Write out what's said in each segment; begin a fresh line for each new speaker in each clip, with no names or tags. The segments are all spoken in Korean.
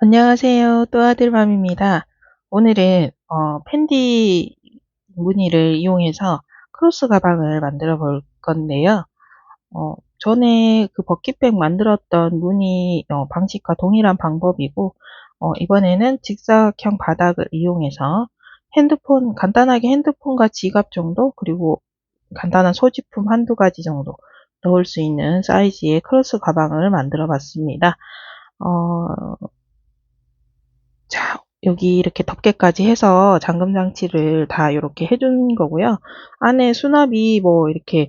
안녕하세요. 또아들맘입니다. 오늘은 펜디 무늬를 이용해서 크로스 가방을 만들어 볼 건데요. 전에 그 버킷백 만들었던 무늬 방식과 동일한 방법이고, 이번에는 직사각형 바닥을 이용해서 간단하게 핸드폰과 지갑 정도, 그리고 간단한 소지품 한두 가지 정도 넣을 수 있는 사이즈의 크로스 가방을 만들어 봤습니다. 자, 여기 이렇게 덮개까지 해서 잠금 장치를 다 이렇게 해준 거고요. 안에 수납이 뭐 이렇게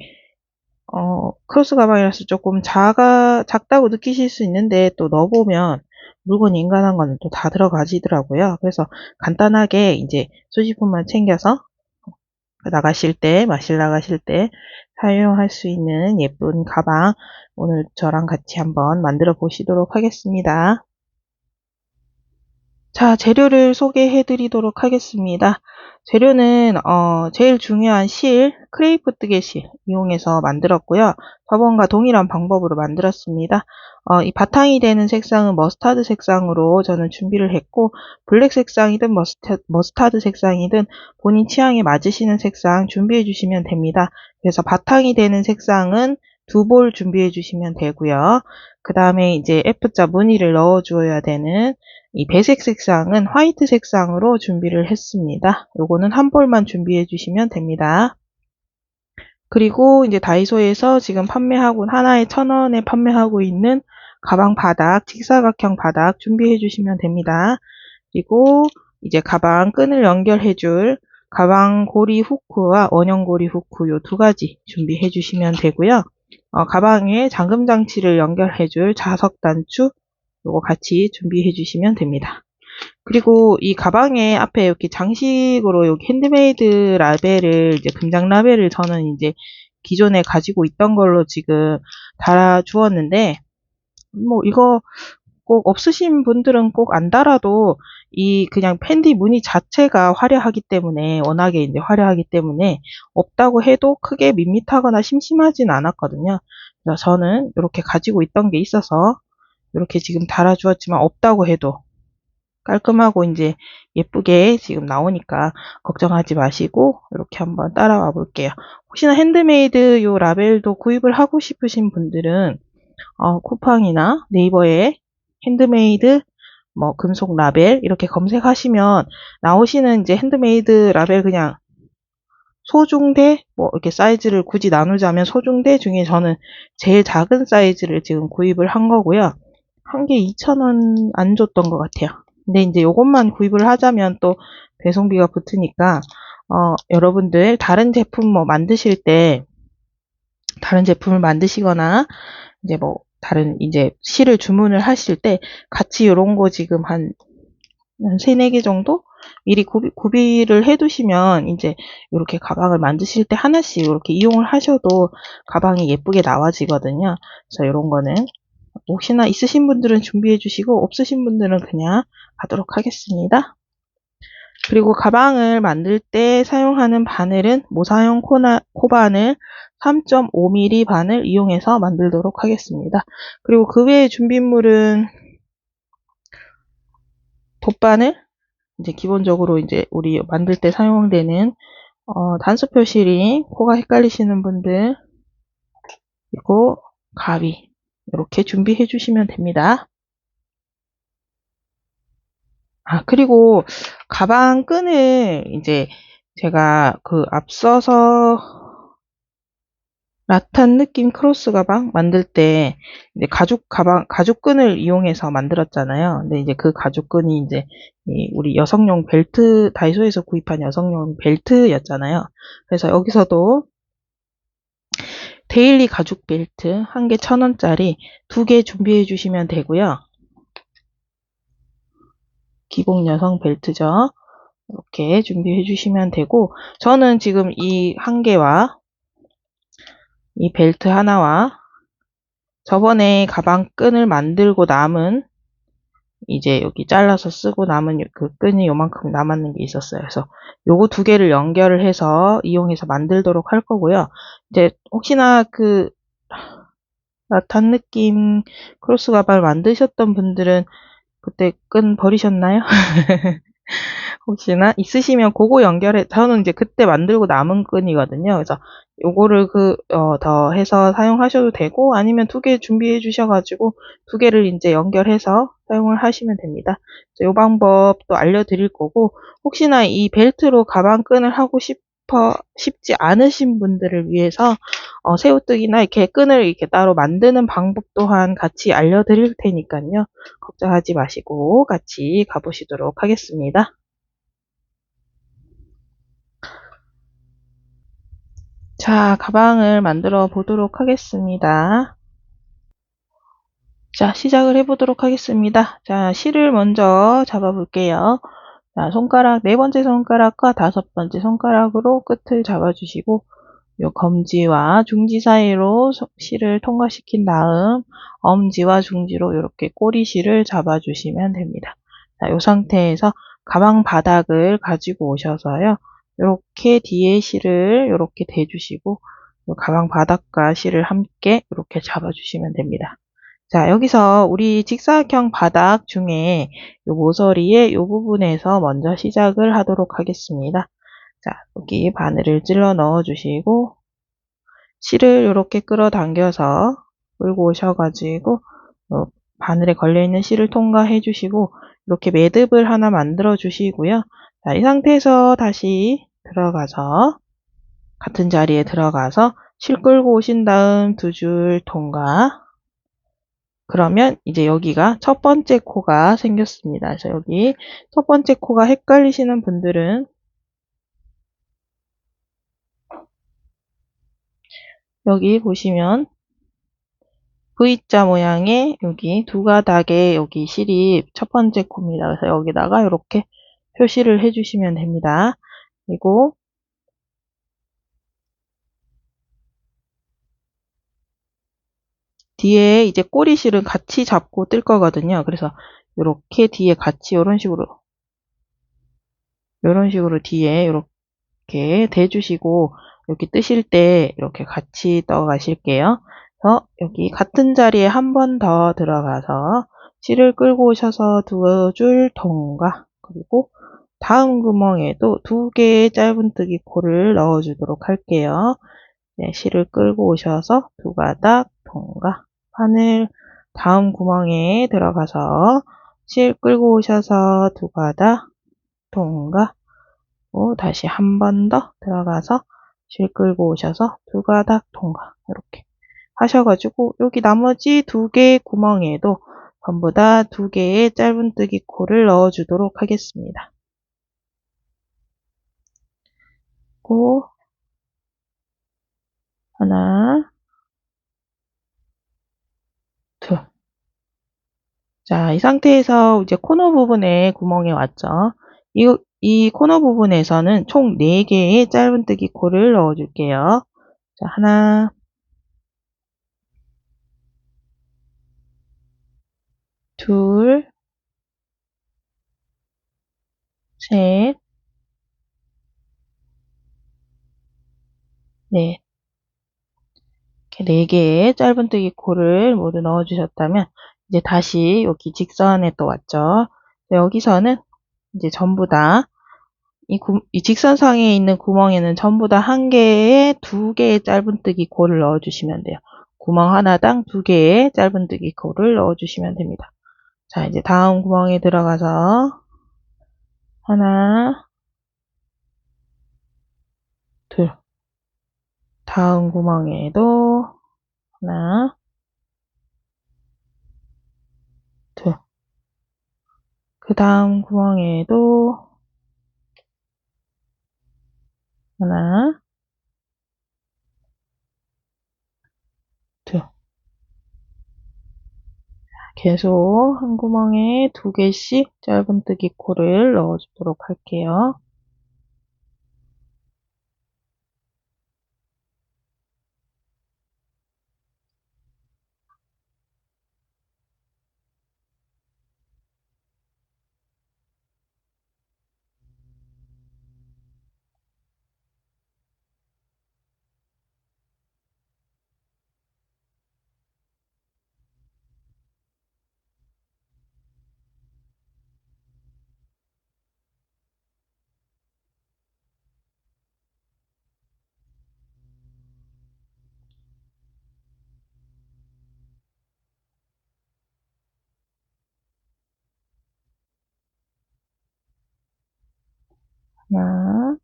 크로스 가방이라서 조금 작다고 느끼실 수 있는데 또 넣어보면 물건이 인간한 거는 또 다 들어가지더라고요. 그래서 간단하게 이제 소지품만 챙겨서 나가실 때, 마실 나가실 때 사용할 수 있는 예쁜 가방 오늘 저랑 같이 한번 만들어 보시도록 하겠습니다. 자, 재료를 소개해 드리도록 하겠습니다. 재료는 제일 중요한 크레이프 뜨개실 이용해서 만들었고요. 저번과 동일한 방법으로 만들었습니다. 이 바탕이 되는 색상은 머스타드 색상으로 저는 준비를 했고, 블랙 색상이든 머스타드 색상이든 본인 취향에 맞으시는 색상 준비해 주시면 됩니다. 그래서 바탕이 되는 색상은 2볼 준비해 주시면 되고요. 그 다음에 이제 F자 무늬를 넣어 주어야 되는 이 배색 색상은 화이트 색상으로 준비를 했습니다. 요거는 한 볼만 준비해 주시면 됩니다. 그리고 이제 다이소에서 지금 하나에 1,000원에 판매하고 있는 가방 바닥, 직사각형 바닥 준비해 주시면 됩니다. 그리고 이제 가방 끈을 연결해 줄 가방 고리 후크와 원형 고리 후크 요 두 가지 준비해 주시면 되고요. 가방에 잠금 장치를 연결해 줄 자석 단추 요거 같이 준비해 주시면 됩니다. 그리고 이 가방에 앞에 이렇게 장식으로 여기 핸드메이드 라벨을 이제 금장 라벨을 저는 이제 기존에 가지고 있던 걸로 지금 달아 주었는데 뭐 이거 꼭 없으신 분들은 꼭 안 달아도 이 그냥 팬디 무늬 자체가 화려하기 때문에 워낙에 이제 화려하기 때문에 없다고 해도 크게 밋밋하거나 심심하진 않았거든요. 그래서 저는 이렇게 가지고 있던 게 있어서 이렇게 지금 달아주었지만 없다고 해도 깔끔하고 이제 예쁘게 지금 나오니까 걱정하지 마시고 이렇게 한번 따라와 볼게요. 혹시나 핸드메이드 요 라벨도 구입을 하고 싶으신 분들은 쿠팡이나 네이버에 핸드메이드 뭐 금속 라벨 이렇게 검색하시면 나오시는 이제 핸드메이드 라벨 그냥 소중대 뭐 이렇게 사이즈를 굳이 나누자면 소중대 중에 저는 제일 작은 사이즈를 지금 구입을 한 거고요. 한 개 2,000원 안 줬던 것 같아요. 근데 이제 요것만 구입을 하자면 또 배송비가 붙으니까 여러분들 다른 제품을 만드시거나 이제 뭐 다른 이제 실을 주문을 하실 때 같이 요런 거 지금 한 3, 4개 정도 미리 구비를 해 두시면 이제 이렇게 가방을 만드실 때 하나씩 이렇게 이용을 하셔도 가방이 예쁘게 나와지거든요. 그래서 이런 거는 혹시나 있으신 분들은 준비해 주시고 없으신 분들은 그냥 하도록 하겠습니다. 그리고 가방을 만들 때 사용하는 바늘은 모사형 코바늘 3.5mm 바늘 이용해서 만들도록 하겠습니다. 그리고 그 외의 준비물은 돗바늘, 이제 기본적으로 이제 우리 만들 때 사용되는 단수 표시링, 코가 헷갈리시는 분들, 그리고 가위 이렇게 준비해 주시면 됩니다. 그리고 가방 끈을 이제 제가 그 앞서서 라탄 느낌 크로스 가방 만들 때 이제 가죽끈을 이용해서 만들었잖아요. 근데 이제 그 가죽끈이 이제 우리 여성용 벨트, 다이소에서 구입한 여성용 벨트였잖아요. 그래서 여기서도 데일리 가죽 벨트 한 개 1,000원짜리 2개 준비해 주시면 되고요. 기본 여성 벨트죠. 이렇게 준비해 주시면 되고, 저는 지금 이 한 개와 이 벨트 하나와 저번에 가방 끈을 만들고 남은 이제 여기 잘라서 쓰고 남은 그 끈이 요만큼 남았는 게 있었어요. 그래서 요거 2개를 연결을 해서 이용해서 만들도록 할 거고요. 이제 혹시나 그 라탄 느낌 크로스 가방을 만드셨던 분들은 그때 끈 버리셨나요? 혹시나 있으시면 그거 연결해, 저는 이제 그때 만들고 남은 끈이거든요. 그래서 요거를 더 해서 사용하셔도 되고, 아니면 2개 준비해 주셔가지고, 2개를 이제 연결해서 사용을 하시면 됩니다. 요 방법도 알려드릴 거고, 혹시나 이 벨트로 가방 끈을 하고 싶지 않으신 분들을 위해서, 새우뜨기나 이렇게 끈을 이렇게 따로 만드는 방법 또한 같이 알려드릴 테니까요. 걱정하지 마시고 같이 가보시도록 하겠습니다. 자, 가방을 만들어 보도록 하겠습니다. 자, 시작을 해보도록 하겠습니다. 자, 실을 먼저 잡아 볼게요. 자, 네 번째 손가락과 5번째 손가락으로 끝을 잡아주시고, 요 검지와 중지 사이로 실을 통과시킨 다음, 엄지와 중지로 이렇게 꼬리실을 잡아주시면 됩니다. 자, 요 상태에서 가방 바닥을 가지고 오셔서요. 이렇게 뒤에 실을 이렇게 대주시고, 요 가방 바닥과 실을 함께 이렇게 잡아주시면 됩니다. 자, 여기서 우리 직사각형 바닥 중에 요 모서리의 요 부분에서 먼저 시작을 하도록 하겠습니다. 자, 여기 바늘을 찔러 넣어주시고, 실을 이렇게 끌어당겨서 끌고 오셔가지고, 바늘에 걸려있는 실을 통과해 주시고, 이렇게 매듭을 하나 만들어 주시고요. 자, 이 상태에서 다시 들어가서, 같은 자리에 들어가서, 실 끌고 오신 다음 2줄 통과, 그러면 이제 여기가 첫 번째 코가 생겼습니다. 그래서 여기 첫 번째 코가 헷갈리시는 분들은 여기 보시면 V자 모양의 여기 2가닥에 여기 실이 첫 번째 코입니다. 그래서 여기다가 이렇게 표시를 해주시면 됩니다. 그리고 뒤에 이제 꼬리실은 같이 잡고 뜰 거거든요. 그래서 이렇게 뒤에 같이 이런 식으로 뒤에 이렇게 대주시고 여기 뜨실 때 이렇게 같이 떠 가실게요. 그래서 여기 같은 자리에 한 번 더 들어가서 실을 끌고 오셔서 2줄 통과, 그리고 다음 구멍에도 2개의 짧은뜨기 코를 넣어주도록 할게요. 네, 실을 끌고 오셔서 2가닥 통과, 바늘 다음 구멍에 들어가서 실 끌고 오셔서 2가닥 통과, 다시 한 번 더 들어가서 실 끌고 오셔서 2가닥 통과, 이렇게 하셔가지고 여기 나머지 2개의 구멍에도 전부 다 2개의 짧은뜨기 코를 넣어주도록 하겠습니다. 고 하나, 둘. 자, 이 상태에서 이제 코너 부분에 구멍이 왔죠. 이 코너 부분에서는 총 4개의 짧은뜨기 코를 넣어줄게요. 자, 하나, 둘, 셋, 넷. 이렇게 4개의 짧은뜨기 코를 모두 넣어주셨다면 이제 다시 여기 직선에 또 왔죠. 여기서는 이제 전부 다 이 직선상에 있는 구멍에는 전부 다 1개에 2개의 짧은뜨기 코를 넣어주시면 돼요. 구멍 하나당 2개의 짧은뜨기 코를 넣어주시면 됩니다. 자, 이제 다음 구멍에 들어가서 하나, 둘. 다음 구멍에도 하나, 둘. 그 다음 구멍에도 하나, 둘. 계속 한 구멍에 2개씩 짧은뜨기 코를 넣어주도록 할게요. 하나,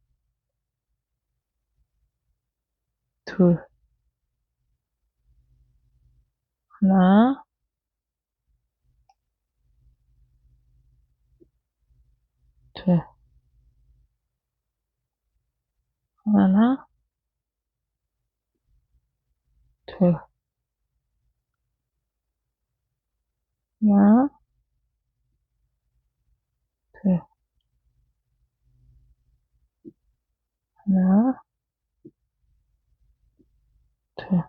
둘, 하나, 둘, 하나, 둘, 하나, 둘, 하나, 둘,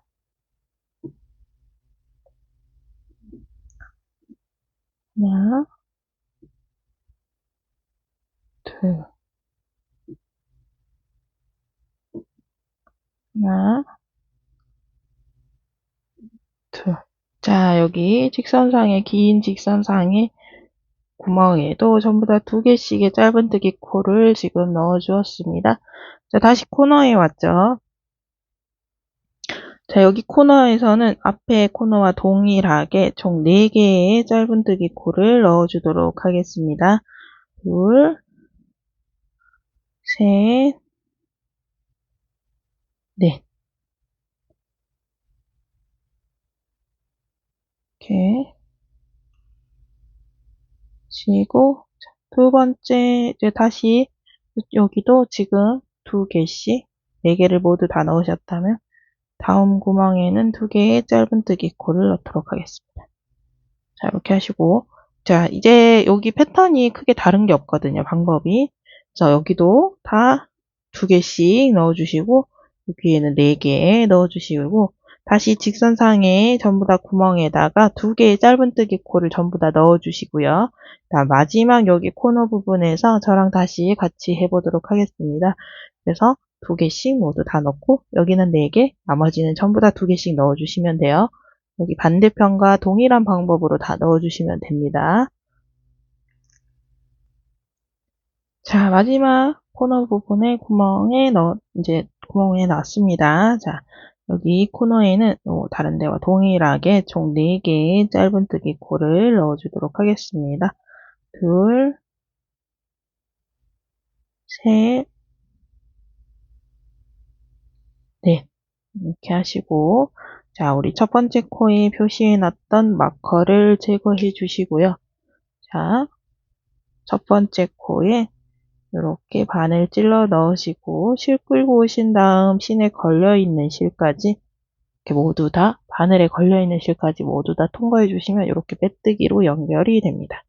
하나, 둘, 하나, 둘. 자, 여기 직선상에, 긴 직선상에 구멍에도 전부 다 2개씩의 짧은뜨기 코를 지금 넣어 주었습니다. 자, 다시 코너에 왔죠. 자, 여기 코너에서는 앞에 코너와 동일하게 총 4개의 짧은뜨기 코를 넣어 주도록 하겠습니다. 둘, 셋, 넷. 이렇게 치고, 두 번째, 이제 다시 여기도 지금 2개씩, 4개를 모두 다 넣으셨다면 다음 구멍에는 2개의 짧은뜨기 코를 넣도록 하겠습니다. 자, 이렇게 하시고, 자, 이제 여기 패턴이 크게 다른 게 없거든요, 방법이. 그래서 여기도 다 2개씩 넣어주시고, 여기에는 4개 넣어주시고, 다시 직선상에 전부 다 구멍에다가 2개의 짧은뜨기 코를 전부 다 넣어주시고요. 자, 마지막 여기 코너 부분에서 저랑 다시 같이 해보도록 하겠습니다. 그래서 2개씩 모두 다 넣고, 여기는 4개, 나머지는 전부 다 2개씩 넣어주시면 돼요. 여기 반대편과 동일한 방법으로 다 넣어주시면 됩니다. 자, 마지막 코너 부분에 이제 구멍에 넣었습니다. 자, 여기 코너에는 다른 데와 동일하게 총 4개의 짧은뜨기 코를 넣어주도록 하겠습니다. 둘, 셋, 넷. 이렇게 하시고, 자, 우리 첫 번째 코에 표시해놨던 마커를 제거해 주시고요. 자, 첫 번째 코에 이렇게 바늘 찔러 넣으시고 실 끌고 오신 다음 신에 걸려있는 실까지 이렇게 모두 다 바늘에 걸려있는 실까지 모두 다 통과해 주시면 이렇게 빼뜨기로 연결이 됩니다.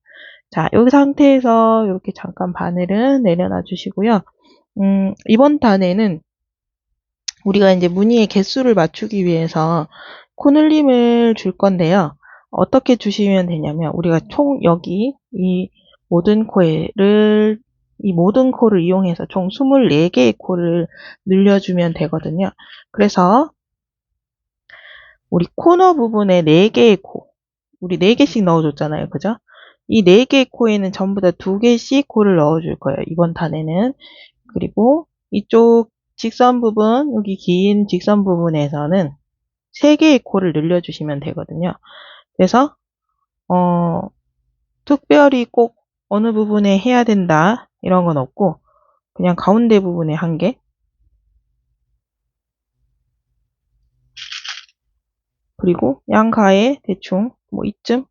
자, 이 상태에서 이렇게 잠깐 바늘은 내려놔 주시고요. 이번 단에는 우리가 이제 무늬의 개수를 맞추기 위해서 코늘림을 줄 건데요. 어떻게 주시면 되냐면 우리가 총 여기 이 모든 코를 이용해서 총 24개의 코를 늘려주면 되거든요. 그래서 우리 코너 부분에 4개의 코, 우리 4개씩 넣어줬잖아요. 그죠? 이 4개의 코에는 전부 다 2개씩 코를 넣어줄 거예요. 이번 단에는. 그리고 이쪽 직선 부분, 여기 긴 직선 부분에서는 3개의 코를 늘려주시면 되거든요. 그래서 특별히 꼭 어느 부분에 해야 된다 이런 건 없고 그냥 가운데 부분에 1개, 그리고 양가에 대충 뭐 이쯤,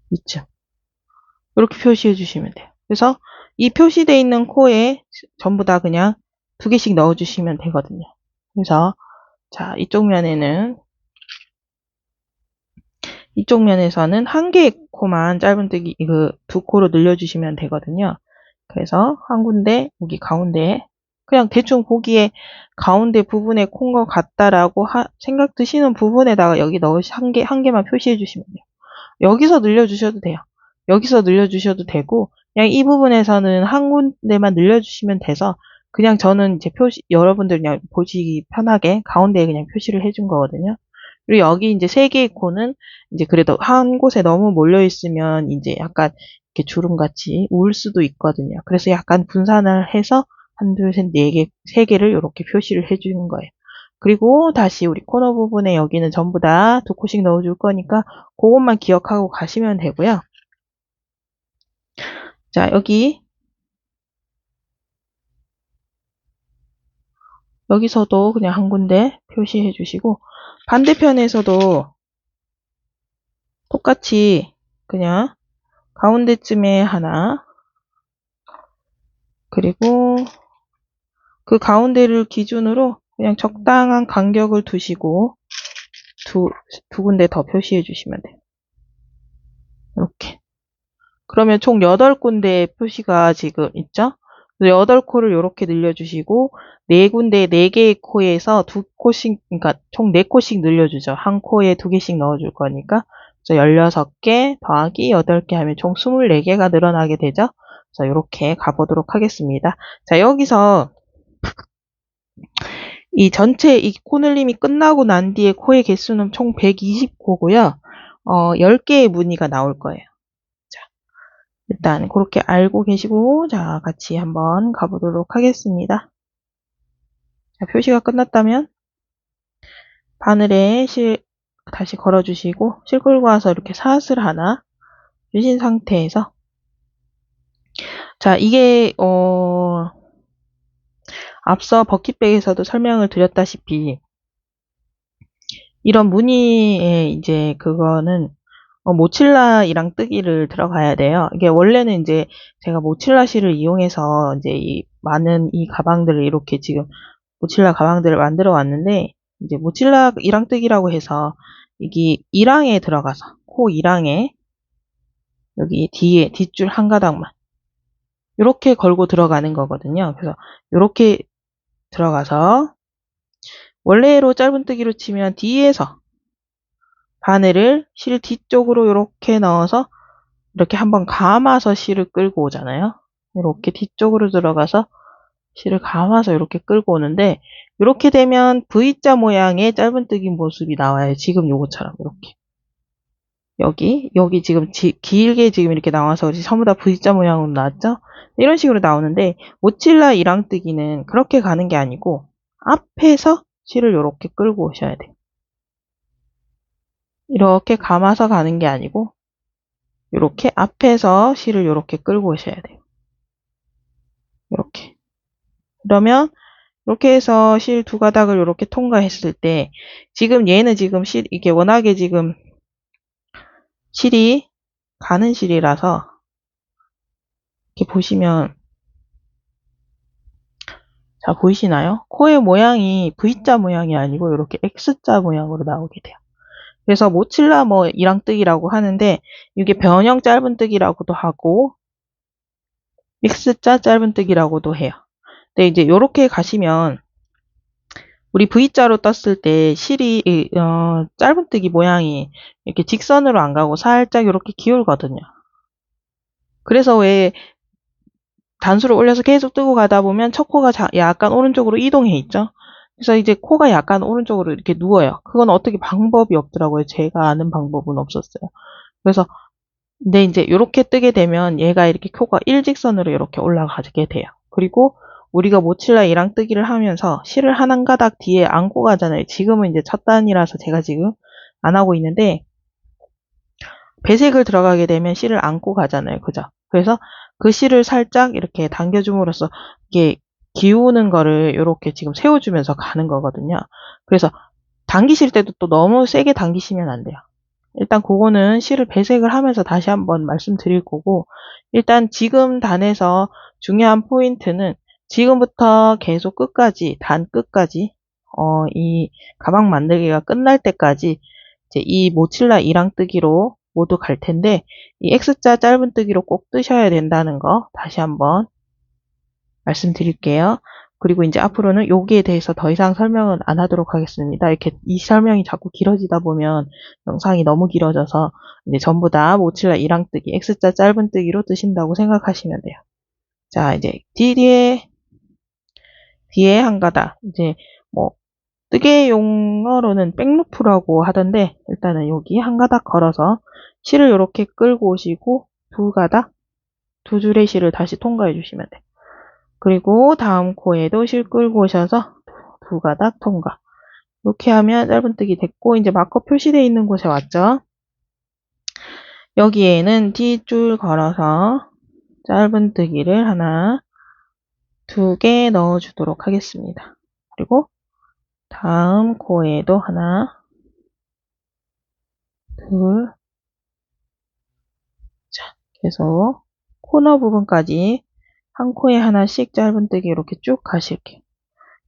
이쯤 이렇게 표시해 주시면 돼요. 그래서 이 표시되어 있는 코에 전부 다 그냥 2개씩 넣어 주시면 되거든요. 그래서 자, 이쪽 면에서는 1개의 코만 짧은뜨기 그 2코로 늘려주시면 되거든요. 그래서 한 군데, 여기 가운데, 그냥 대충 보기에 가운데 부분에 콩 것 같다라고 생각 드시는 부분에다가 여기 한 개만 표시해 주시면 돼요. 여기서 늘려주셔도 돼요. 여기서 늘려주셔도 되고, 그냥 이 부분에서는 한 군데만 늘려주시면 돼서, 그냥 저는 이제 여러분들 그냥 보시기 편하게 가운데에 그냥 표시를 해준 거거든요. 그리고 여기 이제 3개의 코는 이제 그래도 한 곳에 너무 몰려있으면 이제 약간 이렇게 주름같이 울 수도 있거든요. 그래서 약간 분산을 해서 1, 2, 3, 4개, 3개를 이렇게 표시를 해주는 거예요. 그리고 다시 우리 코너 부분에 여기는 전부 다 2코씩 넣어줄 거니까 그것만 기억하고 가시면 되고요. 자, 여기서도 그냥 한 군데 표시해 주시고, 반대편에서도 똑같이 그냥 가운데쯤에 하나, 그리고 그 가운데를 기준으로 그냥 적당한 간격을 두시고 두 군데 더 표시해 주시면 돼요. 이렇게. 그러면 총 8군데 표시가 지금 있죠? 8코를 이렇게 늘려주시고 4군데 4개의 코에서 2코씩, 그러니까 총 4코씩 늘려주죠. 한 코에 2개씩 넣어줄 거니까. 그래서 16개 더하기 8개 하면 총 24개가 늘어나게 되죠. 자, 이렇게 가보도록 하겠습니다. 자, 여기서 이 전체 이 코늘림이 끝나고 난 뒤에 코의 개수는 총 120코고요. 10개의 무늬가 나올 거예요. 자, 일단 그렇게 알고 계시고, 자, 같이 한번 가보도록 하겠습니다. 자, 표시가 끝났다면 바늘에 실 다시 걸어주시고 실 끌고 와서 이렇게 사슬 하나 주신 상태에서, 자, 이게 앞서 버킷백에서도 설명을 드렸다시피 이런 무늬에 이제 그거는 모칠라 이랑뜨기를 들어가야 돼요. 이게 원래는 이제 제가 모칠라 실을 이용해서 이제 이 많은 이 가방들을 이렇게 지금 모칠라 가방들을 만들어 왔는데, 이제 모칠라 이랑뜨기라고 해서 이게 이랑에 들어가서 코 이랑에 여기 뒤에 뒷줄 한 가닥만 이렇게 걸고 들어가는 거거든요. 그래서 이렇게 들어가서 원래로 짧은뜨기로 치면 뒤에서 바늘을 실 뒤쪽으로 이렇게 넣어서 이렇게 한번 감아서 실을 끌고 오잖아요. 이렇게 뒤쪽으로 들어가서 실을 감아서 이렇게 끌고 오는데, 이렇게 되면 V자 모양의 짧은뜨기 모습이 나와요. 지금 요거처럼 이렇게. 여기 지금 길게 지금 이렇게 나와서 전부 다 V자 모양으로 나왔죠? 이런 식으로 나오는데, 모칠라 이랑뜨기는 그렇게 가는 게 아니고 앞에서 실을 이렇게 끌고 오셔야 돼요. 이렇게 감아서 가는 게 아니고 이렇게 앞에서 실을 이렇게 끌고 오셔야 돼요. 이렇게. 그러면 이렇게 해서 실 2가닥을 이렇게 통과했을 때, 지금 얘는 지금 이게 워낙에 지금 실이 가는 실이라서 이렇게 보시면, 자, 보이시나요? 코의 모양이 V자 모양이 아니고 이렇게 X자 모양으로 나오게 돼요. 그래서 모칠라 이랑뜨기라고 하는데, 이게 변형 짧은뜨기라고도 하고 X자 짧은뜨기라고도 해요. 근데 이제 이렇게 가시면 우리 V자로 떴을 때 실이 짧은뜨기 모양이 이렇게 직선으로 안 가고 살짝 이렇게 기울거든요. 그래서 왜 단수를 올려서 계속 뜨고 가다 보면 첫 코가 약간 오른쪽으로 이동해 있죠. 그래서 이제 코가 약간 오른쪽으로 이렇게 누워요. 그건 어떻게 방법이 없더라고요. 제가 아는 방법은 없었어요. 그래서 근데 이제 이렇게 뜨게 되면 얘가 이렇게 코가 일직선으로 이렇게 올라가게 돼요. 그리고 우리가 모칠라 이랑뜨기를 하면서 실을 한 가닥 뒤에 안고 가잖아요. 지금은 이제 첫 단이라서 제가 지금 안 하고 있는데, 배색을 들어가게 되면 실을 안고 가잖아요. 그죠? 그래서 그 실을 살짝 이렇게 당겨줌으로써 이게 기우는 거를 이렇게 지금 세워주면서 가는 거거든요. 그래서 당기실 때도 또 너무 세게 당기시면 안 돼요. 일단 그거는 실을 배색을 하면서 다시 한번 말씀드릴 거고, 일단 지금 단에서 중요한 포인트는 지금부터 계속 끝까지, 단 끝까지, 이 가방 만들기가 끝날 때까지 이제 이 모칠라 이랑뜨기로 모두 갈 텐데, 이 X자 짧은뜨기로 꼭 뜨셔야 된다는 거 다시 한번 말씀드릴게요. 그리고 이제 앞으로는 여기에 대해서 더 이상 설명은 안 하도록 하겠습니다. 이렇게 이 설명이 자꾸 길어지다 보면 영상이 너무 길어져서 이제 전부 다 모칠라 이랑뜨기, X자 짧은뜨기로 뜨신다고 생각하시면 돼요. 자, 이제 뒤에 한 가닥, 이제 뜨개 용어로는 백루프라고 하던데, 일단은 여기 한 가닥 걸어서 실을 이렇게 끌고 오시고 2가닥, 2줄의 실을 다시 통과해 주시면 돼요. 그리고 다음 코에도 실 끌고 오셔서 2가닥 통과. 이렇게 하면 짧은뜨기 됐고, 이제 마커 표시되어 있는 곳에 왔죠. 여기에는 D줄 걸어서 짧은뜨기를 하나, 2개 넣어주도록 하겠습니다. 그리고 다음 코에도 하나, 둘, 자, 계속 코너 부분까지 한 코에 하나씩 짧은뜨기 이렇게 쭉 가실게요.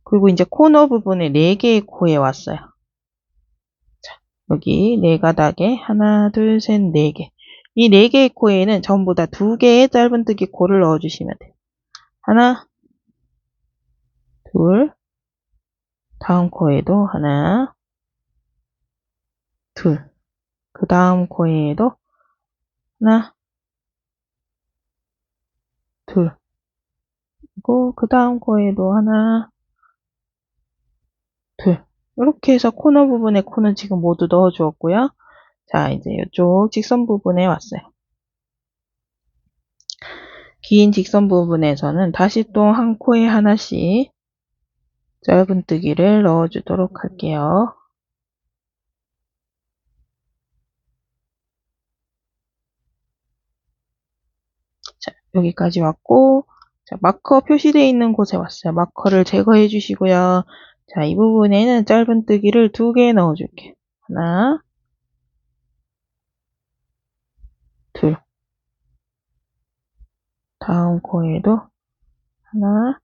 그리고 이제 코너 부분에 4개의 코에 왔어요. 자, 여기 4가닥에 하나, 둘, 셋, 4개. 이 4개의 코에는 전부 다 2개의 짧은뜨기 코를 넣어주시면 돼요. 하나, 둘, 다음 코에도 하나, 둘, 그 다음 코에도 하나, 둘, 그리고 그 다음 코에도 하나, 둘. 이렇게 해서 코너 부분에 코는 지금 모두 넣어주었고요. 자, 이제 이쪽 직선 부분에 왔어요. 긴 직선 부분에서는 다시 또 한 코에 하나씩 짧은뜨기를 넣어주도록 할게요. 자, 여기까지 왔고, 자, 마커 표시되어 있는 곳에 왔어요. 마커를 제거해 주시고요. 자, 이 부분에는 짧은뜨기를 2개 넣어줄게요. 하나, 둘. 다음 코에도 하나,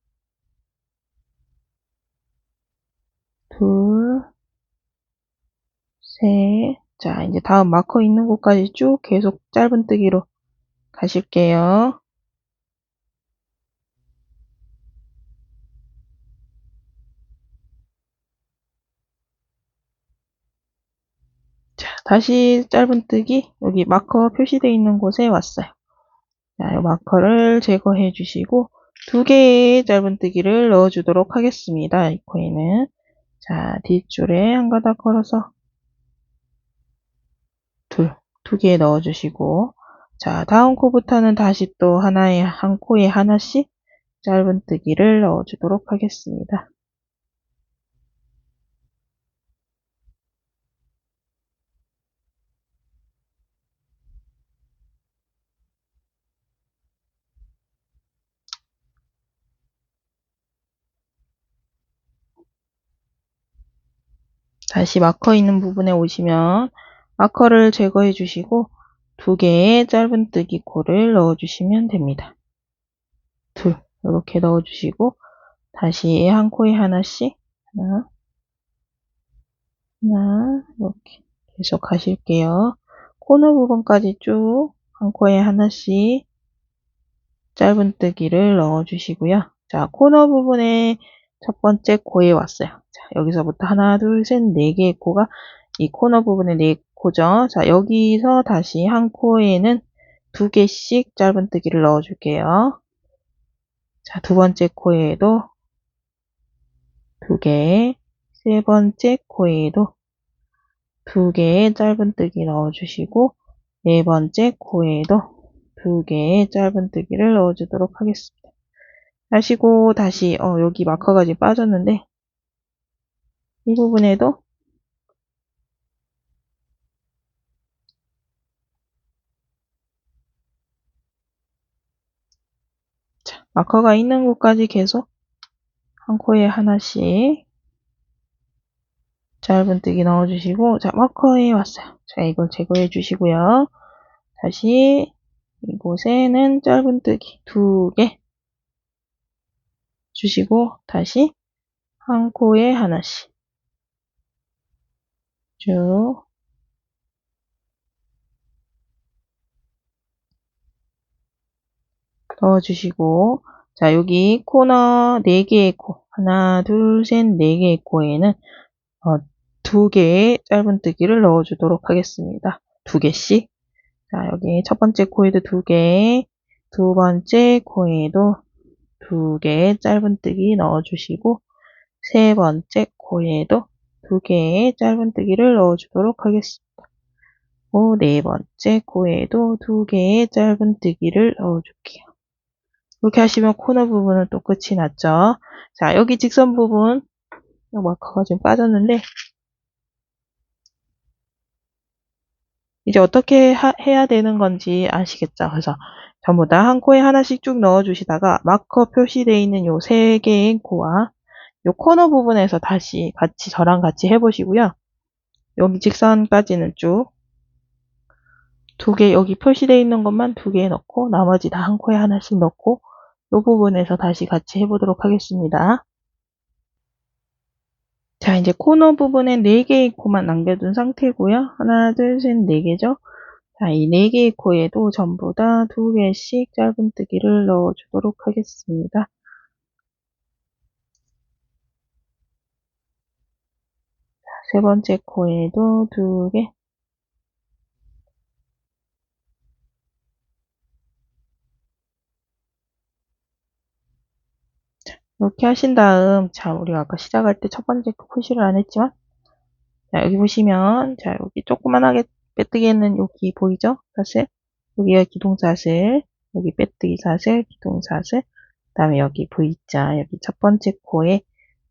둘, 셋. 자, 이제 다음 마커 있는 곳까지 쭉 계속 짧은뜨기로 가실게요. 자, 다시 짧은뜨기 여기 마커 표시되어 있는 곳에 왔어요. 자, 이 마커를 제거해 주시고 2개의 짧은뜨기를 넣어주도록 하겠습니다. 이 코에는. 자, 뒷줄에 한 가닥 걸어서 2개 넣어주시고, 자, 다음 코부터는 다시 또 한 코에 하나씩 짧은뜨기를 넣어주도록 하겠습니다. 다시 마커 있는 부분에 오시면 마커를 제거해 주시고 2개의 짧은뜨기 코를 넣어주시면 됩니다. 이렇게 넣어주시고 다시 한 코에 하나씩 하나 이렇게 계속 가실게요. 코너 부분까지 쭉 한 코에 하나씩 짧은뜨기를 넣어주시고요. 자, 코너 부분에 첫 번째 코에 왔어요. 자, 여기서부터 하나, 둘, 셋, 4개의 코가 이 코너 부분에 4코죠. 자, 여기서 다시 한 코에는 2개씩 짧은뜨기를 넣어줄게요. 자, 두 번째 코에도 2개, 세 번째 코에도 2개의 짧은뜨기 넣어주시고 네 번째 코에도 2개의 짧은뜨기를 넣어주도록 하겠습니다. 하시고 다시 여기 마커가 지금 빠졌는데 이 부분에도 자, 마커가 있는 곳까지 계속 한 코에 하나씩 짧은뜨기 넣어주시고 자, 마커에 왔어요. 자, 이걸 제거해 주시고요. 다시 이곳에는 짧은뜨기 2개 주시고 다시 한 코에 하나씩 쭉 넣어주시고 자, 여기 코너 4개의 코 하나, 둘, 셋, 4개의 코에는 2개의 짧은뜨기를 넣어주도록 하겠습니다. 2개씩. 자, 여기 첫 번째 코에도 2개, 두 번째 코에도 2개의 짧은뜨기 넣어주시고 세 번째 코에도 2개의 짧은뜨기를 넣어주도록 하겠습니다. 네 번째 코에도 2개의 짧은뜨기를 넣어줄게요. 이렇게 하시면 코너 부분은 또 끝이 났죠. 자, 여기 직선 부분 마커가 좀 빠졌는데 이제 어떻게 해야 되는 건지 아시겠죠? 그래서 전부 다 한 코에 하나씩 쭉 넣어주시다가 마커 표시되어 있는 요 3개의 코와 요 코너 부분에서 다시 저랑 같이 해보시고요. 여기 직선까지는 쭉 2개, 여기 표시되어 있는 것만 2개 넣고 나머지 다 한 코에 하나씩 넣고 요 부분에서 다시 같이 해보도록 하겠습니다. 자, 이제 코너 부분에 4개의 코만 남겨둔 상태고요. 하나, 둘, 셋, 4개죠. 자, 이 4개의 코에도 전부 다 2개씩 짧은뜨기를 넣어주도록 하겠습니다. 세 번째 코에도 2개. 이렇게 하신 다음, 자, 우리가 아까 시작할 때 첫 번째 코 표시를 안 했지만, 자, 여기 보시면, 자, 여기 조그만하게 빼뜨기에는 여기 보이죠? 사슬. 여기가 기둥사슬, 여기 빼뜨기 사슬, 기둥사슬, 그 다음에 여기 V자, 여기 첫 번째 코에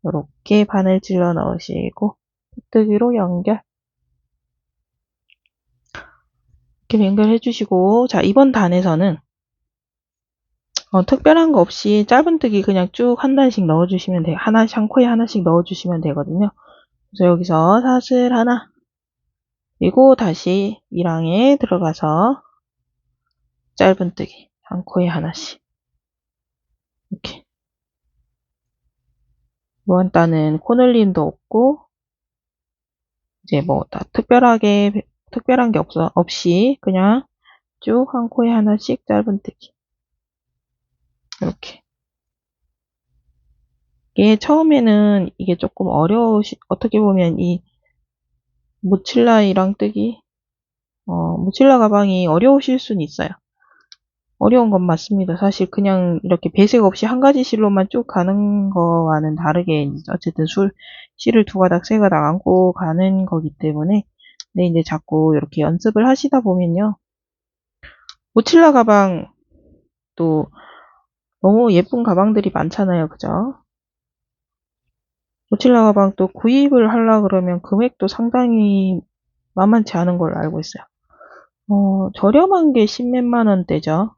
이렇게 바늘 찔러 넣으시고, 빼뜨기로 연결. 이렇게 연결해 주시고, 자, 이번 단에서는 특별한 거 없이 짧은뜨기 그냥 쭉 한 단씩 넣어주시면 돼요. 하나씩, 한 코에 하나씩 넣어주시면 되거든요. 그래서 여기서 사슬 하나, 그리고 다시 1항에 들어가서 짧은뜨기 한 코에 하나씩 이렇게. 이번 단은 코늘림도 없고 이제 뭐 다 특별한 게 없이 그냥 쭉 한 코에 하나씩 짧은뜨기 이렇게. 이게 처음에는 이게 조금 어떻게 보면 이 모칠라이랑 뜨기, 모칠라 가방이 어려우실 수는 있어요. 어려운 건 맞습니다. 사실 그냥 이렇게 배색 없이 한 가지 실로만 쭉 가는 거와는 다르게 어쨌든 실을 2가닥, 3가닥 안고 가는 거기 때문에 근데 이제 자꾸 이렇게 연습을 하시다 보면요. 모칠라 가방 또 너무 예쁜 가방들이 많잖아요. 그죠? 모칠라 가방 또 구입을 하려 그러면 금액도 상당히 만만치 않은 걸로 알고 있어요. 저렴한 게 10몇만 원대죠.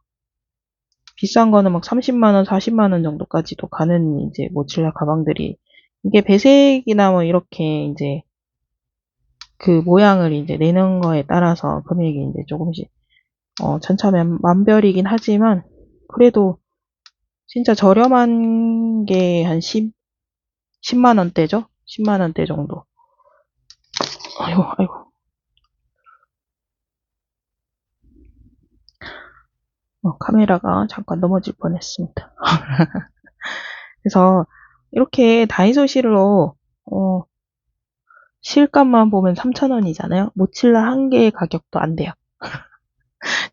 비싼 거는 막 30만원, 40만원 정도까지도 가는 이제 모칠라 가방들이 이게 배색이나 뭐 이렇게 이제 그 모양을 이제 내는 거에 따라서 금액이 이제 조금씩 천차만별이긴 하지만 그래도 진짜 저렴한 게 한 10만 원대죠? 10만 원대 정도. 아이고, 아이고. 카메라가 잠깐 넘어질 뻔했습니다. 그래서 이렇게 다이소 실로 실값만 보면 3,000원이잖아요. 모칠라 한 개의 가격도 안 돼요.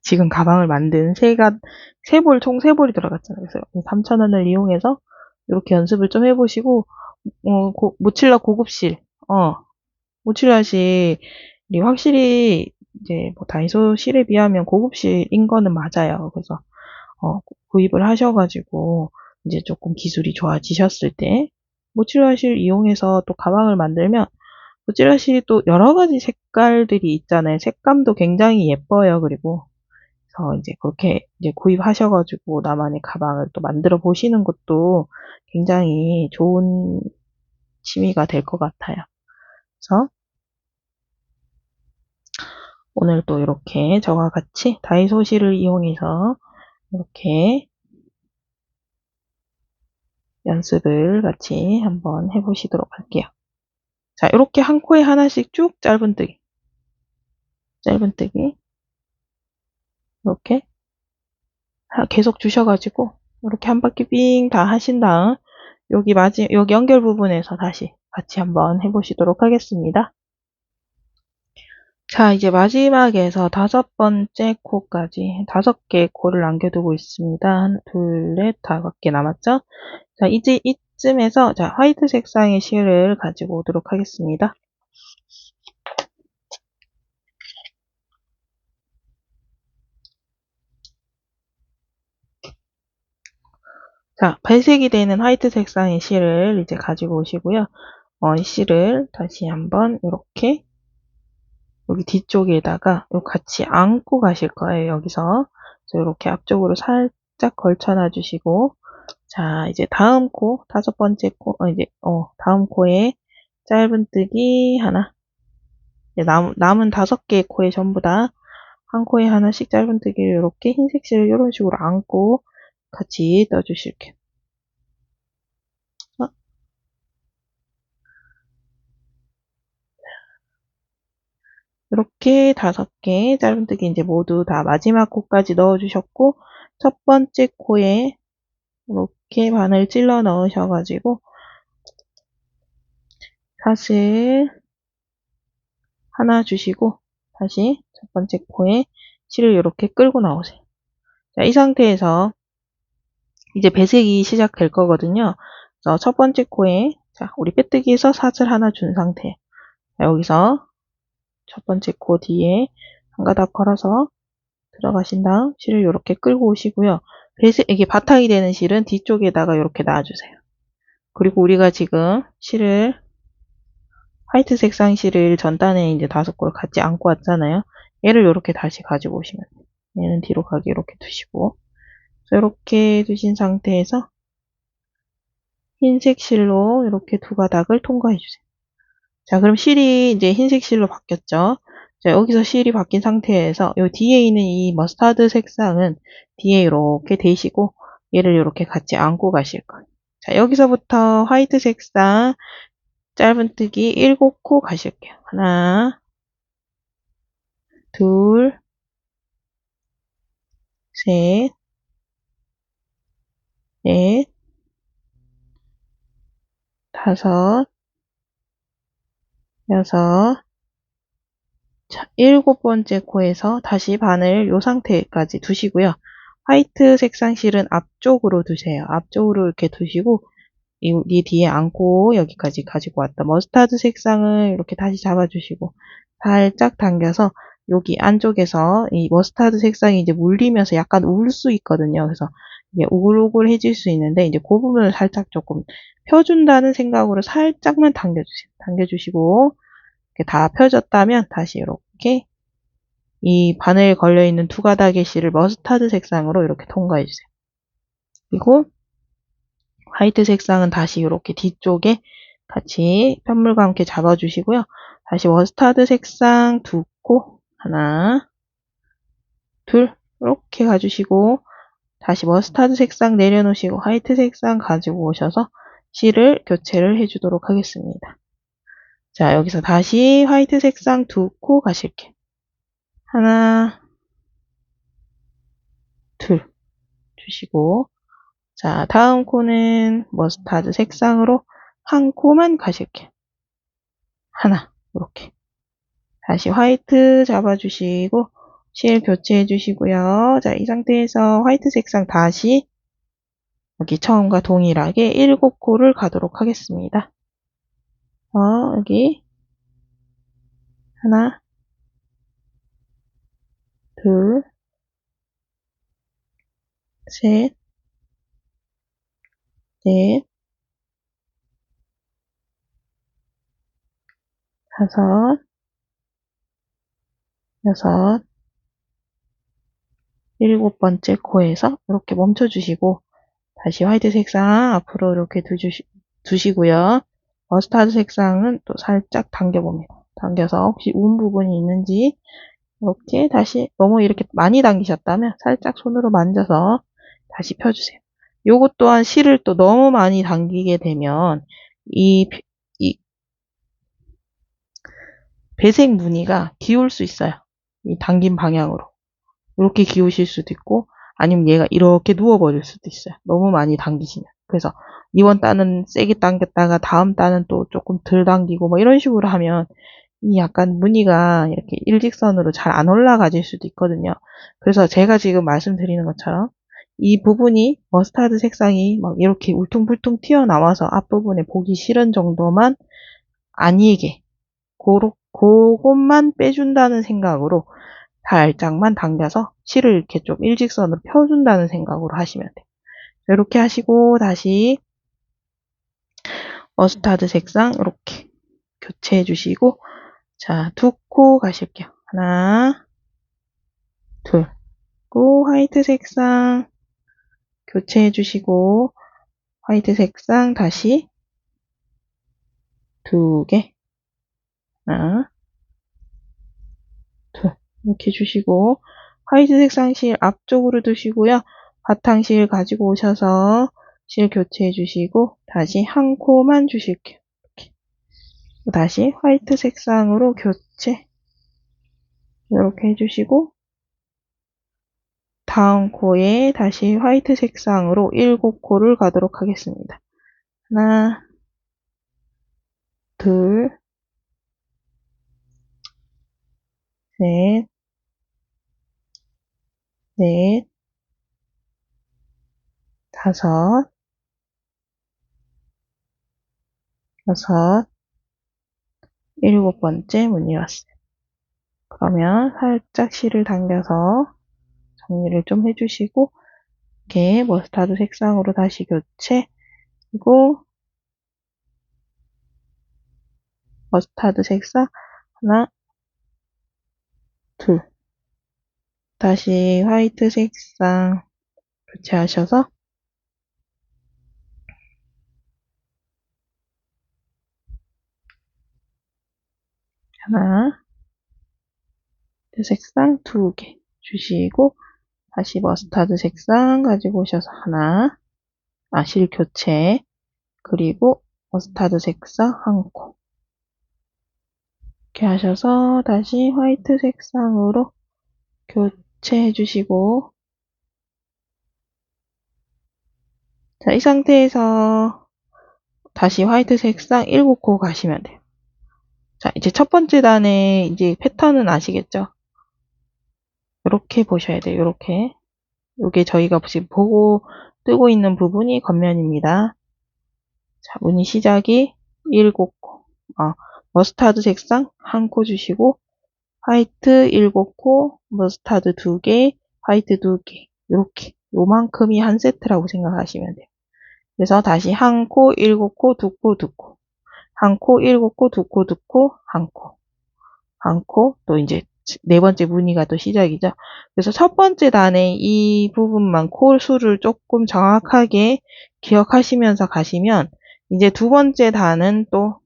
지금 가방을 만든 총 3볼이 들어갔잖아요. 그래서 3,000원을 이용해서 이렇게 연습을 좀 해보시고, 모칠라 고급실, 모칠라 실이 확실히 이제 뭐 다이소 실에 비하면 고급실인 거는 맞아요. 그래서, 구입을 하셔가지고, 이제 조금 기술이 좋아지셨을 때, 모칠라 실 이용해서 또 가방을 만들면, 모칠라 실이 또 여러 가지 색깔들이 있잖아요. 색감도 굉장히 예뻐요. 그리고, 그래서 이제 그렇게 이제 구입하셔가지고 나만의 가방을 또 만들어 보시는 것도 굉장히 좋은 취미가 될 것 같아요. 그래서 오늘 또 이렇게 저와 같이 다이소 실을 이용해서 이렇게 연습을 같이 한번 해보시도록 할게요. 자, 이렇게 한 코에 하나씩 쭉 짧은뜨기 이렇게 계속 주셔가지고 이렇게 한 바퀴 삥 다 하신 다음 여기 연결 부분에서 다시 같이 한번 해보시도록 하겠습니다. 자, 이제 마지막에서 5번째 코까지 5개의 코를 남겨두고 있습니다. 하나, 둘, 넷, 5개 남았죠? 자, 이제 이쯤에서 자, 화이트 색상의 실을 가지고 오도록 하겠습니다. 자, 발색이 되는 화이트 색상의 실을 이제 가지고 오시고요. 이 실을 다시 한번 이렇게 여기 뒤쪽에다가 요 같이 안고 가실 거예요. 여기서. 그래서 이렇게 앞쪽으로 살짝 걸쳐놔 주시고, 자, 이제 다음 코, 다섯 번째 코, 다음 코에 짧은뜨기 하나. 이제 남은 다섯 개의 코에 전부 다 한 코에 하나씩 짧은뜨기를 이렇게 흰색 실을 이런 식으로 안고 같이 떠주실게요. 이렇게 다섯 개 짧은뜨기 이제 모두 다 마지막 코까지 넣어주셨고, 첫 번째 코에 이렇게 바늘 찔러 넣으셔가지고 사슬 하나 주시고 다시 첫 번째 코에 실을 이렇게 끌고 나오세요. 자, 이 상태에서 이제 배색이 시작될 거거든요. 그래서 첫 번째 코에 자, 우리 빼뜨기에서 사슬 하나 준 상태. 자, 여기서 첫 번째 코 뒤에 한 가닥 걸어서 들어가신 다음 실을 이렇게 끌고 오시고요. 배색 이게 바탕이 되는 실은 뒤쪽에다가 이렇게 놔주세요. 그리고 우리가 지금 실을 화이트 색상 실을 전단에 이제 5골 같이 안고 왔잖아요. 얘를 이렇게 다시 가지고 오시면 돼요. 얘는 뒤로 가게 이렇게 두시고, 이렇게 두신 상태에서 흰색 실로 이렇게 두 가닥을 통과해 주세요. 자, 그럼 실이 이제 흰색 실로 바뀌었죠. 자, 여기서 실이 바뀐 상태에서 요 뒤에 있는 이 머스타드 색상은 뒤에 이렇게 대시고 얘를 이렇게 같이 안고 가실 거예요. 자, 여기서부터 화이트 색상 짧은뜨기 7코 가실게요. 하나, 둘, 셋, 넷, 다섯, 여섯, 자, 7번째 코에서 다시 바늘 요 상태까지 두시고요. 화이트 색상 실은 앞쪽으로 두세요. 앞쪽으로 이렇게 두시고 이 뒤에 안고 여기까지 가지고 왔다. 머스타드 색상을 이렇게 다시 잡아주시고 살짝 당겨서 여기 안쪽에서 이 머스타드 색상이 이제 물리면서 약간 울 수 있거든요. 그래서 이게 오글오글해질 수 있는데 이제 그 부분을 살짝 조금 펴준다는 생각으로 살짝만 당겨주세요. 당겨주시고 이렇게 다 펴졌다면 다시 이렇게 이 바늘에 걸려있는 두 가닥의 실을 머스타드 색상으로 이렇게 통과해주세요. 그리고 화이트 색상은 다시 이렇게 뒤쪽에 같이 편물과 함께 잡아주시고요. 다시 머스타드 색상 두 코, 하나, 둘, 이렇게 가주시고 다시 머스타드 색상 내려놓으시고 화이트 색상 가지고 오셔서 실을 교체를 해주도록 하겠습니다. 자, 여기서 다시 화이트 색상 두 코 가실게요. 하나, 둘 주시고 자, 다음 코는 머스타드 색상으로 한 코만 가실게요. 하나, 이렇게. 다시 화이트 잡아주시고 실 교체해 주시고요. 자, 이 상태에서 화이트 색상 다시 여기 처음과 동일하게 7코를 가도록 하겠습니다. 여기 하나, 둘, 셋, 넷, 다섯, 여섯, 7번째 코에서 이렇게 멈춰주시고 다시 화이트 색상 앞으로 이렇게 두시고요. 머스타드 색상은 또 살짝 당겨봅니다. 당겨서 혹시 운 부분이 있는지 이렇게 다시 너무 이렇게 많이 당기셨다면 살짝 손으로 만져서 다시 펴주세요. 요것 또한 실을 또 너무 많이 당기게 되면 이 배색 무늬가 기울 수 있어요. 이 당긴 방향으로. 이렇게 기우실 수도 있고 아니면 얘가 이렇게 누워버릴 수도 있어요. 너무 많이 당기시면. 그래서 이번 단은 세게 당겼다가 다음 단은 또 조금 덜 당기고 뭐 이런 식으로 하면 이 약간 무늬가 이렇게 일직선으로 잘 안 올라가질 수도 있거든요. 그래서 제가 지금 말씀드리는 것처럼 이 부분이 머스타드 색상이 막 이렇게 울퉁불퉁 튀어나와서 앞부분에 보기 싫은 정도만 아니게 그것만 빼준다는 생각으로 살짝만 당겨서 실을 이렇게 좀 일직선으로 펴준다는 생각으로 하시면 돼요. 이렇게 하시고 다시 머스타드 색상 이렇게 교체해 주시고 자, 2코 가실게요. 하나, 둘. 고 화이트 색상 교체해 주시고, 화이트 색상 다시 2개. 하나, 둘. 이렇게 주시고, 화이트 색상 실 앞쪽으로 두시고요. 바탕 실 가지고 오셔서 실 교체해 주시고, 다시 한 코만 주실게요. 이렇게. 다시 화이트 색상으로 교체. 이렇게 해주시고, 다음 코에 다시 화이트 색상으로 7코를 가도록 하겠습니다. 하나, 둘, 셋, 넷, 다섯, 여섯, 7번째 무늬 왔어요. 그러면 살짝 실을 당겨서 정리를 좀 해주시고, 이렇게 머스타드 색상으로 다시 교체, 그리고 머스타드 색상 하나, 둘, 다시 화이트 색상 교체하셔서 하나, 색상 2개 주시고, 다시 머스타드 색상 가지고 오셔서 하나, 실 교체, 그리고 머스타드 색상 1코. 이렇게 하셔서 다시 화이트 색상으로 교체해 주시고, 자, 이 상태에서 다시 화이트 색상 7코 가시면 돼요. 자, 이제 첫 번째 단에 이제 패턴은 아시겠죠? 이렇게 보셔야 돼요. 이렇게. 이게 저희가 지금 보고 뜨고 있는 부분이 겉면입니다. 자, 무늬 시작이 7코. 머스타드 색상 1코 주시고, 화이트 7코, 머스타드 2개, 화이트 2개. 요렇게. 요만큼이 한 세트라고 생각하시면 돼요. 그래서 다시 1코, 7코, 2코, 2코. 1코, 7코, 2코, 2코, 1코. 1코, 또 이제 네 번째 무늬가 또 시작이죠. 그래서 첫 번째 단에 이 부분만 코 수를 조금 정확하게 기억하시면서 가시면, 이제 두 번째 단은 또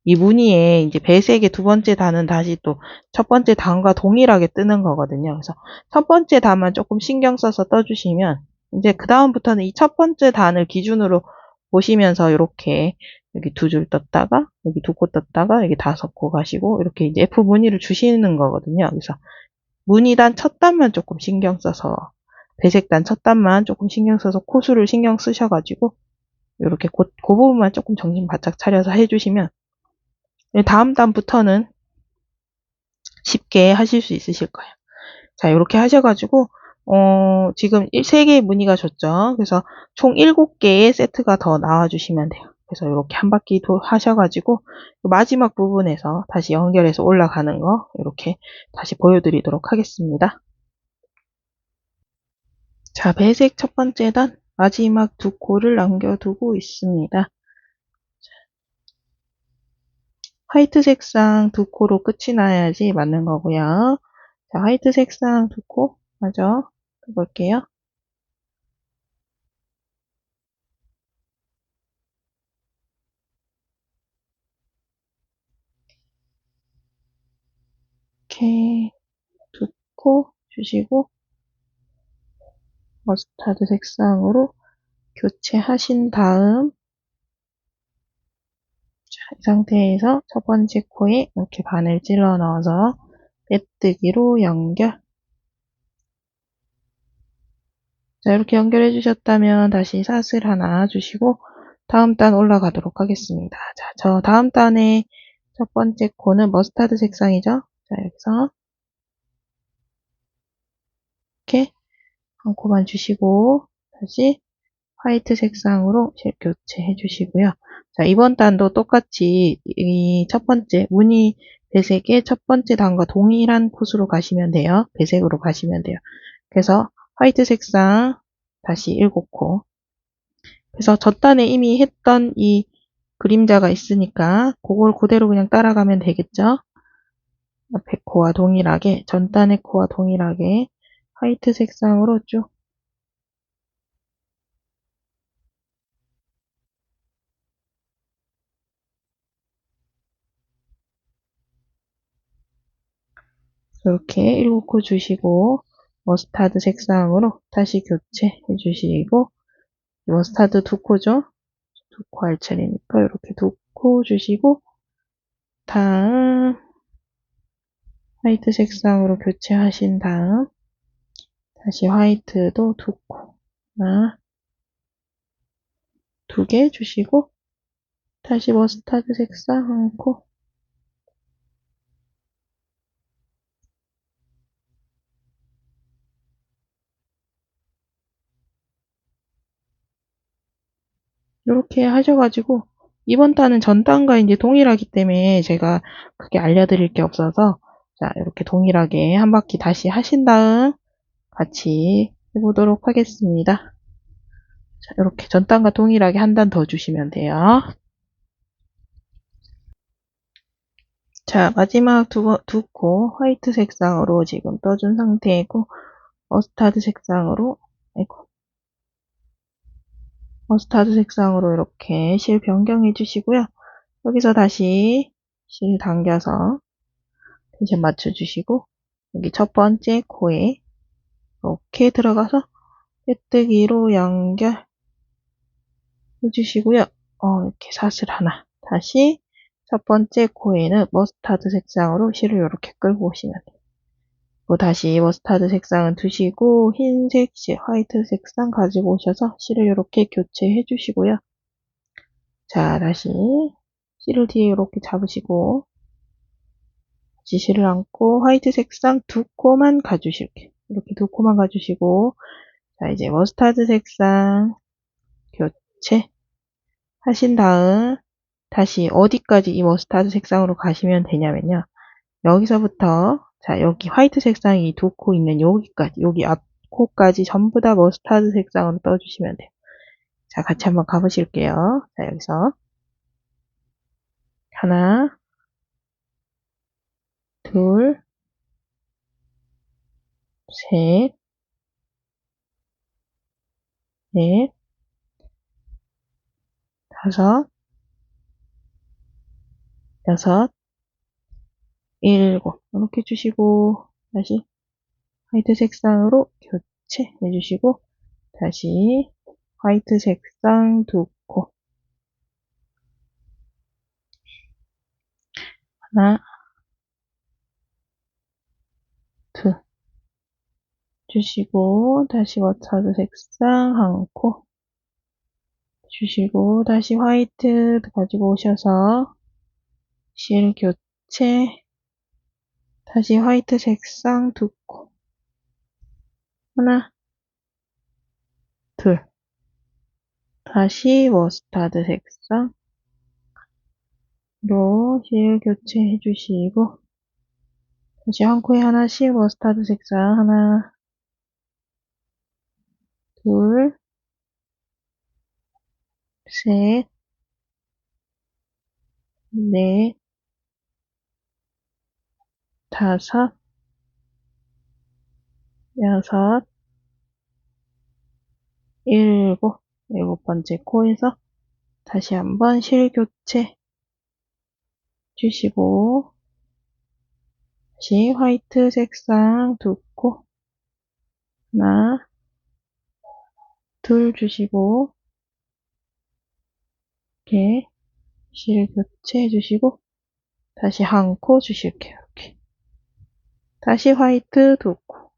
이 무늬에 이제 배색의 두 번째 단은 다시 또 첫 번째 단과 동일하게 뜨는 거거든요. 그래서 첫 번째 단만 조금 신경 써서 떠주시면, 이제 그 다음부터는 이 첫 번째 단을 기준으로 보시면서 이렇게 여기 2줄 떴다가 여기 2코 떴다가 여기 5코 가시고 이렇게 이제 F 무늬를 주시는 거거든요. 그래서 무늬단 첫 단만 조금 신경 써서, 배색단 첫 단만 조금 신경 써서 코수를 신경 쓰셔가지고 이렇게 그 부분만 조금 정신 바짝 차려서 해주시면 다음 단부터는 쉽게 하실 수 있으실 거예요. 자, 이렇게 하셔가지고, 지금 3개의 무늬가 줬죠. 그래서 총 7개의 세트가 더 나와주시면 돼요. 그래서 이렇게 한 바퀴 하셔가지고, 마지막 부분에서 다시 연결해서 올라가는 거, 이렇게 다시 보여드리도록 하겠습니다. 자, 배색 첫 번째 단, 마지막 2코를 남겨두고 있습니다. 화이트 색상 2코로 끝이 나야지 맞는 거고요. 자, 화이트 색상 2코 먼저 해볼게요. 이렇게 2코 주시고 머스타드 색상으로 교체하신 다음, 자, 이 상태에서 첫 번째 코에 이렇게 바늘 찔러 넣어서 빼뜨기로 연결. 자, 이렇게 연결해 주셨다면 다시 사슬 하나 주시고 다음 단 올라가도록 하겠습니다. 자, 저 다음 단의 첫 번째 코는 머스타드 색상이죠. 자, 여기서 이렇게 한 코만 주시고 다시 화이트 색상으로 실 교체해 주시고요. 자, 이번 단도 똑같이 이 첫 번째 무늬 배색의 첫 번째 단과 동일한 코스로 가시면 돼요. 배색으로 가시면 돼요. 그래서 화이트 색상 다시 7코. 그래서 첫 단에 이미 했던 이 그림자가 있으니까 그걸 그대로 그냥 따라가면 되겠죠? 앞에 코와 동일하게, 전단의 코와 동일하게 화이트 색상으로 쭉 이렇게 7코 주시고 머스타드 색상으로 다시 교체해 주시고 머스타드 2코죠? 2코 할 차례니까 이렇게 2코 주시고 다음 화이트 색상으로 교체하신 다음 다시 화이트도 2코 하나 2개 주시고 다시 머스타드 색상 1코 이렇게 하셔가지고 이번 단은 전 단과 이제 동일하기 때문에 제가 크게 알려드릴 게 없어서 자 이렇게 동일하게 한 바퀴 다시 하신 다음 같이 해보도록 하겠습니다. 자, 이렇게 전 단과 동일하게 한 단 더 주시면 돼요. 자 마지막 두 코 화이트 색상으로 지금 떠준 상태이고 머스타드 색상으로 아이고 머스타드 색상으로 이렇게 실 변경해 주시고요. 여기서 다시 실 당겨서 텐션 맞춰주시고 여기 첫 번째 코에 이렇게 들어가서 빼뜨기로 연결 해주시고요. 이렇게 사슬 하나 다시 첫 번째 코에는 머스타드 색상으로 실을 이렇게 끌고 오시면 돼요. 다시 머스타드 색상은 두시고 흰색 실, 화이트 색상 가지고 오셔서 실을 이렇게 교체해 주시고요. 자, 다시 실을 뒤에 이렇게 잡으시고 실을 안고 화이트 색상 2코만 가주실게요. 이렇게 2코만 가주시고 자, 이제 머스타드 색상 교체 하신 다음 다시 어디까지 이 머스타드 색상으로 가시면 되냐면요. 여기서부터 자 여기 화이트 색상이 2코 있는 여기까지 여기 앞 코까지 전부 다 머스타드 색상으로 떠주시면 돼요. 자 같이 한번 가보실게요. 자 여기서 하나 둘 셋 넷 다섯 여섯 일곱 이렇게 주시고 다시 화이트 색상으로 교체해 주시고 다시 화이트 색상 2코 하나 둘 주시고 다시 머스타드 색상 1코 주시고 다시 화이트 가지고 오셔서 실 교체 다시 화이트 색상 2코 하나 둘 다시 머스타드 색상로 실 교체해 주시고 다시 한 코에 하나씩 머스타드 색상 하나 둘 셋 넷 다섯 여섯 일곱 번째 코에서 다시 한번 실 교체 주시고 다시 화이트 색상 2코 하나 둘 주시고 이렇게 실 교체해 주시고 다시 한 코 주실게요. 이렇게 다시 화이트 2코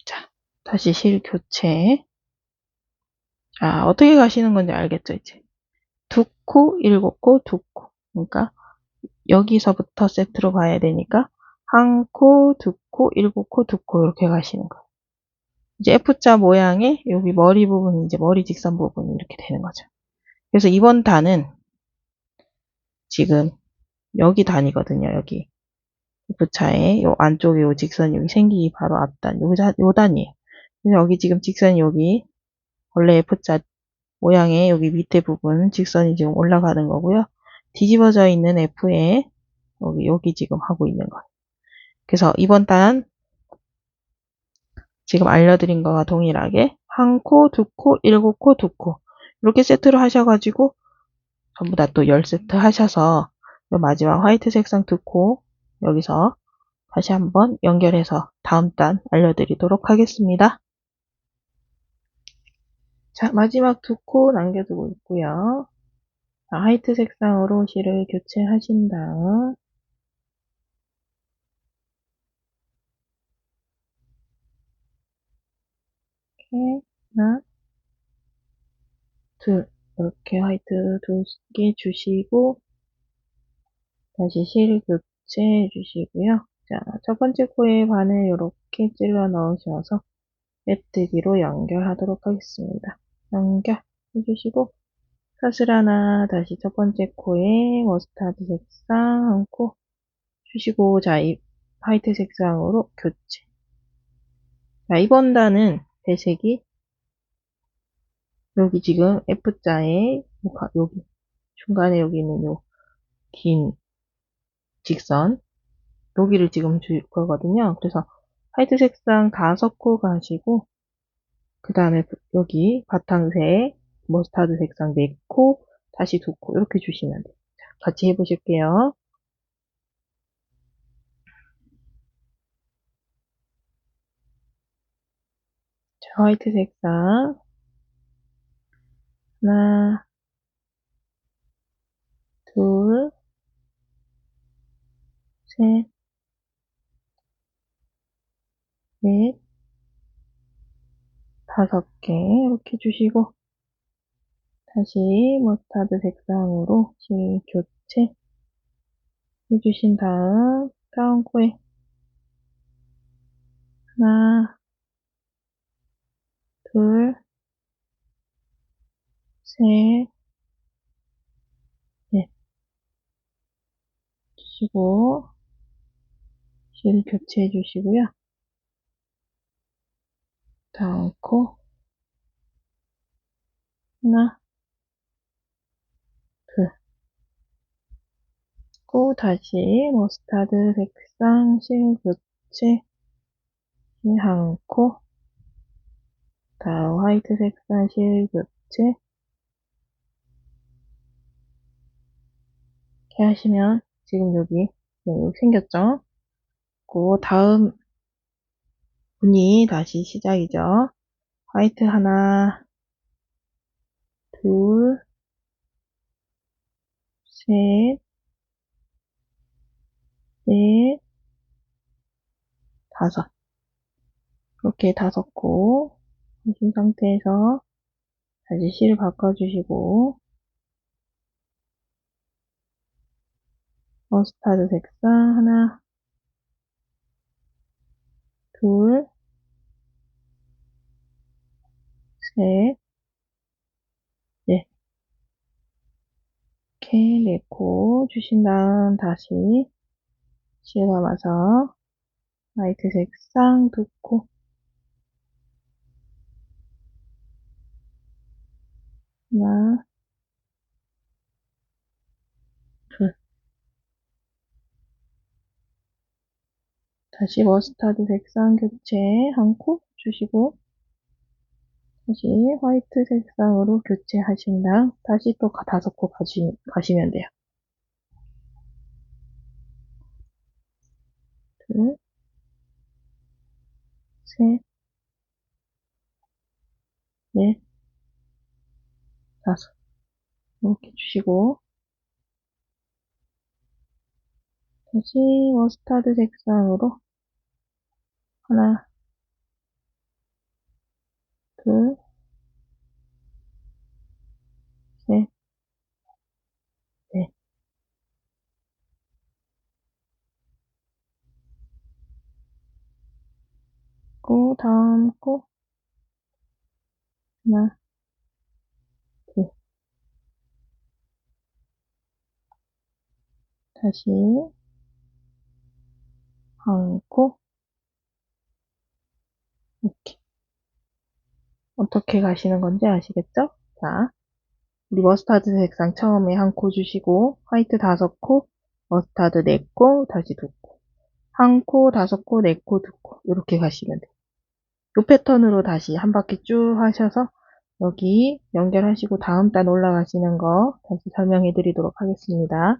자 다시 실 교체 자 어떻게 가시는 건지 알겠죠 이제 2코 7코 2코 그러니까 여기서부터 세트로 가야 되니까 한 코, 2코, 7코, 2코 이렇게 가시는 거예요. 이제 F자 모양의 여기 머리 부분이 이제 머리 직선 부분이 이렇게 되는 거죠. 그래서 이번 단은 지금 여기 단이거든요. 여기 F자에 요 안쪽에 요 직선이 여기 생기기 바로 앞단, 요 단이에요. 그래서 여기 지금 직선이 여기 원래 F자 모양의 여기 밑에 부분 직선이 지금 올라가는 거고요. 뒤집어져 있는 F에 여기 지금 하고 있는 거예요. 그래서 이번 단 지금 알려드린 거와 동일하게 한 코, 두 코, 일곱 코, 두 코 이렇게 세트로 하셔가지고 전부 다 또 10세트 하셔서 마지막 화이트 색상 두 코 여기서 다시 한번 연결해서 다음 단 알려드리도록 하겠습니다. 자, 마지막 두 코 남겨두고 있고요. 자, 화이트 색상으로 실을 교체하신 다음 이렇게 하나, 둘 이렇게 화이트 2개 주시고 다시 실 교체해 주시고요. 자, 첫 번째 코에 반을 이렇게 찔러 넣으셔서 메뜨기로 연결하도록 하겠습니다. 연결 해주시고 사슬 하나 다시 첫 번째 코에 머스타드 색상 한 코 주시고 자, 이 화이트 색상으로 교체. 자, 이번 단은 배색이 여기 지금 F자에 여기 중간에 여기 있는 요 긴 직선 여기를 지금 줄 거거든요. 그래서 화이트 색상 5코 가시고 그 다음에 여기 바탕색 머스타드 색상 4코 다시 2코 이렇게 주시면 돼요. 자, 같이 해보실게요. 자, 화이트 색상 하나 둘 셋 넷 5개 이렇게 주시고 다시 머스타드 색상으로 실 교체 해주신 다음 코에 하나 둘 셋 넷 주시고 실 교체해 주시고요. 다음 코 하나 둘 고 다시 머스타드 색상 실 교체 한 코 다음 화이트 색상 실 교체 이렇게 하시면 지금 여기 생겼죠? 그 다음 분이 다시 시작이죠. 화이트 하나 둘 셋 넷 다섯 이렇게 5코 하신 상태에서 다시 실을 바꿔주시고 머스타드 색상 하나 둘 셋 넷 이렇게 4코 주신 다음 다시 실 감아서 화이트 색상 2코 하나 둘 다시 머스타드 색상 교체 한 코 주시고 다시 화이트 색상으로 교체하신 다음 다시 또 5코 가시면 돼요. 둘, 셋, 넷, 다섯 이렇게 주시고 다시 머스타드 색상으로 하나, 둘, 셋, 넷. 그 다음 코 하나, 둘. 다시 한 코, 이렇게. 어떻게 가시는 건지 아시겠죠? 자, 우리 머스타드 색상 처음에 한 코 주시고, 화이트 5코, 머스타드 4코, 다시 2코. 한 코, 5코, 4코, 2코. 이렇게 가시면 돼요. 이 패턴으로 다시 한 바퀴 쭉 하셔서 여기 연결하시고 다음 단 올라가시는 거 다시 설명해 드리도록 하겠습니다.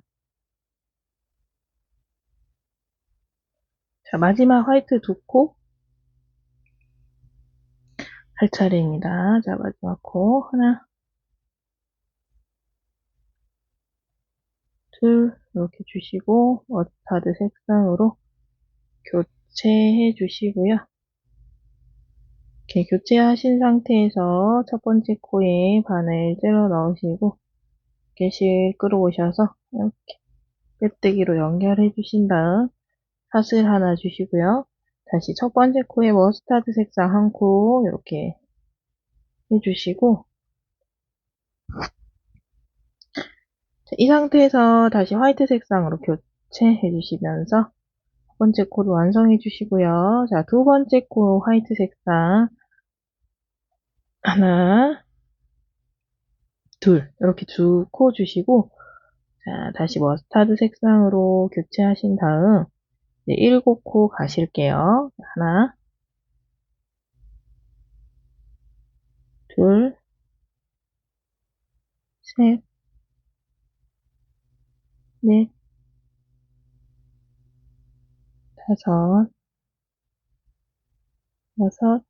자, 마지막 화이트 2코 할 차례입니다. 자, 마지막 코 하나, 둘 이렇게 주시고 머스타드 색상으로 교체해 주시고요. 이렇게 교체하신 상태에서 첫 번째 코에 바늘 찔러 넣으시고 이렇게 실 끌어오셔서 이렇게 빼뜨기로 연결해 주신 다음 사슬 하나 주시고요. 다시 첫 번째 코에 머스타드 색상 한 코 이렇게 해주시고 이 상태에서 다시 화이트 색상으로 교체해 주시면서 첫 번째 코를 완성해 주시고요. 자, 두 번째 코 화이트 색상 하나, 둘 이렇게 두 코 주시고 자, 다시 머스타드 색상으로 교체하신 다음 이제 7코 가실게요. 하나, 둘, 셋, 넷, 다섯, 여섯,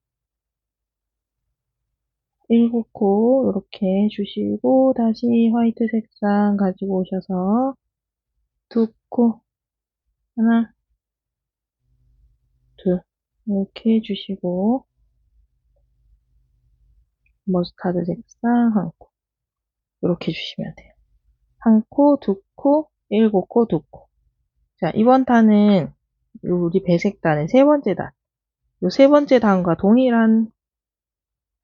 7코 이렇게 주시고 다시 화이트 색상 가지고 오셔서 2코 하나, 둘 이렇게 해주시고 머스타드 색상 한 코 이렇게 주시면 돼요. 한 코, 2코, 7코, 2코. 자, 이번 단은 우리 배색 단의 세 번째 단. 요 세 번째 단과 동일한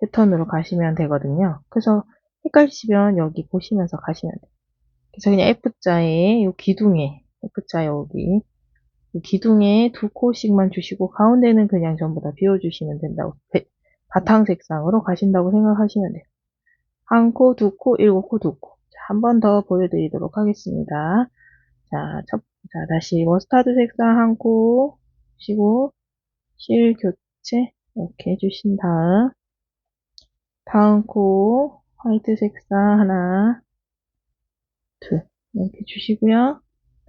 패턴으로 가시면 되거든요. 그래서 헷갈리시면 여기 보시면서 가시면 돼요. 그래서 그냥 F자에 요 기둥에 F자 여기 이 기둥에 2코씩만 주시고 가운데는 그냥 전부 다 비워주시면 된다고 바탕 색상으로 가신다고 생각하시면 돼요. 한 코, 2코, 7코, 2코. 한 번 더 보여드리도록 하겠습니다. 자, 다시 머스타드 색상 한 코 주시고 실 교체 이렇게 해주신 다음 코 화이트 색상 하나, 둘 이렇게 주시고요.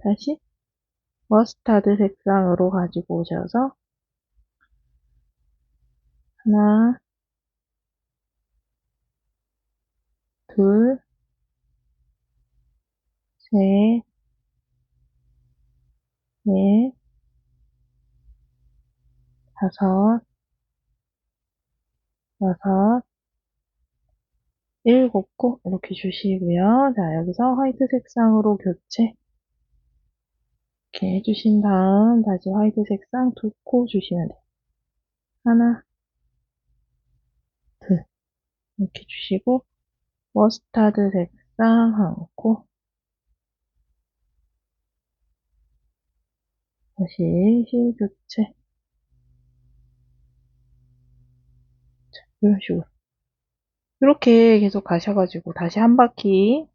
다시 머스타드 색상으로 가지고 오셔서 하나, 둘, 셋, 넷, 다섯, 여섯, 7코 이렇게 주시고요. 자, 여기서 화이트 색상으로 교체 이렇게 해주신 다음 다시 화이트 색상 2코 주시면 돼요. 하나, 둘 이렇게 주시고 머스타드 색상 한 코 다시 실 교체 이런 식으로 이렇게 계속 가셔가지고 다시 한 바퀴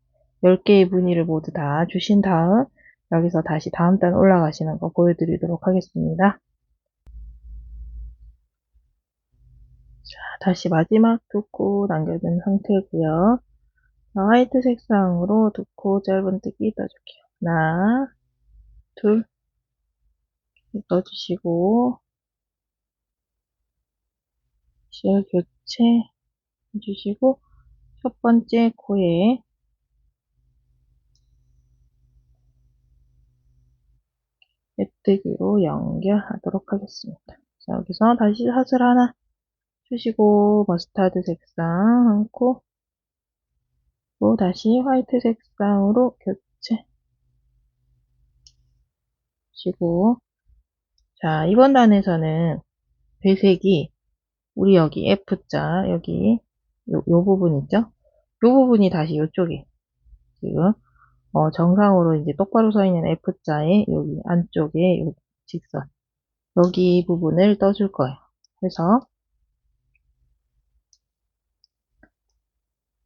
10개의 무늬를 모두 다 주신 다음 여기서 다시 다음 단 올라가시는 거 보여드리도록 하겠습니다. 자, 다시 마지막 2코 남겨둔 상태고요. 화이트 색상으로 2코 짧은뜨기 떠줄게요. 하나, 둘 넣어주시고 실 교체 해주시고 첫 번째 코에 메뜨기로 연결하도록 하겠습니다. 자, 여기서 다시 사슬 하나 주시고 머스타드 색상 한 코, 또 다시 화이트 색상으로 교체 주시고 자, 이번 단에서는 배색이 우리 여기 F자 여기 요 부분 있죠? 요 부분이 다시 요쪽에 지금 정상으로 이제 똑바로 서 있는 F자의 여기 안쪽에 요 직선 여기 부분을 떠줄 거예요. 그래서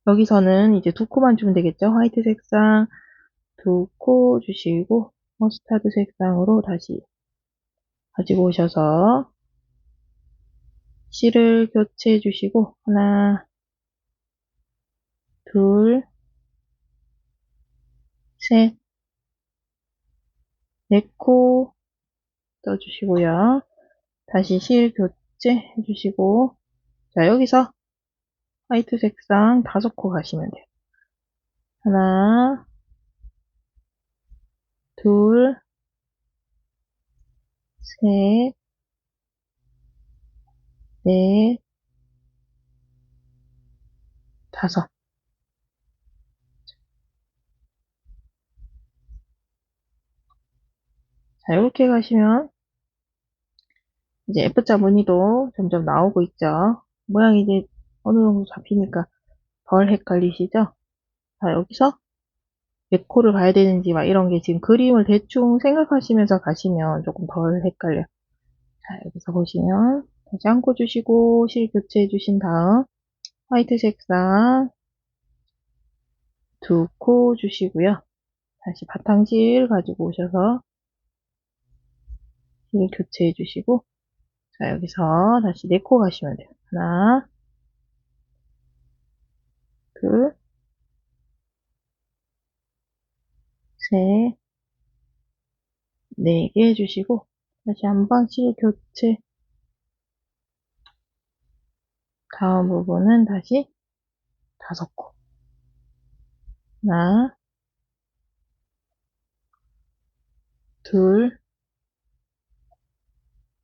여기서는 이제 두 코만 주면 되겠죠. 화이트 색상 두 코 주시고 머스타드 색상으로 다시 가지고 오셔서 실을 교체해 주시고 하나, 둘, 셋, 네 코 떠주시고요. 다시 실 교체해 주시고 자 여기서 화이트 색상 5코 가시면 돼요. 하나, 둘, 셋, 넷, 5. 자, 이렇게 가시면 이제 F자 무늬도 점점 나오고 있죠. 모양이 이제 어느 정도 잡히니까 덜 헷갈리시죠? 자, 여기서 몇 코를 가야 되는지 막 이런 게 지금 그림을 대충 생각하시면서 가시면 조금 덜 헷갈려요. 자, 여기서 보시면 다시 한 코 주시고 실 교체해 주신 다음 화이트 색상 두 코 주시고요. 다시 바탕실 가지고 오셔서 실 교체해 주시고 자, 여기서 다시 4코 가시면 돼요. 하나, 둘, 셋, 4개 해주시고 다시 한번 실 교체 다음 부분은 다시 5코 하나, 둘,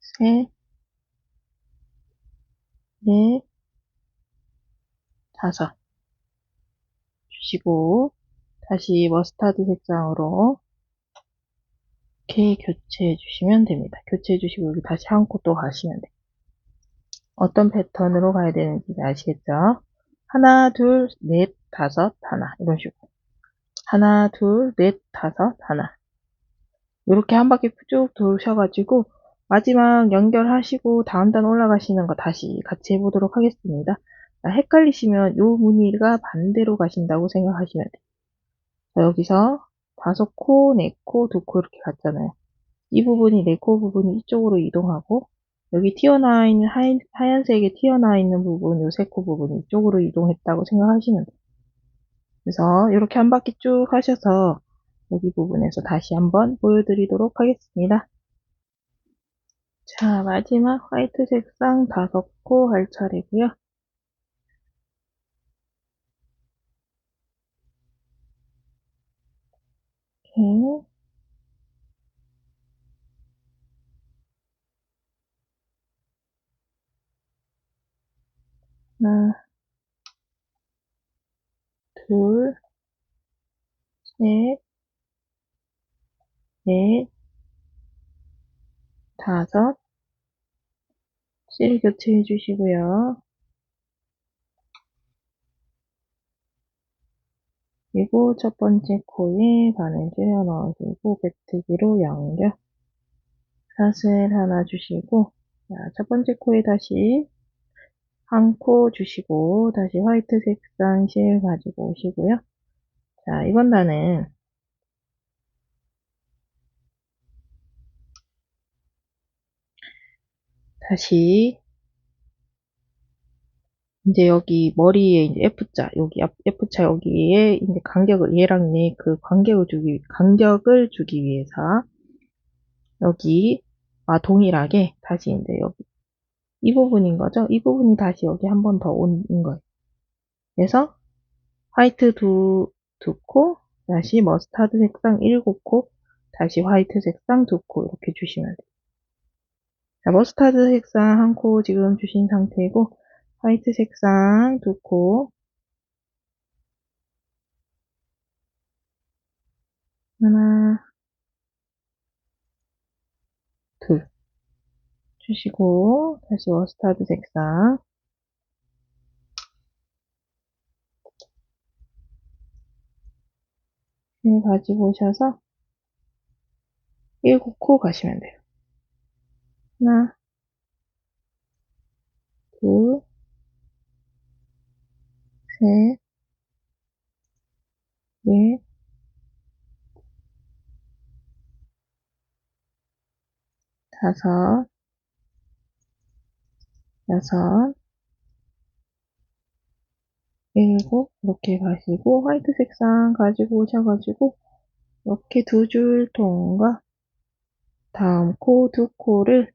셋, 넷, 5 주시고 다시 머스타드 색상으로 이렇게 교체해 주시면 됩니다. 교체해 주시고 여기 다시 한 코 또 가시면 돼요. 어떤 패턴으로 가야 되는지 아시겠죠? 하나, 둘, 넷, 5, 하나 이런 식으로 하나, 둘, 넷, 5, 하나 이렇게 한 바퀴 쭉 도셔가지고 마지막 연결하시고 다음 단 올라가시는 거 다시 같이 해보도록 하겠습니다. 자, 헷갈리시면 요 무늬가 반대로 가신다고 생각하시면 돼요. 자, 여기서 5코, 4코, 2코 이렇게 갔잖아요. 이 부분이 4코 부분이 이쪽으로 이동하고 여기 튀어나와 있는 하얀색에 튀어나와 있는 부분, 요 3코 부분이 이쪽으로 이동했다고 생각하시면 돼요. 그래서 이렇게 한 바퀴 쭉 하셔서 여기 부분에서 다시 한번 보여드리도록 하겠습니다. 자, 마지막 화이트 색상 5코 할 차례고요. 이렇게 하나, 둘, 셋, 넷, 5, 실 교체해 주시고요. 그리고 첫 번째 코에 바늘 줄여 넣어주고 배트기로 연결, 사슬 하나 주시고 자, 첫 번째 코에 다시 한 코 주시고 다시 화이트 색상 실 가지고 오시고요. 자, 이번 단은 다시 이제 여기 머리에 이제 F자, 여기 F자 여기에 이제 간격을, 얘랑 얘 그 간격을 주기 위해서 여기 동일하게 다시 이제 여기 이 부분인 거죠. 이 부분이 다시 여기 한 번 더 오는 거예요. 그래서 화이트 두 코, 다시 머스타드 색상 7코, 다시 화이트 색상 2코 이렇게 주시면 돼요. 자, 머스타드 색상 한 코 지금 주신 상태이고 화이트 색상 2코 하나, 둘 주시고 다시 머스타드 색상 가지고 오셔서 7코 가시면 돼요. 하나, 둘, 셋, 넷, 다섯, 여섯, 일곱, 이렇게 가시고, 화이트 색상 가지고 오셔가지고, 이렇게 두 줄 통과, 다음 코, 두 코를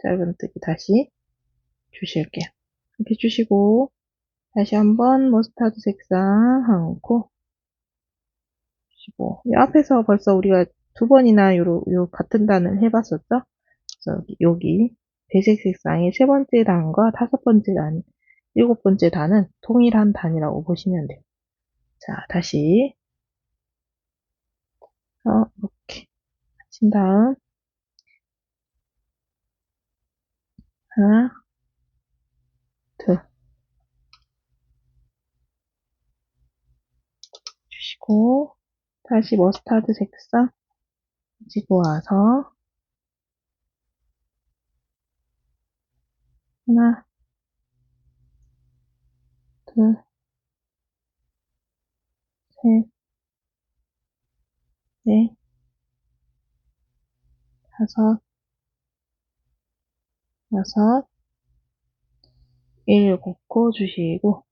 짧은뜨기 다시 주실게요. 이렇게 주시고, 다시 한번 머스타드 색상 한 코 주시고, 이 앞에서 벌써 우리가 두 번이나 요 같은 단을 해봤었죠? 그래서 여기 배색 색상의 세 번째 단과 다섯 번째 단, 일곱 번째 단은 동일한 단이라고 보시면 돼요. 자, 다시 이렇게 하신 다음 하나, 둘 주시고 다시 머스타드 색상 가지고 와서 하나, 둘, 셋, 넷, 다섯, 여섯, 일곱 코 주시고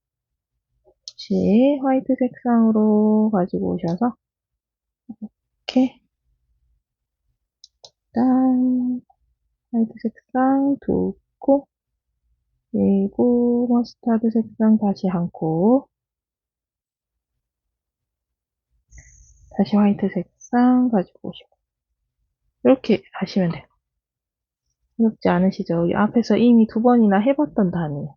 다시 화이트 색상으로 가지고 오셔서 이렇게 짠 화이트 색상 두 코, 그리고 머스타드 색상 다시 한 코, 다시 화이트 색상 가지고 오시고 이렇게 하시면 돼요. 어렵지 않으시죠? 여기 앞에서 이미 두 번이나 해봤던 단이에요.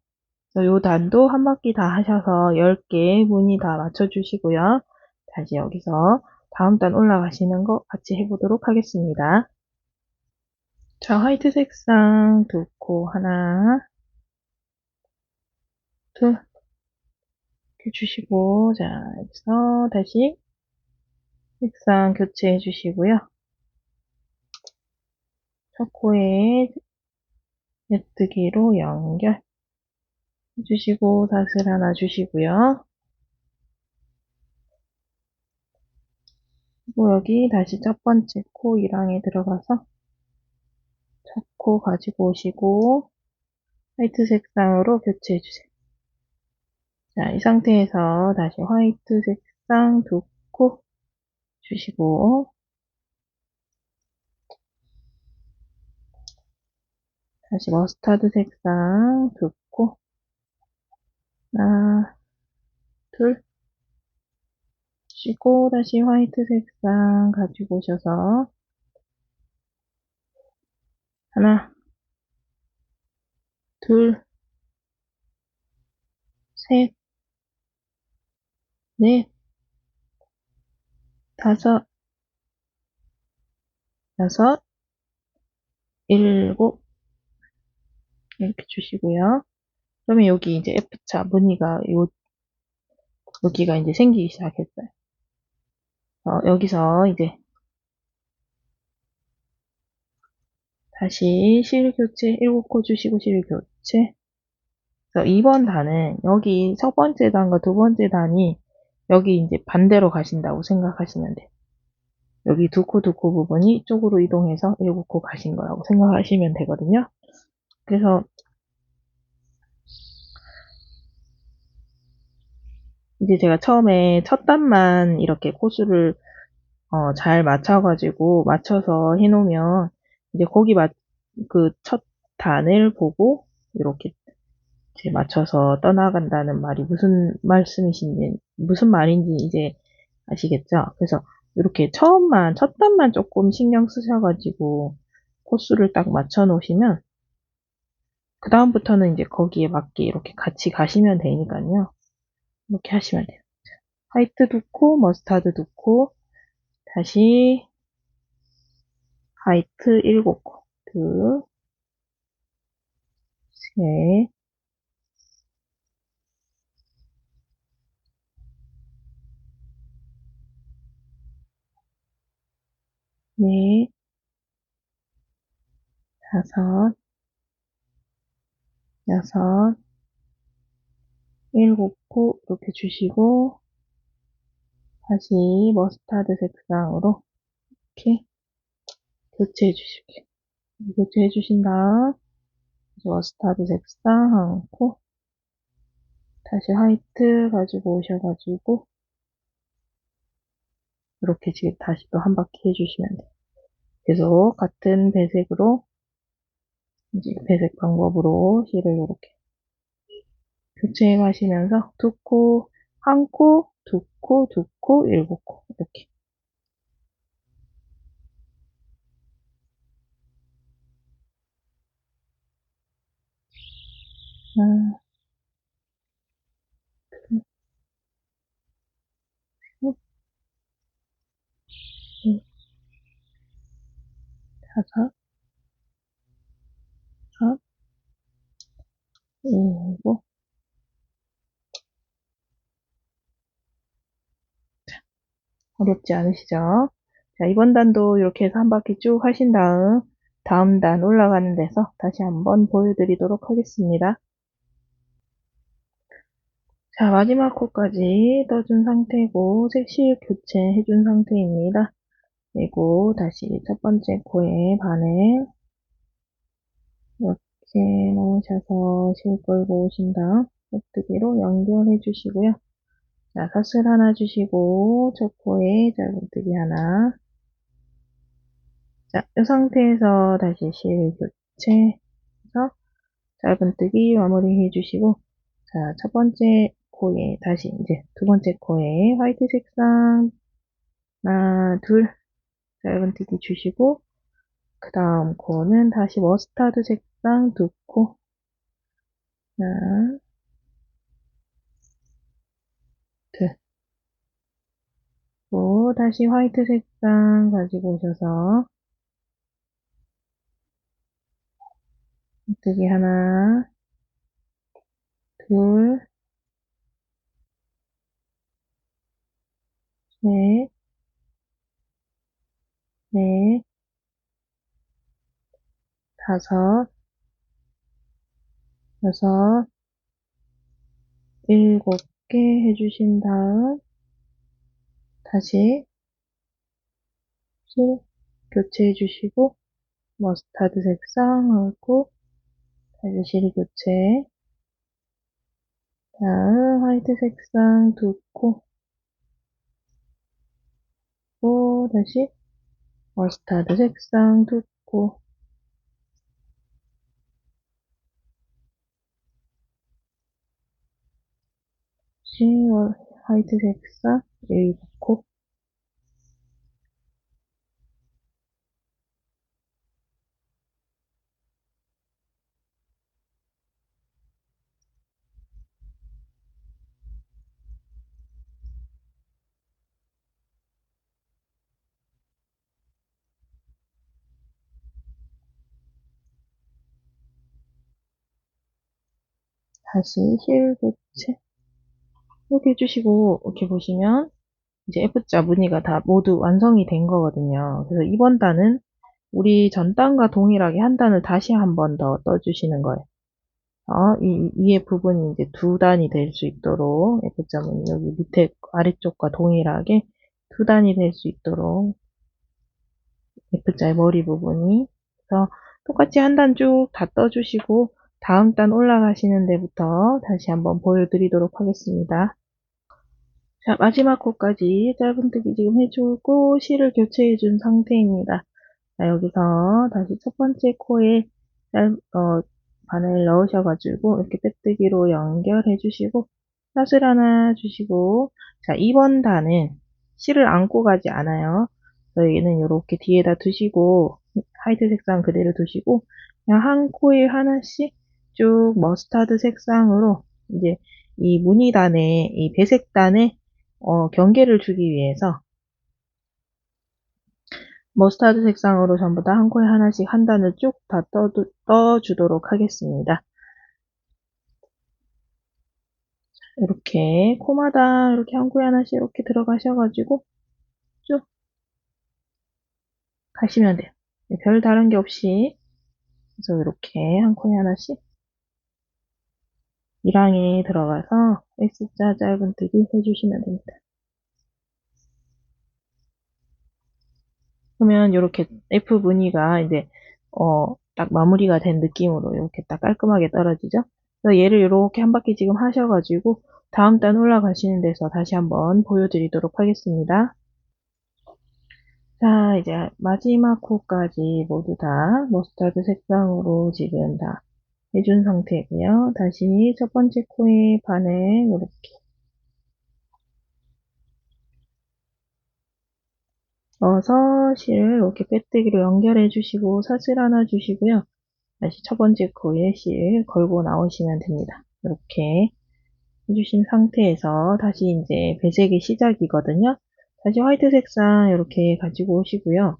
요 단도 한 바퀴 다 하셔서 10개 무늬 다 맞춰주시고요. 다시 여기서 다음 단 올라가시는 거 같이 해보도록 하겠습니다. 자, 화이트 색상 두 코 하나, 둘 이렇게 주시고 자, 여기서 다시 색상 교체해 주시고요. 첫 코에 메뜨기로 연결 해주시고 닷을 하나 주시고요. 그리고 여기 다시 첫 번째 코 1항에 들어가서 첫 코 가지고 오시고 화이트 색상으로 교체해 주세요. 자, 이 상태에서 다시 화이트 색상 두 코 주시고 다시 머스타드 색상 두 코 하나, 둘 주시고 다시 화이트 색상 가지고 오셔서 하나, 둘, 셋, 넷, 다섯, 여섯, 일곱 이렇게 주시고요. 그러면 여기 이제 F자 무늬가 여기가 이제 생기기 시작했어요. 여기서 이제 다시 실 교체 7코 주시고 실 교체. 그래서 2번 단은 여기 첫 번째 단과 두 번째 단이 여기 이제 반대로 가신다고 생각하시면 돼요. 여기 두 코 부분이 이쪽으로 이동해서 7코 가신 거라고 생각하시면 되거든요. 그래서 이제 제가 처음에 첫 단만 이렇게 코수를 잘 맞춰서 해놓으면 이제 거기 그 첫 단을 보고 이렇게 이제 맞춰서 떠나간다는 말이 무슨 말씀이신지, 무슨 말인지 이제 아시겠죠? 그래서 이렇게 첫 단만 조금 신경 쓰셔가지고 코수를 딱 맞춰 놓으시면 그 다음부터는 이제 거기에 맞게 이렇게 같이 가시면 되니까요. 이렇게 하시면 돼요. 화이트 두 코, 머스타드 두 코, 다시 화이트 7코, 둘, 셋, 넷, 다섯, 여섯, 일곱 코 이렇게 주시고 다시 머스타드 색상으로 이렇게 교체해 주실게요. 교체해 주신 다음 머스타드 색상 한 코 다시 화이트 가지고 오셔가지고 이렇게 지금 다시 또 한 바퀴 해주시면 돼요. 계속 같은 배색으로 이제 배색 방법으로 실을 이렇게 교체해 가시면서 두 코, 한 코, 두 코, 두 코, 일곱 코 이렇게. 하나, 둘, 셋, 넷, 다섯, 여섯, 일곱. 어렵지 않으시죠? 자, 이번 단도 이렇게 해서 한 바퀴 쭉 하신 다음 단 올라가는 데서 다시 한번 보여드리도록 하겠습니다. 자, 마지막 코까지 떠준 상태고 색실 교체해준 상태입니다. 그리고 다시 첫 번째 코에 바늘 이렇게 넣으셔서 실 끌고 오신 다음 깍두기로 연결해 주시고요. 자, 사슬 하나 주시고 첫 코에 짧은뜨기 하나. 자, 이 상태에서 다시 실 교체해서 짧은뜨기 마무리 해주시고 자, 첫 번째 코에 다시 이제 두 번째 코에 화이트 색상 하나, 둘 짧은뜨기 주시고 그 다음 코는 다시 머스타드 색상 두 코 하나, 둘 또 다시 화이트 색상 가지고 오셔서 뜨기 하나, 둘, 셋, 넷, 다섯, 여섯, 일곱 개 해주신 다음 다시 실 교체해 주시고 머스타드 색상 하고 다시 실 교체 다음 화이트 색상 두 코 또 다시 머스타드 색상 두 코 다시 화이트 색상 일곱 코 다시 실 교체 이렇게 해주시고 이렇게 보시면 이제 F자 무늬가 다 모두 완성이 된 거거든요. 그래서 이번 단은 우리 전 단과 동일하게 한 단을 다시 한 번 더 떠주시는 거예요. 이 위에 부분이 이제 두 단이 될 수 있도록 F자 무늬 여기 밑에 아래쪽과 동일하게 두 단이 될 수 있도록 F자의 머리 부분이 그래서 똑같이 한 단 쭉 다 떠주시고 다음 단 올라가시는 데부터 다시 한번 보여드리도록 하겠습니다. 자, 마지막 코까지 짧은뜨기 지금 해주고 실을 교체해준 상태입니다. 자, 여기서 다시 첫 번째 코에 바늘 넣으셔가지고 이렇게 빼뜨기로 연결해 주시고 사슬 하나 주시고 자, 2번 단은 실을 안고 가지 않아요. 저희는 이렇게 뒤에다 두시고 화이트 색상 그대로 두시고 그냥 한 코에 하나씩 쭉 머스타드 색상으로 이제 이 무늬단에 이 배색단에 경계를 주기 위해서 머스타드 색상으로 전부 다 한 코에 하나씩 한 단을 쭉 다 떠주도록 하겠습니다. 이렇게 코마다 이렇게 한 코에 하나씩 이렇게 들어가셔가지고 쭉 가시면 돼요. 별 다른 게 없이 그래서 이렇게 한 코에 하나씩 E랑에 들어가서 X자 짧은뜨기 해주시면 됩니다. 그러면 이렇게 F 무늬가 이제 딱 마무리가 된 느낌으로 이렇게 딱 깔끔하게 떨어지죠. 그래서 얘를 이렇게 한 바퀴 지금 하셔가지고 다음 단 올라가시는 데서 다시 한번 보여드리도록 하겠습니다. 자, 이제 마지막 코까지 모두 다 머스타드 색상으로 지금 다 해준 상태고요. 다시 첫 번째 코의 반을 이렇게 넣어서 실을 이렇게 빼뜨기로 연결해 주시고 사슬 하나 주시고요. 다시 첫 번째 코에 실 걸고 나오시면 됩니다. 이렇게 해주신 상태에서 다시 이제 배색의 시작이거든요. 다시 화이트 색상 이렇게 가지고 오시고요.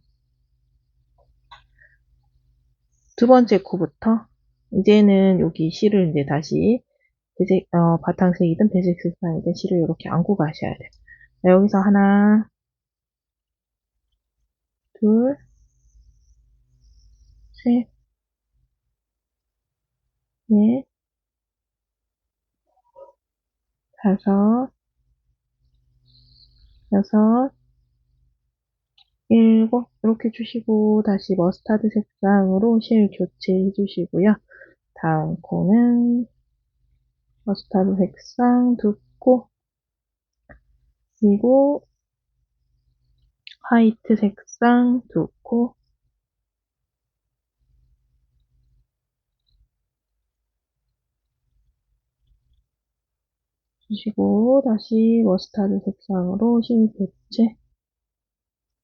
두 번째 코부터 이제는 여기 실을 이제 다시 배색, 바탕색이든 배색 색상이든 실을 이렇게 안고 가셔야 돼요. 여기서 하나, 둘, 셋, 넷, 다섯, 여섯, 일곱 이렇게 주시고 다시 머스타드 색상으로 실 교체해 주시고요. 다음 코는 머스타드 색상 두 코, 그리고 화이트 색상 두 코, 주시고 다시 머스타드 색상으로 실 교체,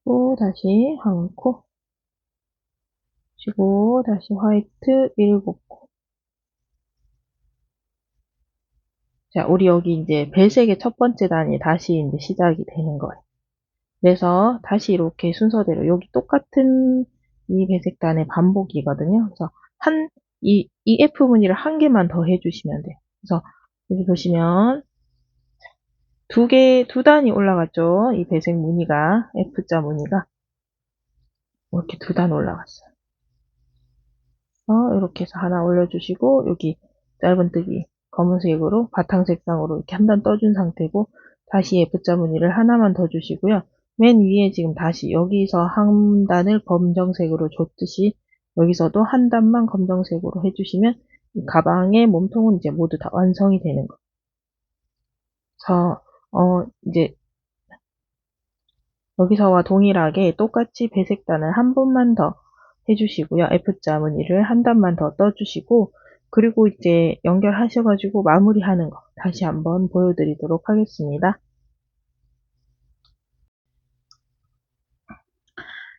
또 다시 한 코, 주시고 다시 화이트 일곱 코. 자, 우리 여기 이제 배색의 첫 번째 단이 다시 이제 시작이 되는 거예요. 그래서 다시 이렇게 순서대로 여기 똑같은 이 배색단의 반복이거든요. 그래서 이 F 무늬를 한 개만 더 해주시면 돼요. 그래서 여기 보시면 두 단이 올라갔죠. 이 배색 무늬가, F자 무늬가 이렇게 두 단 올라갔어요. 이렇게 해서 하나 올려주시고 여기 짧은뜨기 검은색으로 바탕 색상으로 이렇게 한 단 떠준 상태고 다시 F자 무늬를 하나만 더 주시고요. 맨 위에 지금 다시 여기서 한 단을 검정색으로 줬듯이 여기서도 한 단만 검정색으로 해주시면 이 가방의 몸통은 이제 모두 다 완성이 되는 거예요. 그래서 이제 여기서와 동일하게 똑같이 배색단을 한 번만 더 해주시고요. F자 무늬를 한 단만 더 떠주시고 그리고 이제 연결하셔가지고 마무리하는 거 다시 한번 보여드리도록 하겠습니다.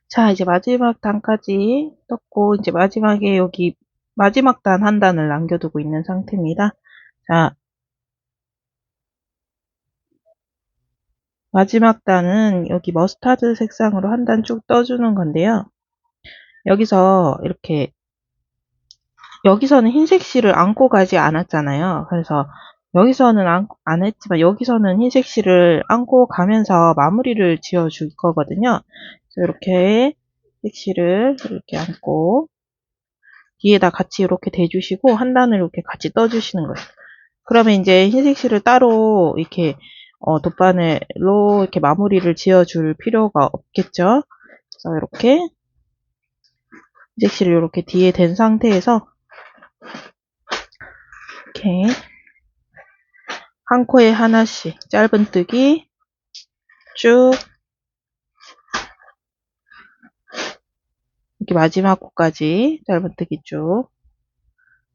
자, 이제 마지막 단까지 떴고 이제 마지막에 여기 마지막 단 한 단을 남겨두고 있는 상태입니다. 자, 마지막 단은 여기 머스타드 색상으로 한 단 쭉 떠주는 건데요. 여기서 이렇게 여기서는 흰색 실을 안고 가지 않았잖아요. 그래서 여기서는 안 했지만 여기서는 흰색 실을 안고 가면서 마무리를 지어 줄 거거든요. 그래서 이렇게 흰색 실을 이렇게 안고 뒤에다 같이 이렇게 대주시고 한 단을 이렇게 같이 떠주시는 거예요. 그러면 이제 흰색 실을 따로 이렇게 돗바늘로 이렇게 마무리를 지어 줄 필요가 없겠죠. 그래서 이렇게 흰색 실을 이렇게 뒤에 댄 상태에서 이렇게 한 코에 하나씩 짧은뜨기 쭉 이렇게 마지막 코까지 짧은뜨기 쭉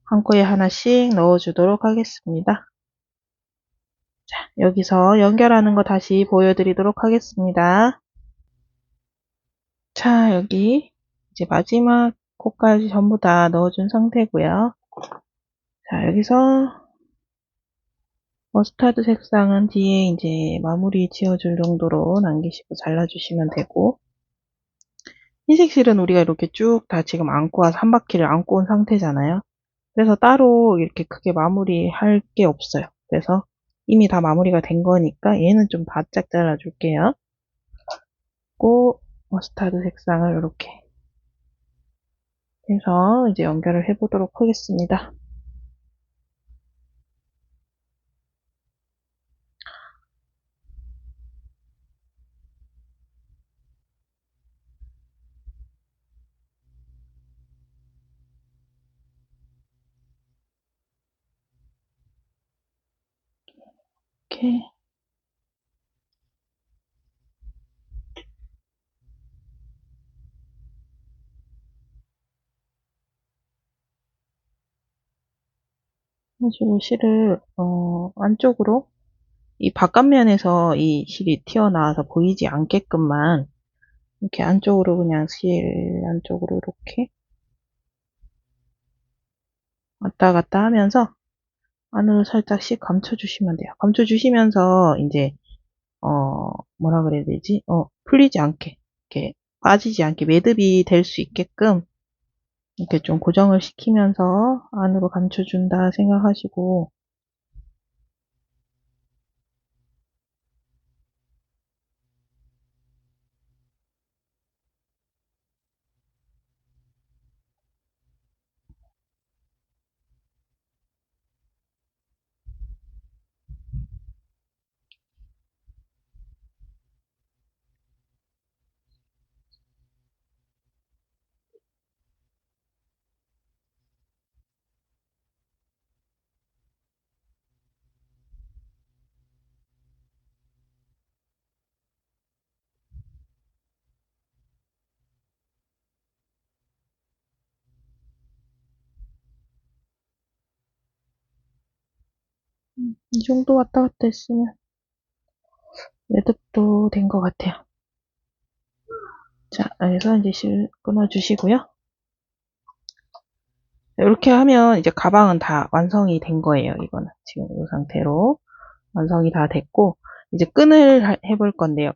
한 코에 하나씩 넣어주도록 하겠습니다. 자, 여기서 연결하는 거 다시 보여드리도록 하겠습니다. 자, 여기 이제 마지막 코까지 전부 다 넣어준 상태고요. 자, 여기서 머스타드 색상은 뒤에 이제 마무리 지어줄 정도로 남기시고 잘라주시면 되고 흰색 실은 우리가 이렇게 쭉 다 지금 안고 와서 한 바퀴를 안고 온 상태잖아요. 그래서 따로 이렇게 크게 마무리할 게 없어요. 그래서 이미 다 마무리가 된 거니까 얘는 좀 바짝 잘라줄게요. 꼭 머스타드 색상을 이렇게 해서 이제 연결을 해보도록 하겠습니다. 이렇게 해주고 실을 안쪽으로 이 바깥면에서 이 실이 튀어나와서 보이지 않게끔만 이렇게 안쪽으로 그냥 실 안쪽으로 이렇게 왔다 갔다 하면서 안으로 살짝씩 감춰주시면 돼요. 감춰주시면서 이제 뭐라 그래야 되지? 풀리지 않게 이렇게 빠지지 않게 매듭이 될 수 있게끔 이렇게 좀 고정을 시키면서 안으로 감춰준다 생각하시고 이 정도 왔다 갔다 했으면 매듭도 된 것 같아요. 자, 여기서 이제 실 끊어주시고요. 이렇게 하면 이제 가방은 다 완성이 된 거예요. 이거는 지금 이 상태로 완성이 다 됐고 이제 끈을 해볼 건데요.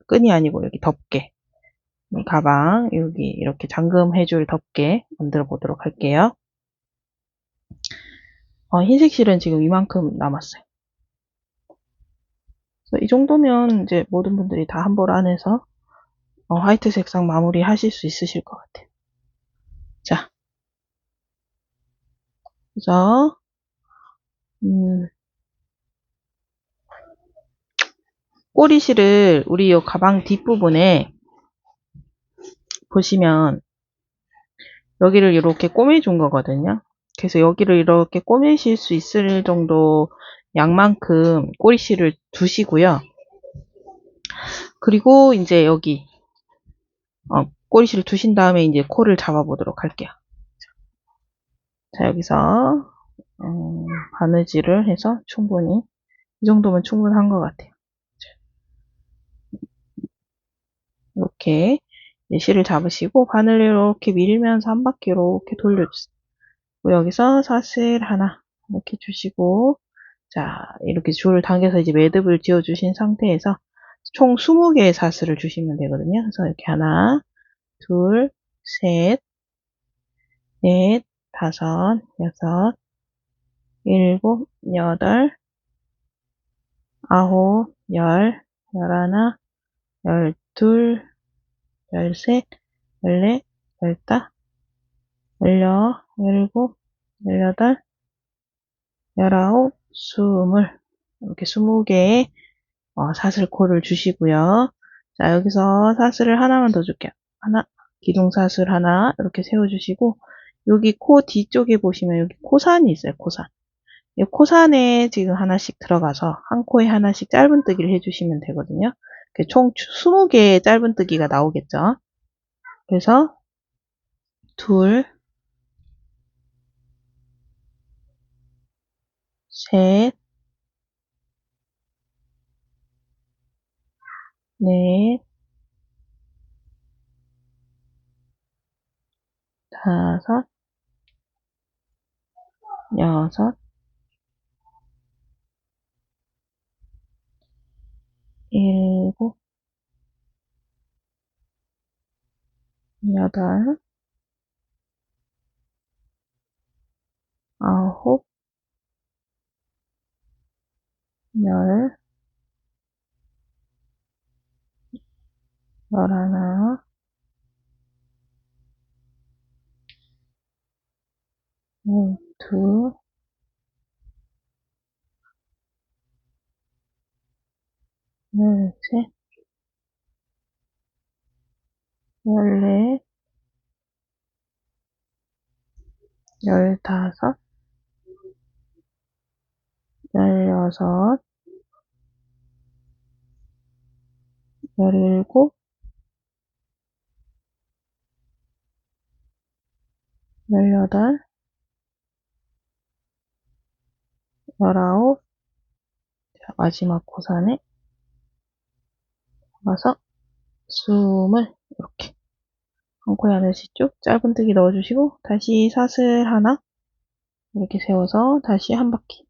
끈이 아니고 여기 덮개. 이 가방 여기 이렇게 잠금 해줄 덮개 만들어 보도록 할게요. 흰색 실은 지금 이만큼 남았어요. 그래서 이 정도면 이제 모든 분들이 다 한 벌 안에서 화이트 색상 마무리 하실 수 있으실 것 같아요. 자, 그래서 꼬리실을 우리 이 가방 뒷부분에 보시면 여기를 이렇게 꼬매준 거거든요. 그래서 여기를 이렇게 꼬매실 수 있을 정도 양만큼 꼬리실을 두시고요. 그리고 이제 여기 꼬리실을 두신 다음에 이제 코를 잡아보도록 할게요. 자, 여기서 바느질을 해서 충분히 이 정도면 충분한 것 같아요. 이렇게 실을 잡으시고 바늘을 이렇게 밀면서 한 바퀴 이렇게 돌려주세요. 여기서 사슬 하나 이렇게 주시고 자 이렇게 줄을 당겨서 이제 매듭을 지어 주신 상태에서 총 20개의 사슬을 주시면 되거든요. 그래서 이렇게 하나, 둘, 셋, 넷, 다섯, 여섯, 일곱, 여덟, 아홉, 열, 열하나, 열둘, 열셋, 열넷, 열다, 열여, 열일곱, 열여덟, 열아홉, 스물 이렇게 20개의 사슬코를 주시고요. 자 여기서 사슬을 하나만 더 줄게요. 하나, 기둥사슬 하나 이렇게 세워주시고 여기 코 뒤쪽에 보시면 여기 코산이 있어요. 코산. 이 코산에 지금 하나씩 들어가서 한 코에 하나씩 짧은뜨기를 해주시면 되거든요. 총 20개의 짧은뜨기가 나오겠죠. 그래서 둘, 셋, 넷, 다섯, 여섯, 일곱, 여덟, 아홉, 열, 열하나, 열둘, 열셋, 열넷, 열다섯, 열여섯, 17, 18, 19, 자, 마지막 고산에 와서 20, 이렇게 한 코에 하나씩 쭉 짧은뜨기 넣어주시고 다시 사슬 하나 이렇게 세워서 다시 한 바퀴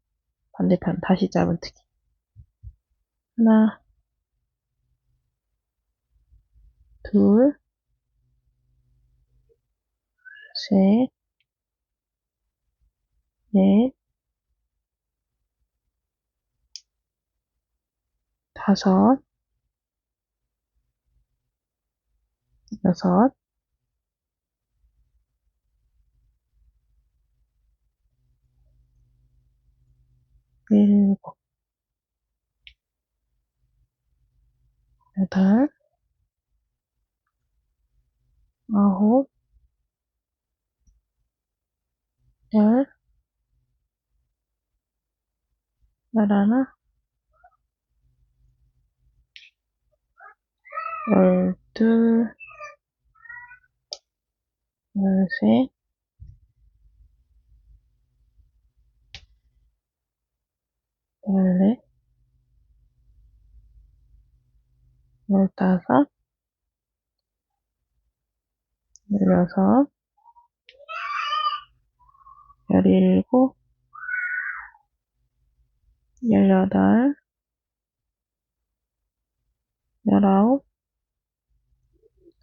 반대편 다시 짧은뜨기 하나, 둘, 셋, 넷, 다섯, 여섯, 일곱, 여덟, 아홉, 열, 열하나, 열둘, 열셋, 열넷, 열다섯, 열여섯, 열일곱, 열여덟, 열아홉,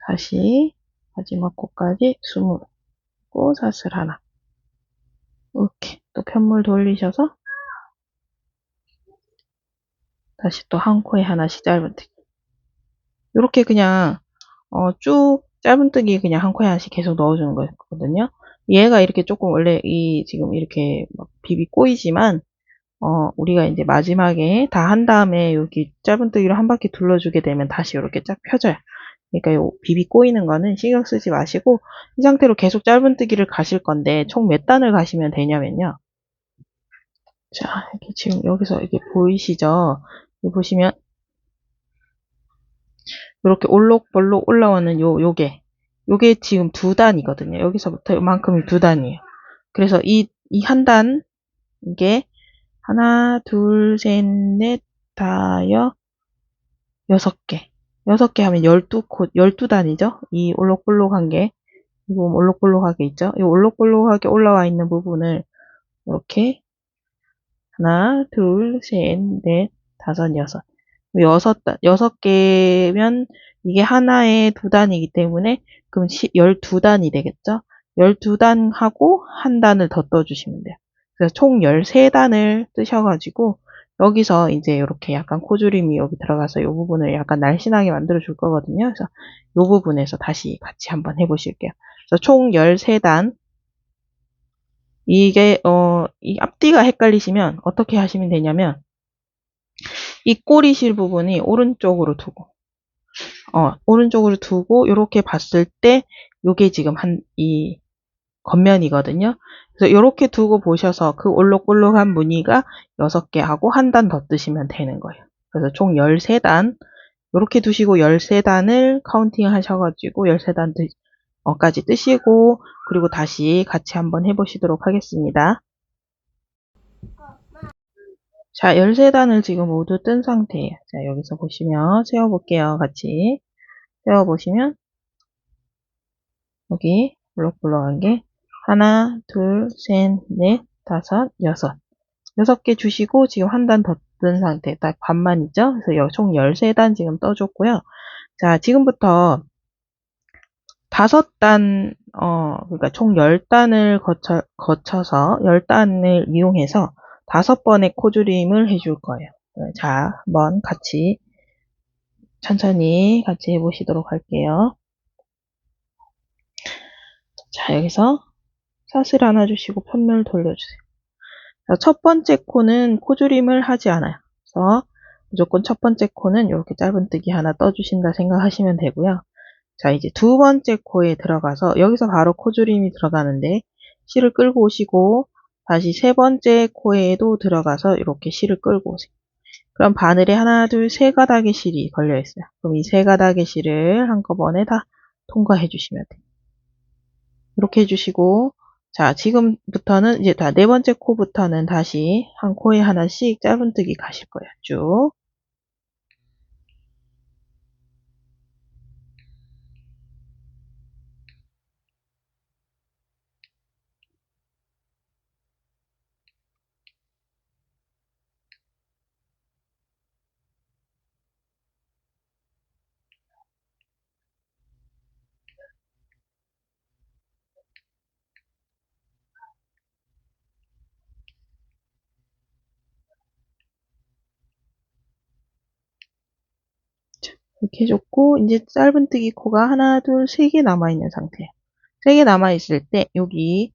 다시 마지막 코까지 20, 고 사슬 하나. 이렇게 또 편물 돌리셔서 다시 또 한 코에 하나씩 짧은뜨기. 이렇게 그냥 쭉 짧은뜨기 그냥 한 코에 하나씩 계속 넣어주는 거거든요. 얘가 이렇게 조금 원래 이 지금 이렇게 막 비비 꼬이지만 우리가 이제 마지막에 다 한 다음에 여기 짧은뜨기로 한 바퀴 둘러주게 되면 다시 이렇게 쫙 펴져요. 그러니까 요 비비 꼬이는 거는 신경 쓰지 마시고 이 상태로 계속 짧은뜨기를 가실 건데 총 몇 단을 가시면 되냐면요. 자, 이렇게 지금 여기서 이게 보이시죠? 여기 보시면 이렇게 올록볼록 올라오는 요게 지금 2단이거든요. 여기서부터 이만큼이 2단이에요. 그래서 이 한 단, 이게 하나, 둘, 셋, 넷, 다섯, 6개. 6개 하면 12코, 12단이죠? 이 올록볼록한 게, 이거 올록볼록하게 있죠? 이 올록볼록하게 올라와 있는 부분을 이렇게 하나, 둘, 셋, 넷, 다섯, 여섯. 6개면 이게 하나에 2단이기 때문에 그럼 12단이 되겠죠? 12단 하고 한 단을 더 떠주시면 돼요. 그래서 총 13단을 뜨셔가지고 여기서 이제 이렇게 약간 코주림이 여기 들어가서 이 부분을 약간 날씬하게 만들어 줄 거거든요. 그래서 이 부분에서 다시 같이 한번 해보실게요. 그래서 총 13단. 이게 이 앞뒤가 헷갈리시면 어떻게 하시면 되냐면 이 꼬리실 부분이 오른쪽으로 두고 이렇게 봤을 때 요게 지금 이 겉면이거든요. 그래서 이렇게 두고 보셔서 그 올록볼록한 무늬가 6개 하고 한 단 더 뜨시면 되는 거예요. 그래서 총 13단 이렇게 두시고 13단을 카운팅 하셔가지고 13단 까지 뜨시고 그리고 다시 같이 한번 해보시도록 하겠습니다. 자, 13단을 지금 모두 뜬 상태예요. 자, 여기서 보시면 세워볼게요. 같이 세워보시면 여기 볼록볼록한 게 하나, 둘, 셋, 넷, 다섯, 여섯. 6개 주시고 지금 한 단 더 뜬 상태. 딱 반만이죠? 그래서 총 13단 지금 떠줬고요. 자, 지금부터 5단, 그러니까 총 10단을 거쳐서 10단을 이용해서 5번의 코줄임을 해줄 거예요. 자, 한번 같이 천천히 같이 해보시도록 할게요. 자, 여기서 사슬 하나 주시고 편물 돌려주세요. 자, 첫 번째 코는 코줄임을 하지 않아요. 그래서 무조건 첫 번째 코는 이렇게 짧은뜨기 하나 떠주신다 생각하시면 되고요. 자, 이제 두 번째 코에 들어가서 여기서 바로 코줄임이 들어가는데 실을 끌고 오시고 다시 세 번째 코에도 들어가서 이렇게 실을 끌고 오세요. 그럼 바늘에 하나, 둘, 세 가닥의 실이 걸려 있어요. 그럼 이 세 가닥의 실을 한꺼번에 다 통과해 주시면 돼요. 이렇게 해주시고, 자, 지금부터는 이제 다 네 번째 코부터는 다시 한 코에 하나씩 짧은뜨기 가실 거예요. 쭉. 이렇게 해줬고, 이제 짧은뜨기 코가 하나, 둘, 세 개 남아있는 상태예요. 세 개 남아있을 때, 여기,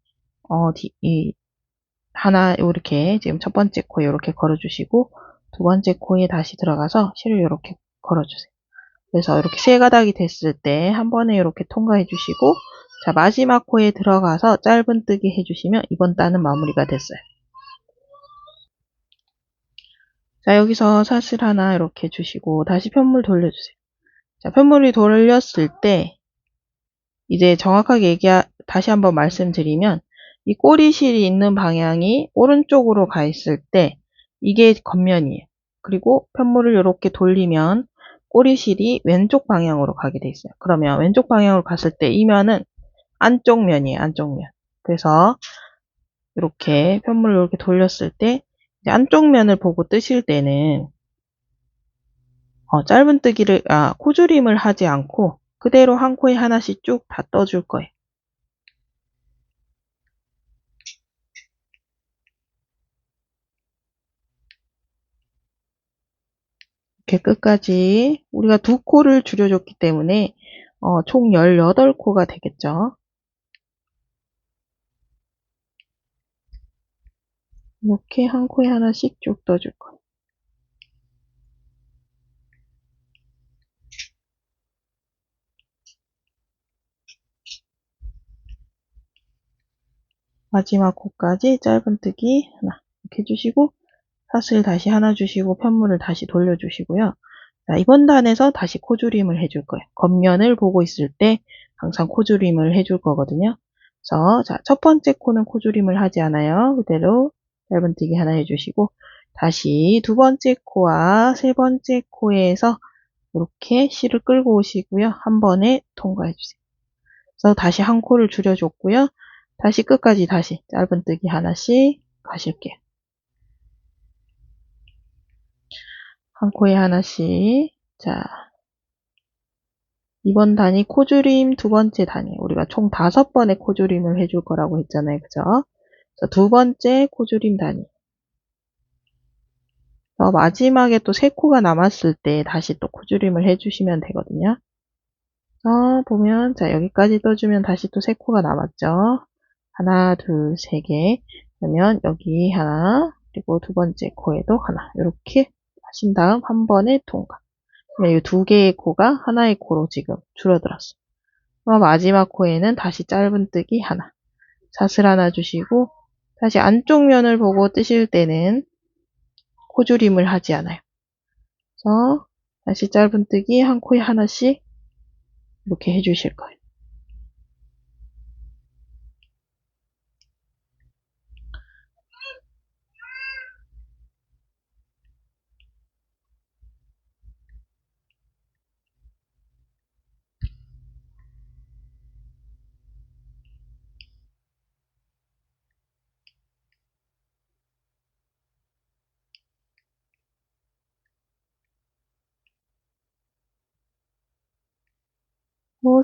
하나, 요렇게, 지금 첫 번째 코에 이렇게 걸어주시고, 두 번째 코에 다시 들어가서 실을 이렇게 걸어주세요. 그래서 이렇게 세 가닥이 됐을 때, 한 번에 이렇게 통과해 주시고, 자, 마지막 코에 들어가서 짧은뜨기 해주시면 이번 단은 마무리가 됐어요. 자, 여기서 사슬 하나 이렇게 주시고, 다시 편물 돌려주세요. 자, 편물이 돌렸을 때, 이제 정확하게 다시 한번 말씀드리면, 이 꼬리실이 있는 방향이 오른쪽으로 가 있을 때, 이게 겉면이에요. 그리고 편물을 이렇게 돌리면, 꼬리실이 왼쪽 방향으로 가게 돼 있어요. 그러면 왼쪽 방향으로 갔을 때, 이 면은 안쪽 면이에요, 안쪽 면. 그래서, 이렇게 편물을 이렇게 돌렸을 때, 이제 안쪽 면을 보고 뜨실 때는, 짧은뜨기를, 코줄임을 하지 않고, 그대로 한 코에 하나씩 쭉 다 떠줄 거예요. 이렇게 끝까지 우리가 두 코를 줄여줬기 때문에 총 18코가 되겠죠. 이렇게 한 코에 하나씩 쭉 떠줄 거예요. 마지막 코까지 짧은뜨기 하나 이렇게 해주시고 사슬 다시 하나 주시고 편물을 다시 돌려주시고요. 자, 이번 단에서 다시 코줄임을 해줄 거예요. 겉면을 보고 있을 때 항상 코줄임을 해줄 거거든요. 그래서 자, 첫 번째 코는 코줄임을 하지 않아요. 그대로 짧은뜨기 하나 해주시고 다시 두 번째 코와 세 번째 코에서 이렇게 실을 끌고 오시고요. 한 번에 통과해 주세요. 그래서 다시 한 코를 줄여줬고요. 다시 끝까지 다시 짧은뜨기 하나씩 가실게요. 한 코에 하나씩. 자, 이번 단위 코줄임 두 번째 단위. 우리가 총 5번의 코줄임을 해줄 거라고 했잖아요. 그죠? 그래서 두 번째 코줄임 단위. 마지막에 또 3코가 남았을 때 다시 또 코줄임을 해주시면 되거든요. 보면, 자, 여기까지 떠주면 다시 또 3코가 남았죠. 하나, 둘, 3개. 그러면 여기 하나, 그리고 두 번째 코에도 하나. 이렇게 하신 다음 한 번에 통과. 이 두 개의 코가 하나의 코로 지금 줄어들었어요. 마지막 코에는 다시 짧은뜨기 하나. 사슬 하나 주시고, 다시 안쪽 면을 보고 뜨실 때는 코줄임을 하지 않아요. 그래서 다시 짧은뜨기 한 코에 하나씩 이렇게 해주실 거예요.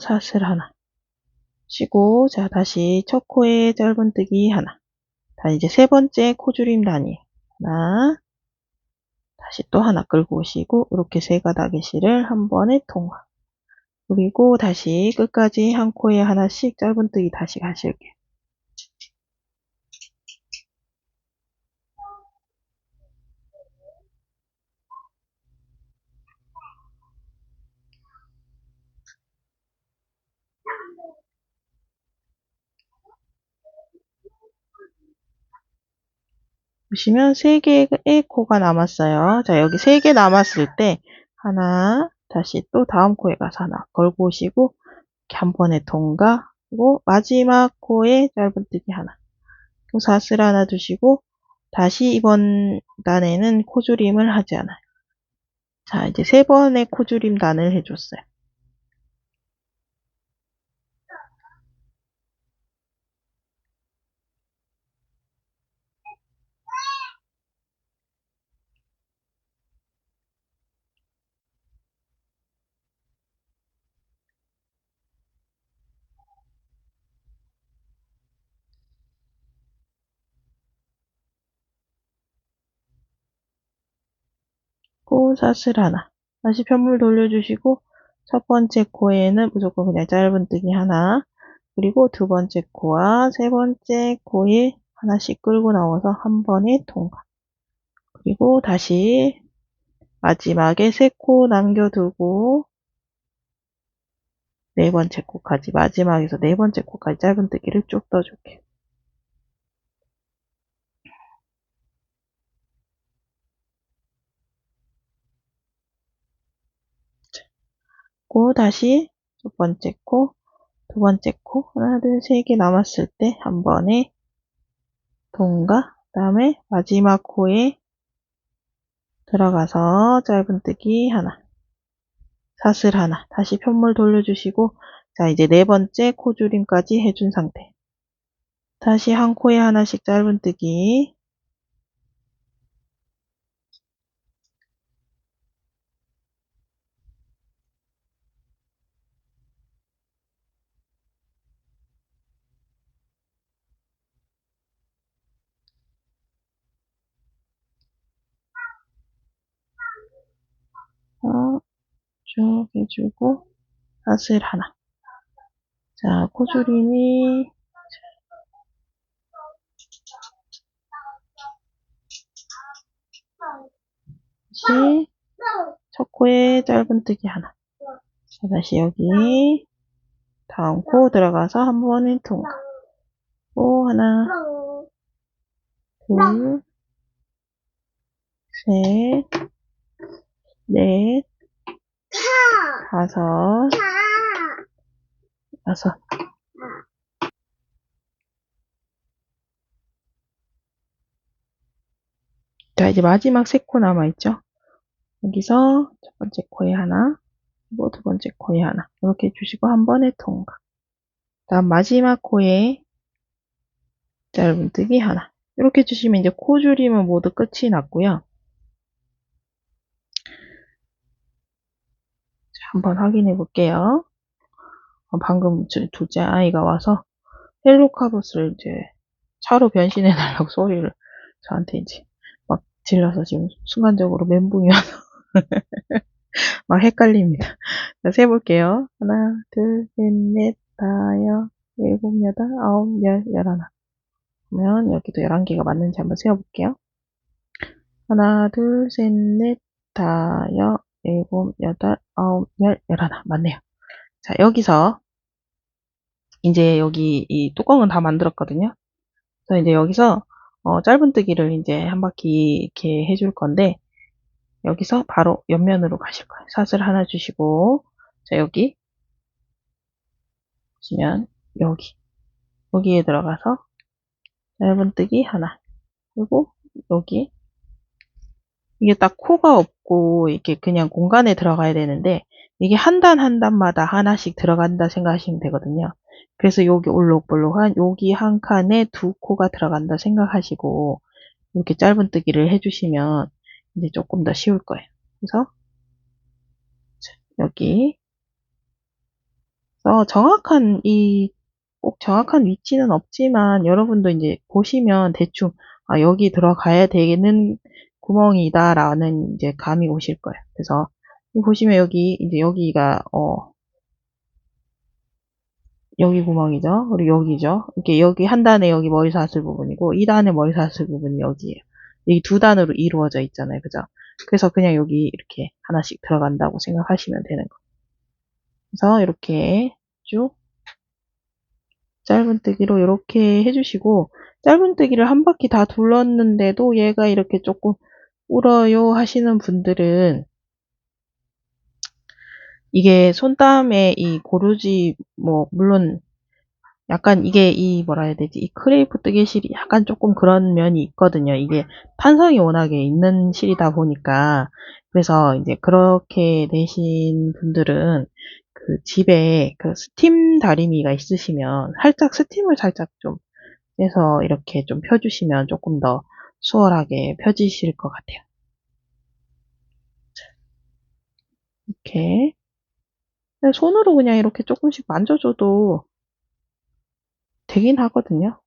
사슬 하나 치고, 자, 다시 첫 코에 짧은뜨기 하나. 다 이제 세 번째 코줄임 단위. 하나, 다시 또 하나 끌고 오시고, 이렇게 세 가닥의 실을 한 번에 통과. 그리고 다시 끝까지 한 코에 하나씩 짧은뜨기 다시 가실게요. 보시면 3개의 코가 남았어요. 자, 여기 3개 남았을 때 하나, 다시 또 다음 코에 가서 하나 걸고 오시고 이렇게 한 번에 통과, 그리고 마지막 코에 짧은뜨기 하나, 또 사슬 하나 두시고 다시 이번 단에는 코줄임을 하지 않아요. 자, 이제 3번의 코줄임 단을 해줬어요. 코 사슬 하나, 다시 편물 돌려주시고 첫 번째 코에는 무조건 그냥 짧은뜨기 하나, 그리고 두 번째 코와 세 번째 코에 하나씩 끌고 나와서 한 번에 통과. 그리고 다시 마지막에 3코 남겨두고 네 번째 코까지, 마지막에서 네 번째 코까지 짧은뜨기를 쭉 떠줄게요. 코 다시 첫 번째 코, 두 번째 코, 하나, 둘, 세 개 남았을 때 한 번에 통과, 그 다음에 마지막 코에 들어가서 짧은뜨기 하나, 사슬 하나, 다시 편물 돌려주시고, 자, 이제 네 번째 코줄임까지 해준 상태. 다시 한 코에 하나씩 짧은뜨기, 쭉 해주고, 사슬 하나. 자, 코줄임이 다시 첫 코에 짧은뜨기 하나. 자, 다시 여기 다음 코 들어가서 한 번에 통과. 코 하나, 둘, 셋, 넷, 다섯, 여섯. 자, 이제 마지막 3코 남아있죠? 여기서 첫 번째 코에 하나, 그리고 두 번째 코에 하나. 이렇게 해주시고 한 번에 통과. 다음 마지막 코에 짧은뜨기 하나. 이렇게 해주시면 이제 코줄임은 모두 끝이 났고요. 자, 한번 확인해 볼게요. 방금 둘째 아이가 와서 헬로카봇을 이제 차로 변신해 달라고 소리를 저한테 이제 막 질러서 지금 순간적으로 멘붕이 와서 막 헷갈립니다. 자, 세볼게요. 하나, 둘, 셋, 넷, 다섯, 일곱, 여덟, 아홉, 열, 열하나. 그러면 여기도 11개가 맞는지 한번 세어볼게요. 하나, 둘, 셋, 넷, 다섯, 일곱, 여덟, 아홉, 열, 열하나. 맞네요. 자, 여기서 이제 여기 이 뚜껑은 다 만들었거든요. 그래서 이제 여기서 짧은뜨기를 이제 한 바퀴 이렇게 해줄 건데 여기서 바로 옆면으로 가실 거예요. 사슬 하나 주시고, 자, 여기 보시면 여기에 들어가서 짧은뜨기 하나, 그리고 여기 이게 딱 코가 없고 이렇게 그냥 공간에 들어가야 되는데 이게 한 단 한 단마다 하나씩 들어간다 생각하시면 되거든요. 그래서 여기 올록볼록한 여기 한 칸에 2코가 들어간다 생각하시고 이렇게 짧은뜨기를 해주시면 이제 조금 더 쉬울 거예요. 그래서 여기 꼭 정확한 위치는 없지만 여러분도 이제 보시면 대충 여기 들어가야 되는 구멍이다라는 이제 감이 오실 거예요. 그래서 보시면 여기 이제 여기가 여기 구멍이죠. 그리고 여기죠. 이렇게 여기 한 단에 여기 머리 사슬 부분이고 이 단에 머리 사슬 부분이 여기에요. 여기 두 단으로 이루어져 있잖아요. 그죠? 그래서 그냥 여기 이렇게 하나씩 들어간다고 생각하시면 되는 거예요. 그래서 이렇게 쭉 짧은뜨기로 이렇게 해주시고 짧은뜨기를 한 바퀴 다 둘렀는데도 얘가 이렇게 조금 울어요 하시는 분들은 이게 손땀에 이 고루지 뭐 물론 약간 이게 이 뭐라 해야 되지? 이 크레이프 뜨개실이 약간 조금 그런 면이 있거든요. 이게 탄성이 워낙에 있는 실이다 보니까 그래서 이제 그렇게 되신 분들은 그 집에 그 스팀 다리미가 있으시면 살짝 스팀을 살짝 좀 해서 이렇게 좀 펴주시면 조금 더 수월하게 펴지실 것 같아요. 이렇게 손으로 그냥 이렇게 조금씩 만져줘도 되긴 하거든요.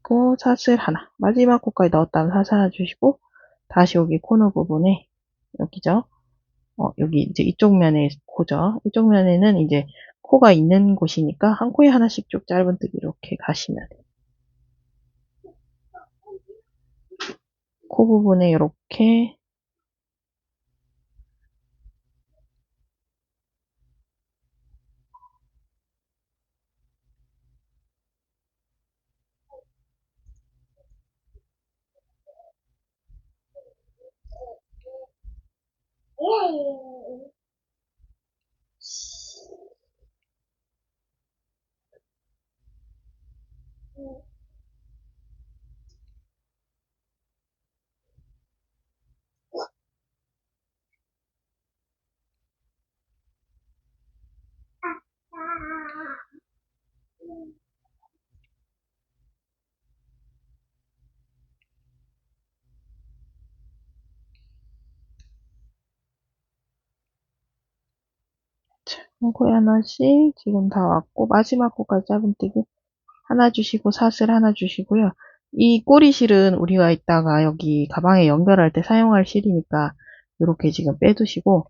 그 사슬 하나, 마지막 코까지 넣었다면 사슬 하나 주시고, 다시 여기 코너 부분에, 여기죠. 여기 이제 이쪽 면에 코죠. 이쪽 면에는 이제 코가 있는 곳이니까 한 코에 하나씩 쭉 짧은뜨기 이렇게 가시면 돼요. 코 부분에 이렇게 한 코에 하나씩 지금 다 왔고, 마지막 코까지 짧은뜨기 하나 주시고, 사슬 하나 주시고요. 이 꼬리실은 우리가 이따가 여기 가방에 연결할 때 사용할 실이니까 이렇게 지금 빼두시고,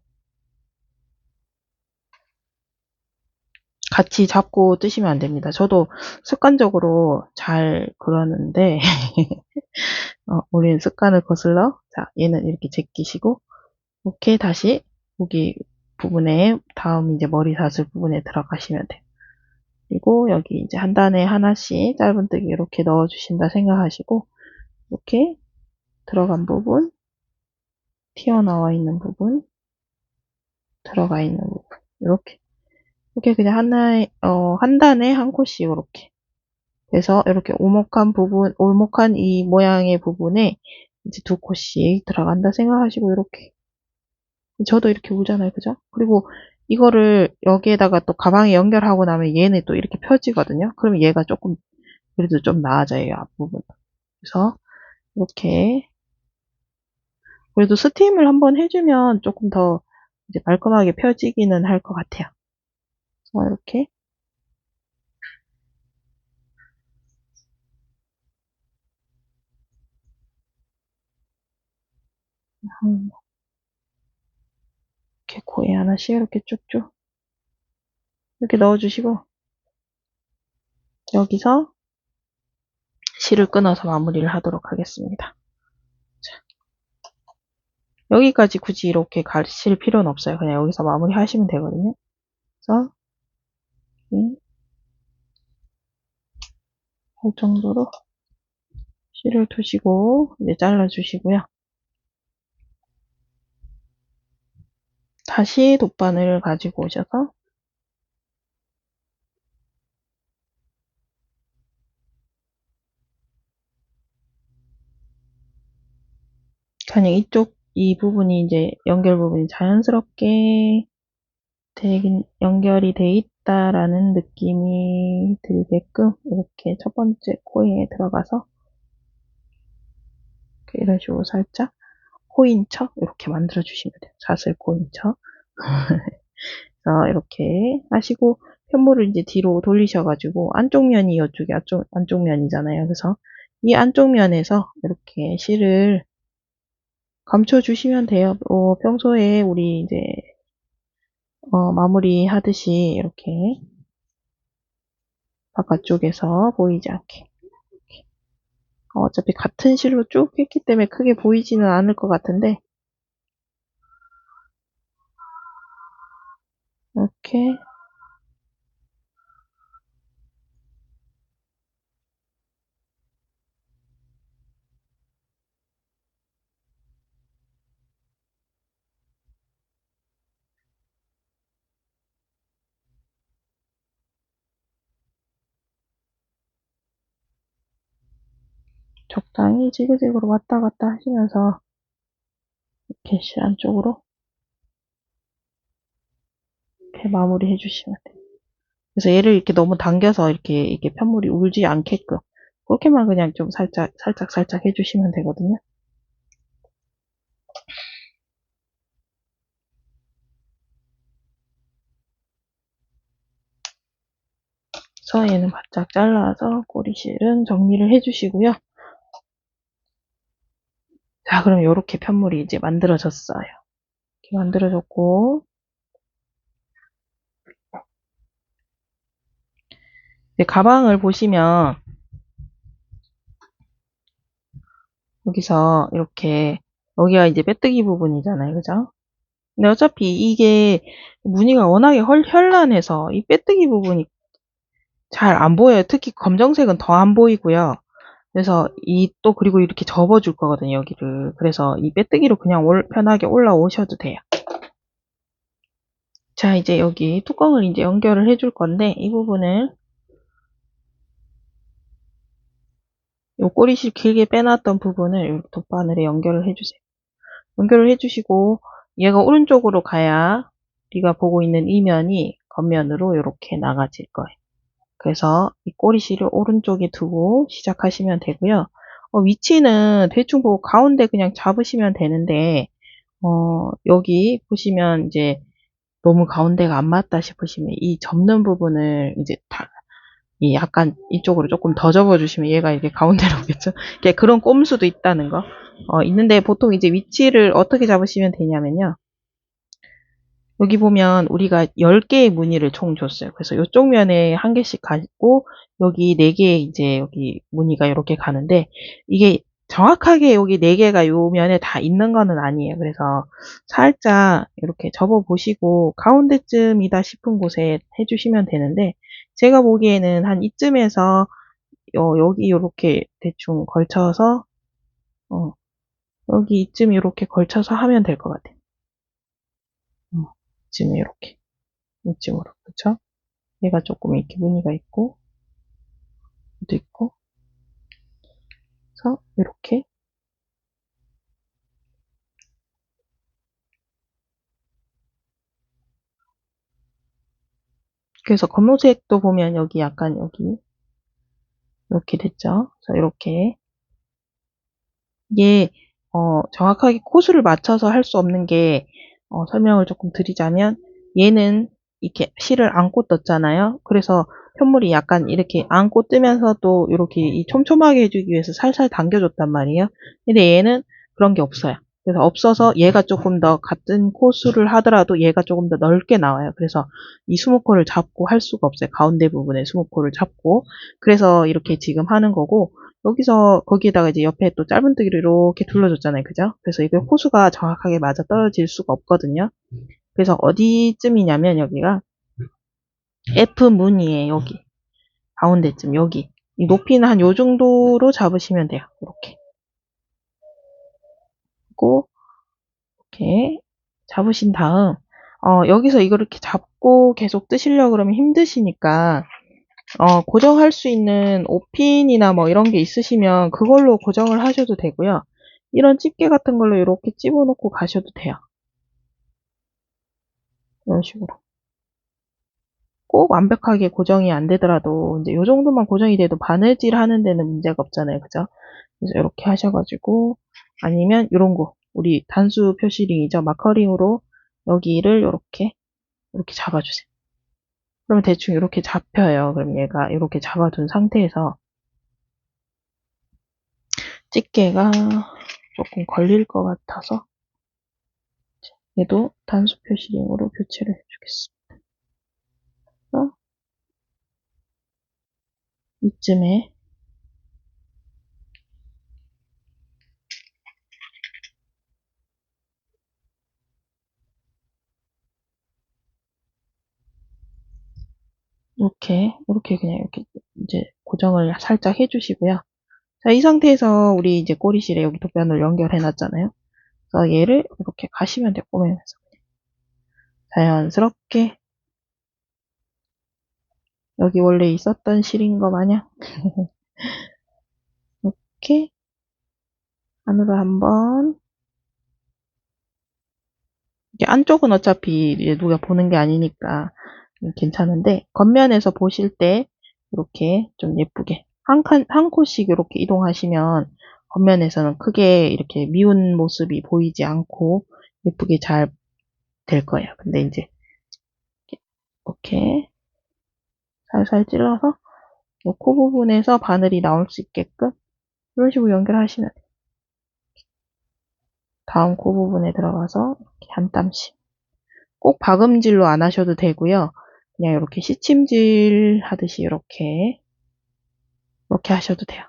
같이 잡고 뜨시면 안 됩니다. 저도 습관적으로 잘 그러는데, 우리는 습관을 거슬러, 자, 얘는 이렇게 제끼시고, 이렇게 다시 여기 부분에, 다음 이제 머리 사슬 부분에 들어가시면 돼요. 그리고 여기 이제 한 단에 하나씩 짧은뜨기 이렇게 넣어주신다 생각하시고, 이렇게 들어간 부분, 튀어나와 있는 부분, 들어가 있는 부분, 이렇게 그냥 한 단에 한 코씩 이렇게. 그래서 이렇게 오목한 이 모양의 부분에 이제 두 코씩 들어간다 생각하시고, 이렇게. 저도 이렇게 오잖아요. 그죠? 그리고 이거를 여기에다가 또 가방에 연결하고 나면 얘는 또 이렇게 펴지거든요. 그러면 얘가 조금, 그래도 좀 나아져요. 앞부분. 그래서 이렇게. 그래도 스팀을 한번 해주면 조금 더 이제 말끔하게 펴지기는 할 것 같아요. 그래서 이렇게. 이렇게 코에 하나씩 이렇게 쭉쭉 이렇게 넣어주시고, 여기서 실을 끊어서 마무리를 하도록 하겠습니다. 여기까지 굳이 이렇게 가실 필요는 없어요. 그냥 여기서 마무리 하시면 되거든요. 그래서 할 정도로 실을 두시고 이제 잘라주시고요. 다시 돗바늘을 가지고 오셔서 그냥 이쪽 이 부분이 이제 연결 부분이 자연스럽게 연결이 돼 있다라는 느낌이 들게끔 이렇게 첫 번째 코에 들어가서 이런 식으로 살짝 코인처 이렇게 만들어 주시면 돼요. 사슬 코인처. 그래서 이렇게 하시고 편물을 이제 뒤로 돌리셔가지고 안쪽 면이 이쪽이 안쪽 면이잖아요. 그래서 이 안쪽 면에서 이렇게 실을 감춰주시면 돼요. 평소에 우리 이제 마무리 하듯이 이렇게 바깥쪽에서 보이지 않게. 어차피 같은 실로 쭉 했기 때문에 크게 보이지는 않을 것 같은데 이렇게 적당히 지그재그로 왔다 갔다 하시면서 이렇게 실 안쪽으로 이렇게 마무리 해주시면 돼요. 그래서 얘를 이렇게 너무 당겨서 이렇게 편물이 울지 않게끔 그렇게만 그냥 좀 살짝 해주시면 되거든요. 그래서 얘는 바짝 잘라서 꼬리실은 정리를 해주시고요. 자, 그럼 이렇게 편물이 이제 만들어졌어요. 이렇게 만들어졌고, 이제 가방을 보시면 여기서 이렇게 여기가 이제 빼뜨기 부분이잖아요, 그죠? 근데 어차피 이게 무늬가 워낙에 현란해서 이 빼뜨기 부분이 잘 안 보여요. 특히 검정색은 더 안 보이고요. 그래서 그리고 이렇게 접어줄 거거든요, 여기를. 그래서 이 빼뜨기로 그냥 편하게 올라오셔도 돼요. 자, 이제 여기 뚜껑을 이제 연결을 해줄 건데, 이 부분을 요 꼬리실 길게 빼놨던 부분을 돗바늘에 연결을 해주세요. 연결을 해주시고, 얘가 오른쪽으로 가야 우리가 보고 있는 이면이 겉면으로 이렇게 나가질 거예요. 그래서 이 꼬리실을 오른쪽에 두고 시작하시면 되고요. 위치는 대충 보고 가운데 그냥 잡으시면 되는데, 여기 보시면 이제 너무 가운데가 안 맞다 싶으시면 이 접는 부분을 이제 약간 이쪽으로 조금 더 접어주시면 얘가 이게 가운데로 오겠죠. 그런 꼼수도 있다는 거. 있는데 보통 이제 위치를 어떻게 잡으시면 되냐면요. 여기 보면 우리가 10개의 무늬를 총 줬어요. 그래서 이쪽 면에 한 개씩 가고 여기 4개 이제 여기 무늬가 이렇게 가는데 이게 정확하게 여기 4개가 요 면에 다 있는 거는 아니에요. 그래서 살짝 이렇게 접어 보시고 가운데쯤이다 싶은 곳에 해주시면 되는데 제가 보기에는 한 이쯤에서 여기 이렇게 대충 걸쳐서 여기 이쯤 이렇게 걸쳐서 하면 될 것 같아요. 이쯤에 이렇게 이쯤으로 그렇죠? 얘가 조금 이렇게 무늬가 있고 도 있고 그래서 이렇게 그래서 검은색도 보면 여기 약간 여기 이렇게 됐죠. 그래서 이렇게 이게 정확하게 코수를 맞춰서 할 수 없는 게 설명을 조금 드리자면 얘는 이렇게 실을 안고 떴잖아요. 그래서 편물이 약간 이렇게 안고 뜨면서도 이렇게 이 촘촘하게 해주기 위해서 살살 당겨줬단 말이에요. 근데 얘는 그런 게 없어요. 그래서 없어서 얘가 조금 더 같은 코수를 하더라도 얘가 조금 더 넓게 나와요. 그래서 이 수목코를 잡고 할 수가 없어요. 가운데 부분에 수목코를 잡고. 그래서 이렇게 지금 하는 거고 여기서 거기에다가 이제 옆에 또 짧은뜨기를 이렇게 둘러줬잖아요. 그죠? 그래서 이게 호수가 정확하게 맞아 떨어질 수가 없거든요. 그래서 어디쯤이냐면 여기가 F 무늬에 여기 가운데쯤 여기 이 높이는 한 요 정도로 잡으시면 돼요. 이렇게 그리고 이렇게 잡으신 다음 여기서 이걸 이렇게 잡고 계속 뜨시려고 그러면 힘드시니까 고정할 수 있는 오핀이나 뭐 이런 게 있으시면 그걸로 고정을 하셔도 되고요. 이런 집게 같은 걸로 이렇게 집어넣고 가셔도 돼요. 이런 식으로. 꼭 완벽하게 고정이 안 되더라도 이제 요 정도만 고정이 돼도 바느질 하는 데는 문제가 없잖아요. 그죠? 그래서 이렇게 하셔가지고 아니면 이런 거 우리 단수 표시링이죠. 마커링으로 여기를 이렇게 잡아주세요. 그러면 대충 이렇게 잡혀요. 그럼 얘가 이렇게 잡아둔 상태에서 집게가 조금 걸릴 것 같아서 얘도 단수 표시링으로 교체를 해주겠습니다. 이쯤에 이렇게 그냥 이렇게 이제 고정을 살짝 해주시고요. 자, 이 상태에서 우리 이제 꼬리실에 여기 돗변을 연결해 놨잖아요. 그래서 얘를 이렇게 가시면 돼요. 꼬매면서. 자연스럽게 여기 원래 있었던 실인 거 마냥 이렇게 안으로 한번. 이게 안쪽은 어차피 이제 누가 보는 게 아니니까 괜찮은데, 겉면에서 보실 때 이렇게 좀 예쁘게 한 코씩 이렇게 이동하시면 겉면에서는 크게 이렇게 미운 모습이 보이지 않고 예쁘게 잘 될 거예요. 근데 이제 이렇게 살살 찔러서 이 코 부분에서 바늘이 나올 수 있게끔 이런 식으로 연결하시면 돼요. 다음 코 부분에 들어가서 이렇게 한 땀씩. 꼭 박음질로 안 하셔도 되고요. 그냥 이렇게 시침질 하듯이 이렇게 하셔도 돼요.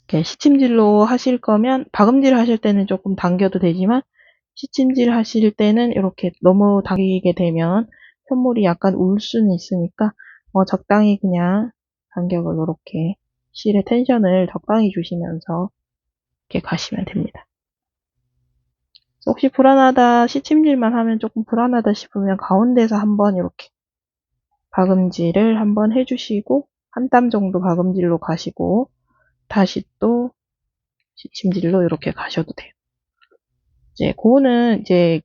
이렇게 시침질로 하실 거면 박음질 하실 때는 조금 당겨도 되지만 시침질 하실 때는 이렇게 너무 당기게 되면 현물이 약간 울 수는 있으니까 적당히 그냥 간격을 이렇게 실의 텐션을 적당히 주시면서 이렇게 가시면 됩니다. 혹시 불안하다, 시침질만 하면 조금 불안하다 싶으면 가운데서 한번 이렇게 박음질을 한번 해주시고 한 땀 정도 박음질로 가시고 다시 또 시침질로 이렇게 가셔도 돼요. 이제 그거는 이제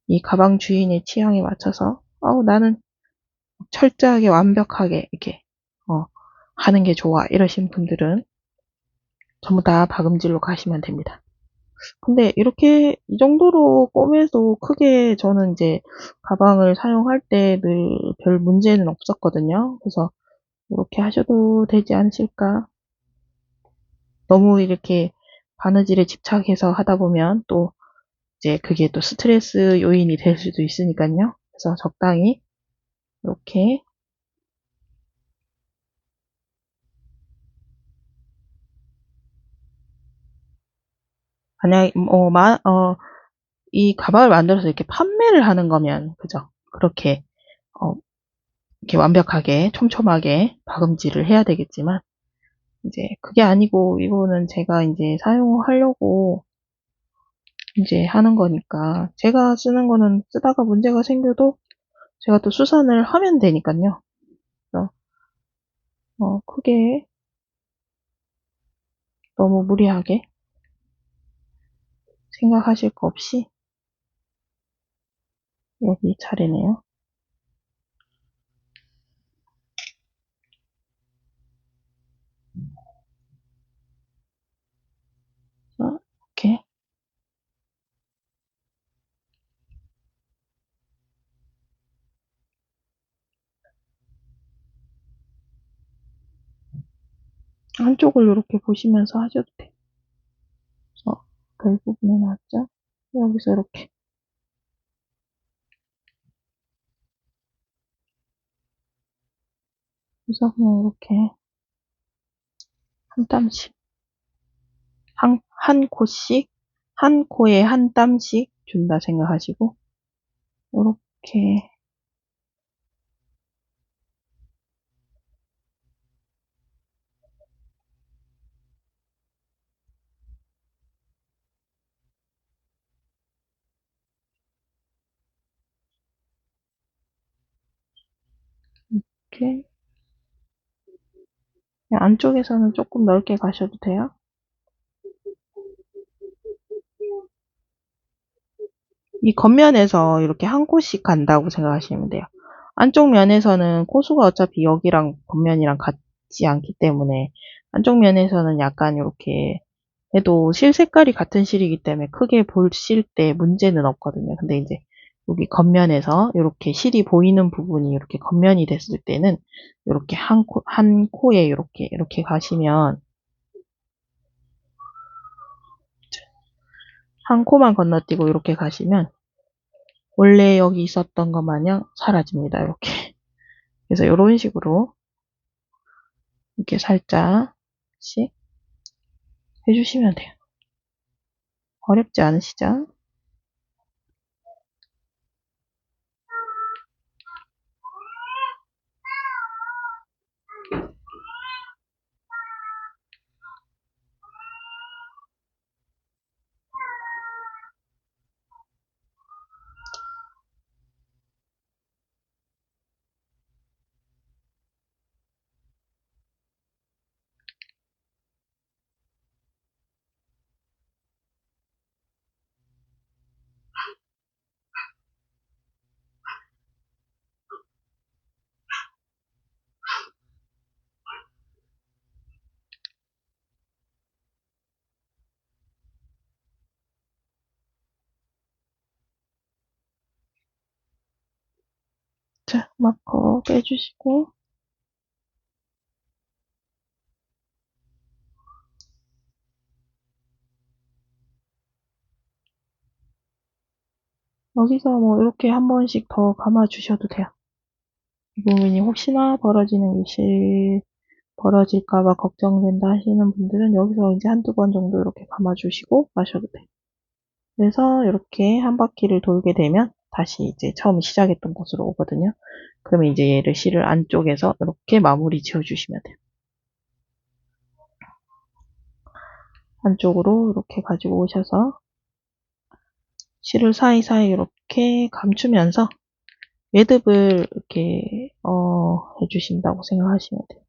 이 가방 주인의 취향에 맞춰서 나는 철저하게 완벽하게 이렇게 하는 게 좋아 이러신 분들은 전부 다 박음질로 가시면 됩니다. 근데 이렇게 이 정도로 꿰매도 크게 저는 이제 가방을 사용할 때 늘 별 문제는 없었거든요. 그래서 이렇게 하셔도 되지 않으실까. 너무 이렇게 바느질에 집착해서 하다 보면 또 이제 그게 또 스트레스 요인이 될 수도 있으니까요. 그래서 적당히 이렇게 만약 이 가방을 만들어서 이렇게 판매를 하는 거면 그죠? 그렇게 어, 이렇게 완벽하게 촘촘하게 박음질을 해야 되겠지만 이제 그게 아니고 이거는 제가 이제 사용하려고 이제 하는 거니까 제가 쓰는 거는 쓰다가 문제가 생겨도 제가 또 수선을 하면 되니까요. 그래서 크게 너무 무리하게 생각하실 거 없이 여기 차례네요. 이렇게 한쪽을 이렇게 보시면서 하셔도 돼요. 그래서 별 부분에 나왔죠? 여기서 이렇게 그래서 그냥 이렇게 한 땀씩 한 코씩 한 코에 한 땀씩 준다 생각하시고 이렇게 이렇게 안쪽에서는 조금 넓게 가셔도 돼요. 이 겉면에서 이렇게 한 코씩 간다고 생각하시면 돼요. 안쪽 면에서는 코수가 어차피 여기랑 겉면이랑 같지 않기 때문에 안쪽 면에서는 약간 이렇게 해도 실 색깔이 같은 실이기 때문에 크게 보실 때 문제는 없거든요. 근데 이제 여기 겉면에서 이렇게 실이 보이는 부분이 이렇게 겉면이 됐을 때는 이렇게 한 코에 이렇게 가시면 한 코만 건너뛰고 이렇게 가시면 원래 여기 있었던 것 마냥 사라집니다. 이렇게. 그래서 이런 식으로 이렇게 살짝씩 해주시면 돼요. 어렵지 않으시죠? 자, 마커 빼주시고, 여기서 뭐 이렇게 한 번씩 더 감아주셔도 돼요. 이 부분이 혹시나 벌어질까봐 걱정된다 하시는 분들은 여기서 이제 한두 번 정도 이렇게 감아주시고 마셔도 돼요. 그래서 이렇게 한 바퀴를 돌게 되면 다시 이제 처음 시작했던 곳으로 오거든요. 그러면 이제 얘를 실을 안쪽에서 이렇게 마무리 지어주시면 돼요. 안쪽으로 이렇게 가지고 오셔서 실을 사이사이 이렇게 감추면서 매듭을 이렇게 해주신다고 생각하시면 돼요.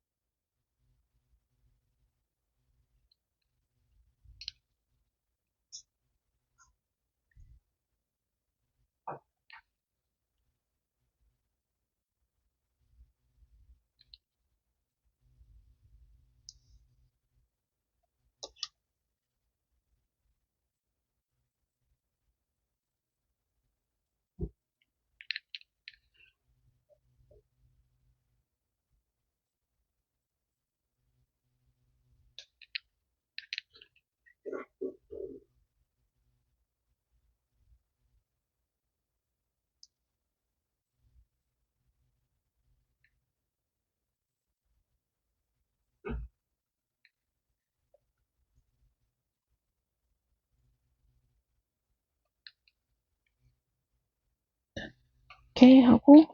이렇게 하고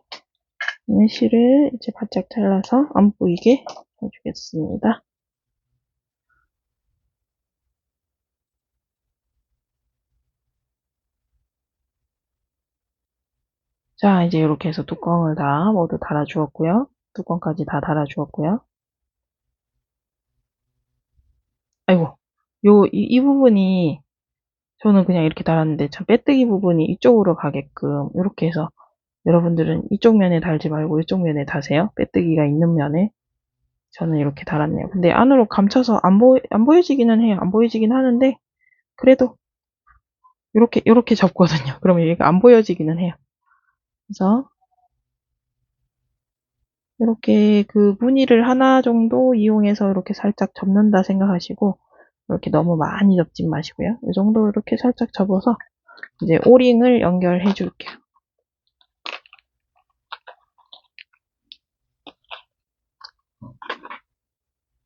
실을 이제 바짝 잘라서 안 보이게 해주겠습니다. 자, 이제 이렇게 해서 뚜껑을 다 모두 달아주었고요. 뚜껑까지 다 달아주었고요. 아이고, 이 부분이 저는 그냥 이렇게 달았는데 참 빼뜨기 부분이 이쪽으로 가게끔 이렇게 해서 여러분들은 이쪽 면에 달지 말고 이쪽 면에 다세요. 빼뜨기가 있는 면에. 저는 이렇게 달았네요. 근데 안으로 감춰서 안 보여지기는 해요. 안 보여지긴 하는데 그래도 이렇게 접거든요. 그러면 얘가 안 보여지기는 해요. 그래서 이렇게 그 무늬를 하나 정도 이용해서 이렇게 살짝 접는다 생각하시고 이렇게 너무 많이 접지 마시고요. 이 정도 이렇게 살짝 접어서 이제 오링을 연결해 줄게요.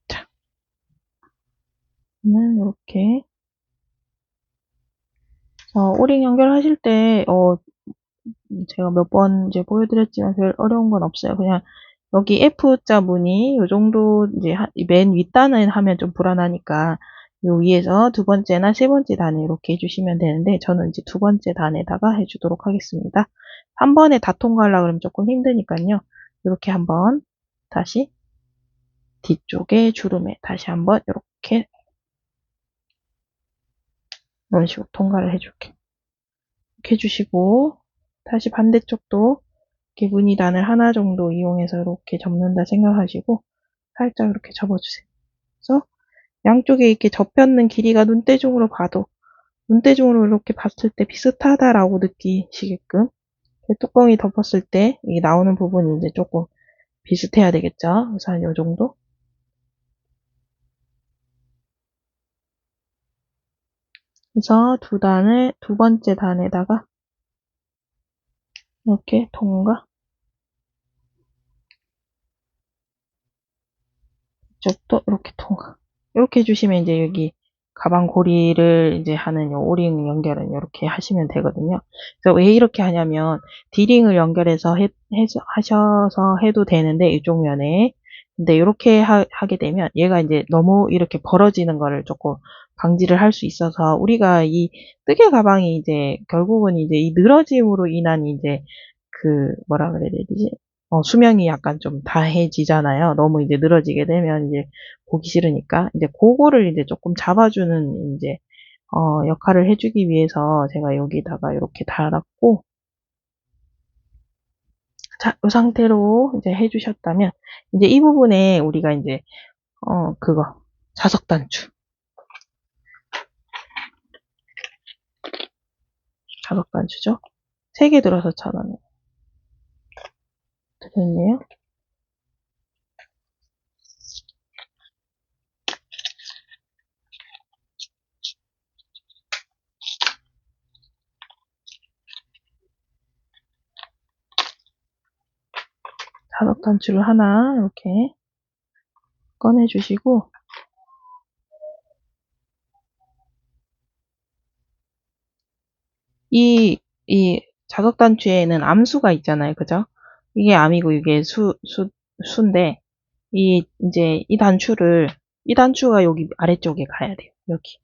자, 이렇게 오링 연결하실 때 제가 몇 번 이제 보여드렸지만 별 어려운 건 없어요. 그냥 여기 F자 무늬 요 정도 이제 맨 윗단을 하면 좀 불안하니까 요 위에서 두 번째나 세 번째 단에 이렇게 해주시면 되는데 저는 이제 두 번째 단에다가 해주도록 하겠습니다. 한 번에 다 통과하려고 그러면 조금 힘드니까요. 이렇게 한번 다시 뒤쪽에 주름에 다시 한번 이렇게 이런 식으로 통과를 해줄게요. 이렇게 해주시고 다시 반대쪽도 이렇게 무늬단을 하나 정도 이용해서 이렇게 접는다 생각하시고 살짝 이렇게 접어주세요. 그래서 양쪽에 이렇게 접혔는 길이가 눈대중으로 이렇게 봤을 때 비슷하다라고 느끼시게끔 뚜껑이 덮었을 때 이 나오는 부분이 이제 조금 비슷해야 되겠죠. 그래서 한 요 정도. 그래서 두 번째 단에다가 이렇게 통과, 이쪽도 이렇게 통과. 이렇게 해주시면 이제 여기 가방 고리를 이제 하는 요 오링 연결은 이렇게 하시면 되거든요. 그래서 왜 이렇게 하냐면 디링을 연결해서 하셔서 해도 되는데 이쪽 면에 근데 이렇게 하게 되면 얘가 이제 너무 이렇게 벌어지는 거를 조금 방지를 할 수 있어서 우리가 이 뜨개 가방이 이제 결국은 이제 이 늘어짐으로 인한 이제 그 뭐라 그래야 되지? 수명이 약간 좀 다해지잖아요. 너무 이제 늘어지게 되면 이제 보기 싫으니까 이제 그거를 이제 조금 잡아주는 이제 역할을 해주기 위해서 제가 여기다가 이렇게 달았고 자, 이 상태로 이제 해주셨다면 이제 이 부분에 우리가 이제 그거 자석 단추 자석 단추죠. 3개 들어서 1,000원. 됐네요. 자석 단추를 하나 이렇게 꺼내주시고, 이 자석 단추에는 암수가 있잖아요. 그죠? 이게 암이고 이게 수인데, 이제 이 단추가 여기 아래쪽에 가야 돼요. 여기.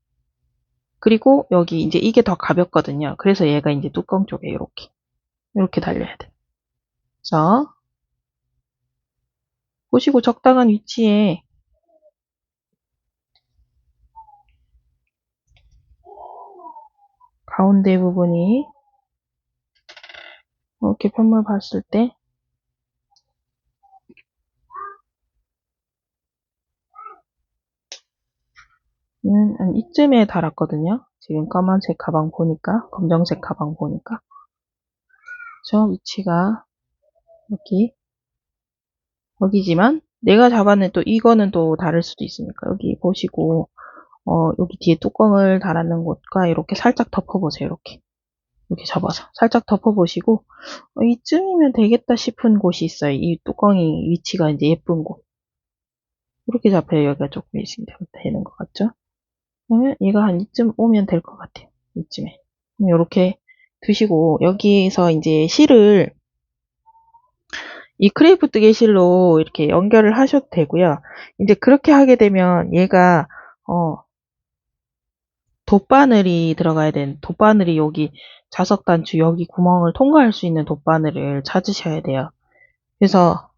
그리고 여기 이제 이게 더 가볍거든요. 그래서 얘가 이제 뚜껑 쪽에 이렇게 달려야 돼. 그래서 보시고 적당한 위치에 가운데 부분이 이렇게 편물 봤을 때 한 이쯤에 달았거든요. 지금 검은색 가방 보니까, 검정색 가방 보니까. 저 위치가 여기지만 내가 잡았는 또 이거는 또 다를 수도 있으니까 여기 보시고 여기 뒤에 뚜껑을 달았는 곳과 이렇게 살짝 덮어보세요. 이렇게 접어서 살짝 덮어보시고 이쯤이면 되겠다 싶은 곳이 있어요. 이 뚜껑이 위치가 이제 예쁜 곳. 이렇게 잡혀요. 여기가 조금 있으면 되는 것 같죠? 그러면 얘가 한 이쯤 오면 될 것 같아요. 이쯤에. 이렇게 두시고 여기서 이제 실을 이 크레이프트 게실로 이렇게 연결을 하셔도 되고요. 이제 그렇게 하게 되면 얘가 돗바늘이 들어가야 되는 돗바늘이 여기 자석 단추 여기 구멍을 통과할 수 있는 돗바늘을 찾으셔야 돼요. 그래서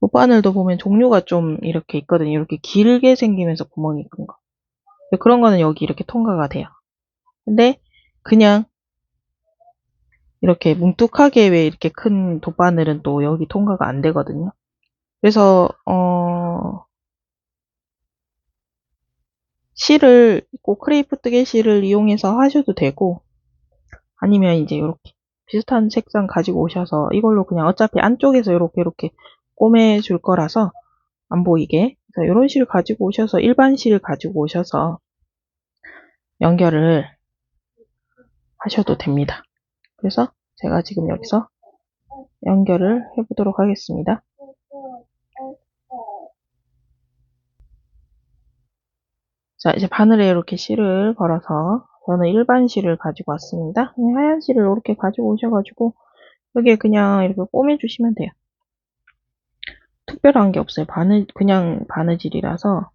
돗바늘도 보면 종류가 좀 이렇게 있거든요. 이렇게 길게 생기면서 구멍이 큰 거. 그런 거는 여기 이렇게 통과가 돼요. 근데 그냥 이렇게 뭉툭하게 왜 이렇게 큰 돗바늘은 또 여기 통과가 안 되거든요. 그래서 실을 꼭 크레이프트 게실을 이용해서 하셔도 되고 아니면 이제 이렇게 비슷한 색상 가지고 오셔서 이걸로 그냥 어차피 안쪽에서 이렇게 꼬매 줄 거라서 안 보이게 이런 실 가지고 오셔서 일반 실 가지고 오셔서 연결을 하셔도 됩니다. 그래서 제가 지금 여기서 연결을 해보도록 하겠습니다. 자, 이제 바늘에 이렇게 실을 걸어서 저는 일반 실을 가지고 왔습니다. 하얀 실을 이렇게 가지고 오셔가지고 여기에 그냥 이렇게 꼬매주시면 돼요. 특별한 게 없어요. 그냥 바느질이라서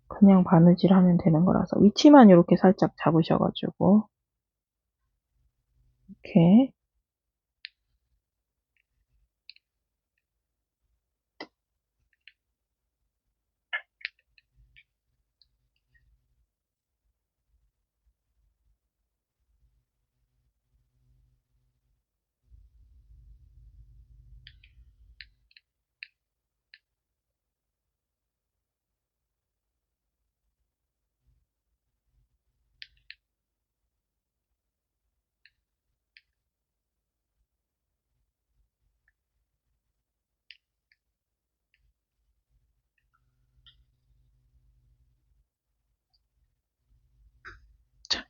그냥 바느질 하면 되는 거라서 위치만 이렇게 살짝 잡으셔가지고 이렇게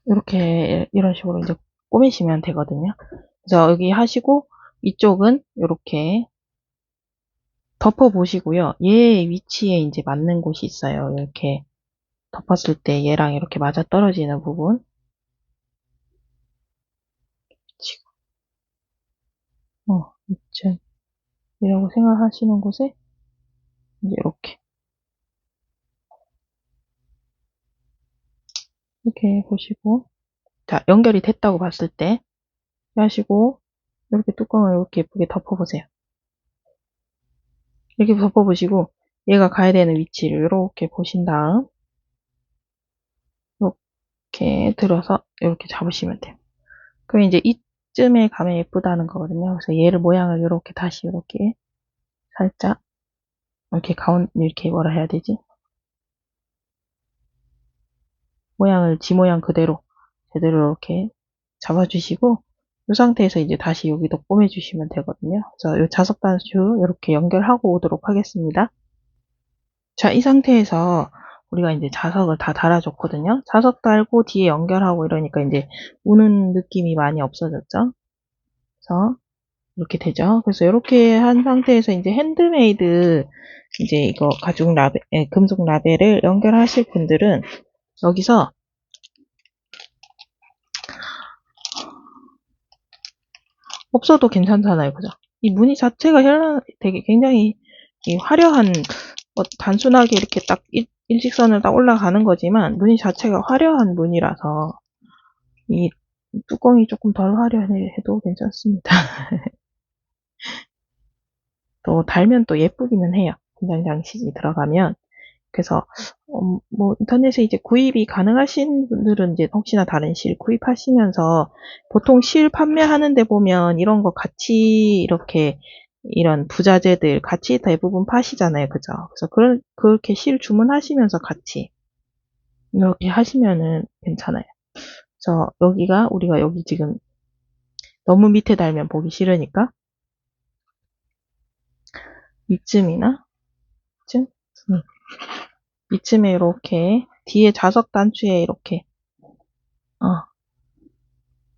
이렇게 이런 식으로 이제 꼬매시면 되거든요. 그래서 여기 하시고 이쪽은 이렇게 덮어 보시고요. 얘 위치에 이제 맞는 곳이 있어요. 이렇게 덮었을 때 얘랑 이렇게 맞아 떨어지는 부분. 이쯤이라고 생각하시는 곳에 이제 이렇게 보시고 자 연결이 됐다고 봤을 때 하시고 이렇게 뚜껑을 이렇게 예쁘게 덮어보세요. 이렇게 덮어보시고 얘가 가야 되는 위치를 이렇게 보신 다음 이렇게 들어서 이렇게 잡으시면 돼요. 그럼 이제 이쯤에 가면 예쁘다는 거거든요. 그래서 얘를 모양을 이렇게 다시 이렇게 살짝 이렇게 이렇게 뭐라 해야 되지? 모양을 지 모양 그대로 제대로 이렇게 잡아주시고 이 상태에서 이제 다시 여기도 꿰매주시면 되거든요. 그래서 이 자석 단추 이렇게 연결하고 오도록 하겠습니다. 자, 이 상태에서 우리가 이제 자석을 다 달아줬거든요. 자석 달고 뒤에 연결하고 이러니까 이제 우는 느낌이 많이 없어졌죠. 그래서 이렇게 되죠. 그래서 이렇게 한 상태에서 이제 핸드메이드 이제 이거 가죽 라벨, 금속 라벨을 연결하실 분들은 여기서 없어도 괜찮잖아요. 그죠? 이 무늬 자체가 되게 굉장히 이 화려한, 단순하게 이렇게 딱 일직선을 딱 올라가는 거지만 무늬 자체가 화려한 무늬라서 이 뚜껑이 조금 덜 화려해도 괜찮습니다. 또 달면 또 예쁘기는 해요. 분장 장식이 들어가면. 그래서 뭐 인터넷에 이제 구입이 가능하신 분들은 이제 혹시나 다른 실 구입하시면서 보통 실 판매하는데 보면 이런 거 같이 이렇게 이런 부자재들 같이 대부분 파시잖아요. 그죠? 그래서 그렇게 실 주문하시면서 같이 이렇게 하시면은 괜찮아요. 그래서 우리가 여기 지금 너무 밑에 달면 보기 싫으니까 이쯤이나 이쯤? 이쯤에 이렇게 뒤에 자석 단추에 이렇게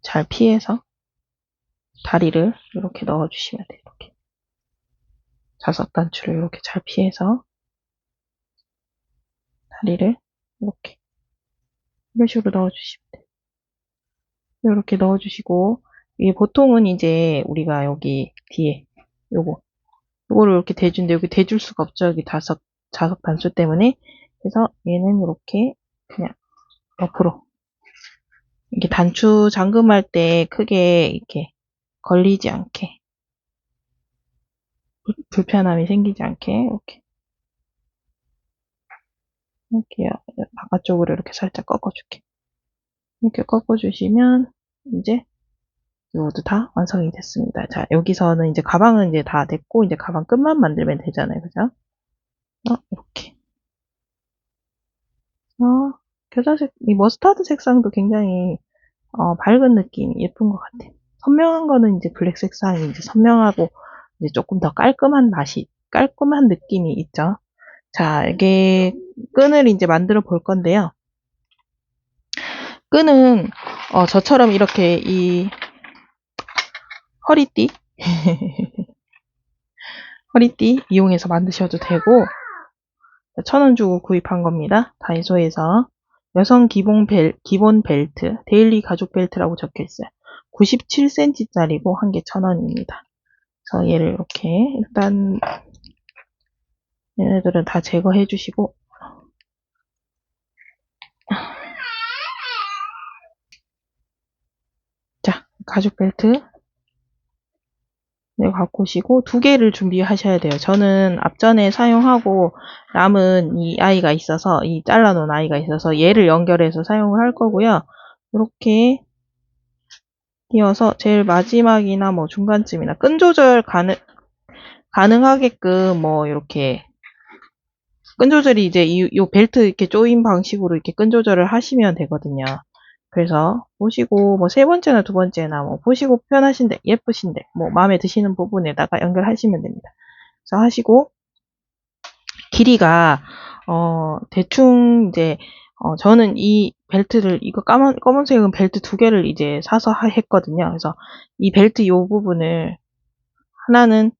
잘 피해서 다리를 이렇게 넣어주시면 돼요. 이렇게 자석 단추를 이렇게 잘 피해서 다리를 이렇게 이런 식으로 넣어주시면 돼요. 이렇게 넣어주시고 이게 보통은 이제 우리가 여기 뒤에 요거를 이렇게 대준데 여기 대줄 수가 없죠. 여기 자석 단추 때문에. 그래서 얘는 이렇게 그냥 옆으로 이게 단추 잠금할 때 크게 이렇게 걸리지 않게 불편함이 생기지 않게 이렇게 바깥쪽으로 이렇게 살짝 꺾어줄게. 이렇게 꺾어주시면 이제 모두 다 완성이 됐습니다. 자, 여기서는 이제 가방은 이제 다 됐고 이제 가방 끝만 만들면 되잖아요. 그죠? 이렇게. 겨자색, 이 머스타드 색상도 굉장히 밝은 느낌이 예쁜 것 같아요. 선명한 거는 이제 블랙 색상이 이제 선명하고 이제 조금 더 깔끔한 느낌이 있죠. 자, 이게 끈을 이제 만들어 볼 건데요. 끈은 저처럼 이렇게 이 허리띠 허리띠 이용해서 만드셔도 되고 1,000원 주고 구입한 겁니다. 다이소에서 여성 기본 벨트 데일리 가죽 벨트라고 적혀 있어요. 97cm짜리고 한 개 1,000원입니다. 그래서 얘를 이렇게 일단 얘네들은 다 제거해 주시고 자, 가죽 벨트 갖고 오시고 2개를 준비하셔야 돼요. 저는 앞전에 사용하고 남은 이 아이가 있어서 이 잘라놓은 아이가 있어서 얘를 연결해서 사용을 할 거고요. 이렇게 띄어서 제일 마지막이나 뭐 중간쯤이나 끈 조절 가능하게끔 뭐 이렇게 끈 조절이 이제 요 벨트 이렇게 조인 방식으로 이렇게 끈 조절을 하시면 되거든요. 그래서 보시고 뭐 3번째나 2번째나 뭐 보시고 편하신데 예쁘신데 뭐 마음에 드시는 부분에다가 연결하시면 됩니다. 그래서 하시고 길이가 대충 이제 저는 이 벨트를 이거 검은색은 벨트 2개를 이제 사서 했거든요. 그래서 이 벨트 요 부분을 하나는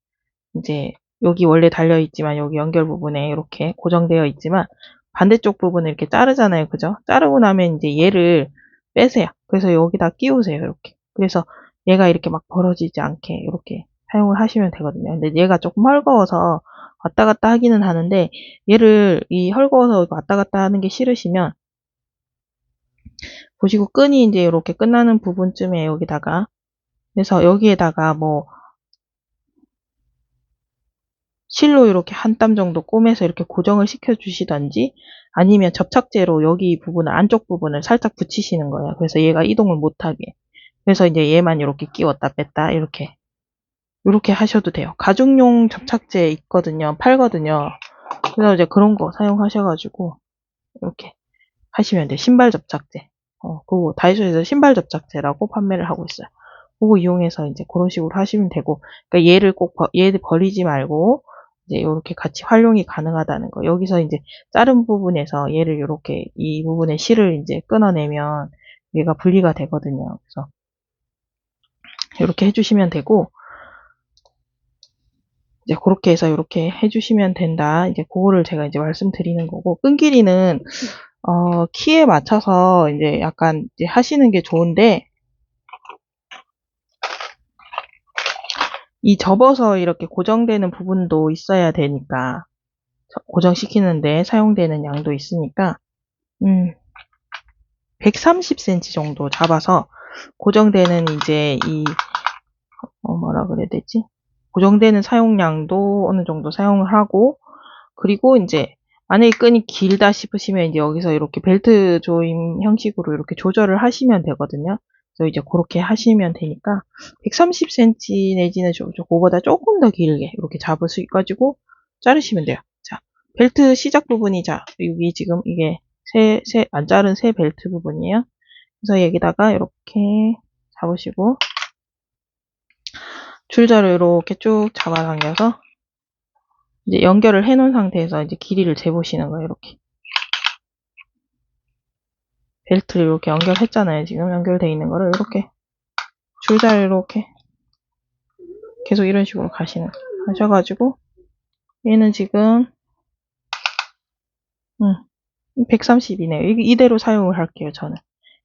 이제 여기 원래 달려 있지만 여기 연결 부분에 이렇게 고정되어 있지만 반대쪽 부분을 이렇게 자르잖아요. 그죠? 자르고 나면 이제 얘를 빼세요. 그래서 여기다 끼우세요. 이렇게. 그래서 얘가 이렇게 막 벌어지지 않게 이렇게 사용을 하시면 되거든요. 근데 얘가 조금 헐거워서 왔다 갔다 하기는 하는데 얘를 이 헐거워서 왔다 갔다 하는 게 싫으시면 보시고 끈이 이제 이렇게 끝나는 부분쯤에 여기다가 그래서 여기에다가 뭐 실로 이렇게 한 땀 정도 꼬매서 이렇게 고정을 시켜 주시던지 아니면 접착제로 여기 부분을 안쪽 부분을 살짝 붙이시는 거예요. 그래서 얘가 이동을 못하게. 그래서 이제 얘만 이렇게 끼웠다 뺐다 이렇게 하셔도 돼요. 가죽용 접착제 있거든요. 팔거든요. 그래서 이제 그런 거 사용하셔가지고 이렇게 하시면 돼요. 신발 접착제. 그거 다이소에서 신발 접착제라고 판매를 하고 있어요. 그거 이용해서 이제 그런 식으로 하시면 되고, 그러니까 얘를 버리지 말고, 이제 이렇게 같이 활용이 가능하다는 거. 여기서 이제 자른 부분에서 얘를 이렇게 이 부분의 실을 이제 끊어내면 얘가 분리가 되거든요. 그래서 이렇게 해주시면 되고, 이제 그렇게 해서 이렇게 해주시면 된다. 이제 그거를 제가 이제 말씀드리는 거고, 끈 길이는 키에 맞춰서 이제 약간 이제 하시는 게 좋은데, 이 접어서 이렇게 고정되는 부분도 있어야 되니까, 고정시키는데 사용되는 양도 있으니까, 130cm 정도 잡아서 고정되는 이제 뭐라 그래야 되지? 고정되는 사용량도 어느 정도 사용을 하고, 그리고 이제 안에 끈이 길다 싶으시면 이제 여기서 이렇게 벨트 조임 형식으로 이렇게 조절을 하시면 되거든요. 그래서 이제 그렇게 하시면 되니까 130cm 내지는 그거보다 조금 더 길게 이렇게 잡으셔가지고 자르시면 돼요. 자, 벨트 시작 부분이 자 여기 지금 이게 안 자른 새 벨트 부분이에요. 그래서 여기다가 이렇게 잡으시고 줄자로 이렇게 쭉 잡아당겨서 이제 연결을 해 놓은 상태에서 이제 길이를 재보시는 거예요. 이렇게 벨트를 이렇게 연결했잖아요. 지금 연결되어 있는 거를 이렇게 줄자로 이렇게 계속 이런 식으로 하셔가지고 얘는 지금 130이네요. 이대로 사용을 할게요. 저는.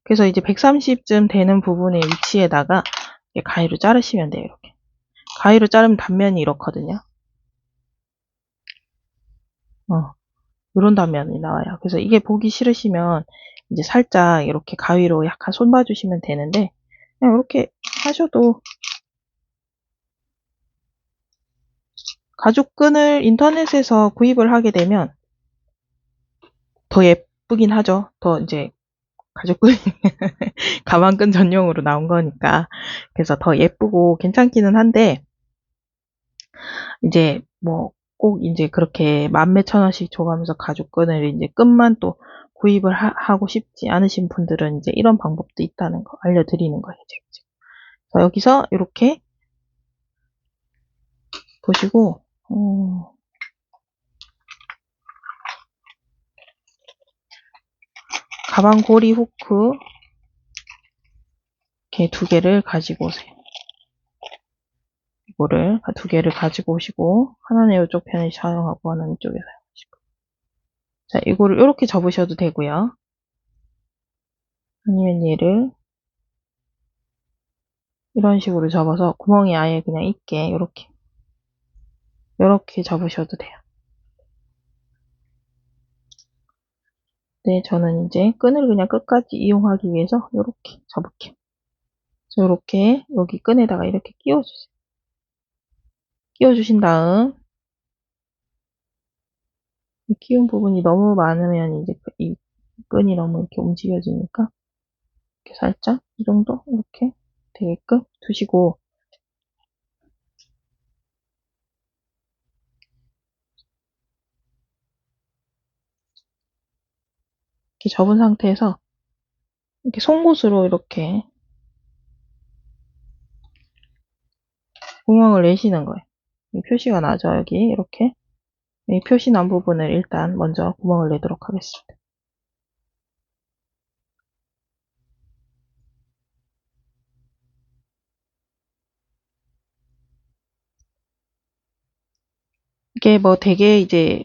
그래서 이제 130쯤 되는 부분의 위치에다가 가위로 자르시면 돼요. 이렇게 가위로 자르면 단면이 이렇거든요. 이런 단면이 나와요. 그래서 이게 보기 싫으시면 이제 살짝 이렇게 가위로 약간 손봐주시면 되는데 그냥 이렇게 하셔도 가죽끈을 인터넷에서 구입을 하게 되면 더 예쁘긴 하죠. 더 이제 가죽끈이 가방끈 전용으로 나온 거니까 그래서 더 예쁘고 괜찮기는 한데 이제 뭐 꼭 이제 그렇게 만몇천 원씩 줘가면서 가죽끈을 이제 끈만 또 구입을 하고 싶지 않으신 분들은 이제 이런 방법도 있다는 거 알려드리는 거예요. 제가. 여기서 이렇게 보시고 가방 고리 후크 이렇게 2개를 가지고 오세요. 이거를 2개를 가지고 오시고 하나는 이쪽 편에 사용하고 하나는 이쪽에 사용하시고 자 이거를 이렇게 접으셔도 되고요. 아니면 얘를 이런 식으로 접어서 구멍이 아예 그냥 있게 이렇게 접으셔도 돼요. 네, 저는 이제 끈을 그냥 끝까지 이용하기 위해서 이렇게 접을게요. 이렇게 여기 끈에다가 이렇게 끼워주세요. 끼워주신 다음 이 끼운 부분이 너무 많으면 이제 이 끈이 너무 이렇게 움직여지니까 이렇게 살짝 이 정도 이렇게 되게끔 두시고 이렇게 접은 상태에서 이렇게 송곳으로 이렇게 구멍을 내시는 거예요. 표시가 나죠, 여기 이렇게. 이 표시 난 부분을 일단 먼저 구멍을 내도록 하겠습니다. 이게 뭐 되게 이제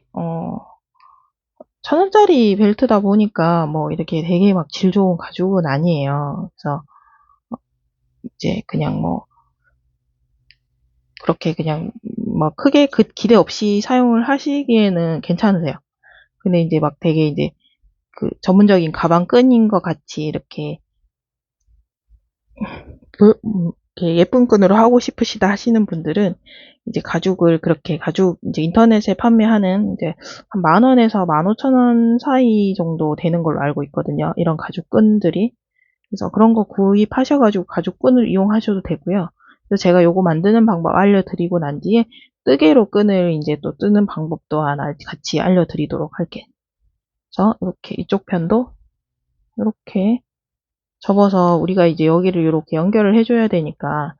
1,000원짜리 벨트다 보니까 뭐 이렇게 되게 막 질 좋은 가죽은 아니에요. 그래서 이제 그냥 뭐 그렇게 그냥 뭐 크게 기대 없이 사용을 하시기에는 괜찮으세요. 근데 이제 막 되게 이제 그 전문적인 가방 끈인 것 같이 이렇게 예쁜 끈으로 하고 싶으시다 하시는 분들은 이제 가죽을 그렇게 이제 인터넷에 판매하는 이제 한 10,000원에서 15,000원 사이 정도 되는 걸로 알고 있거든요. 이런 가죽 끈들이. 그래서 그런 거 구입하셔가지고 가죽 끈을 이용하셔도 되고요. 그래서 제가 요거 만드는 방법 알려드리고 난 뒤에 뜨개로 끈을 이제 또 뜨는 방법도 하나 같이 알려드리도록 할게요. 그래서 이렇게 이쪽 편도 이렇게 접어서 우리가 이제 여기를 이렇게 연결을 해줘야 되니까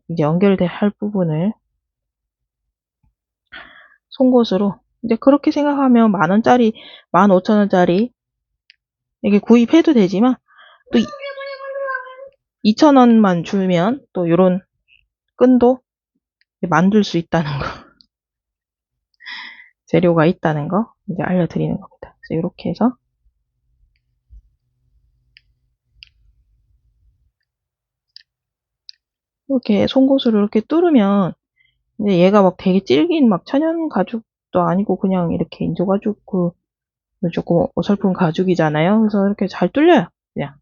이제 연결할 부분을 송곳으로 이제 그렇게 생각하면 10,000원짜리, 15,000원짜리 이게 구입해도 되지만 또 2,000원만 주면 또 이런 끈도 만들 수 있다는 거, 재료가 있다는 거 이제 알려드리는 겁니다. 그래서 이렇게 해서 이렇게 송곳으로 이렇게 뚫으면 이제 얘가 막 되게 질긴 막 천연 가죽도 아니고 그냥 이렇게 인조가죽 그 조금 어설픈 가죽이잖아요. 그래서 이렇게 잘 뚫려요. 그냥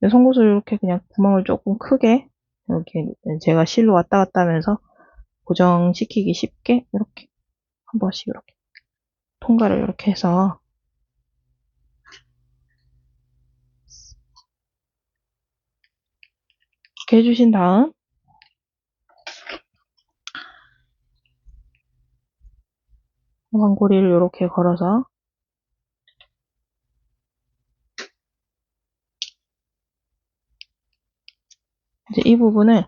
송곳을 이렇게 그냥 구멍을 조금 크게 이렇게 제가 실로 왔다 갔다 하면서 고정시키기 쉽게 이렇게 한 번씩 이렇게 통과를 이렇게 해서 이렇게 해주신 다음 왕고리를 이렇게 걸어서 이제 이 부분을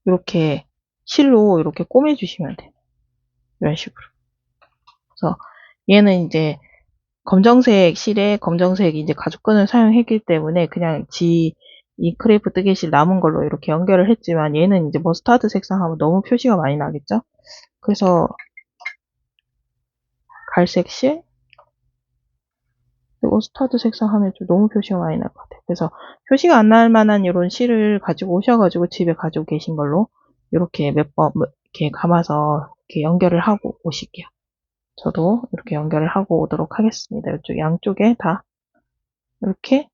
이렇게 실로 이렇게 꼬매주시면 돼요. 이런 식으로. 그래서 얘는 이제 검정색 실에 검정색 이제 가죽끈을 사용했기 때문에 그냥 이 크레이프 뜨개실 남은 걸로 이렇게 연결을 했지만 얘는 이제 머스타드 색상하면 너무 표시가 많이 나겠죠? 그래서 갈색 실 그리고 스타드 색상하면 좀 너무 표시가 많이 날 것 같아요. 그래서 표시가 안 날 만한 이런 실을 가지고 오셔가지고 집에 가지고 계신 걸로 이렇게 몇 번 이렇게 감아서 이렇게 연결을 하고 오실게요. 저도 이렇게 연결을 하고 오도록 하겠습니다. 이쪽 양쪽에 다 이렇게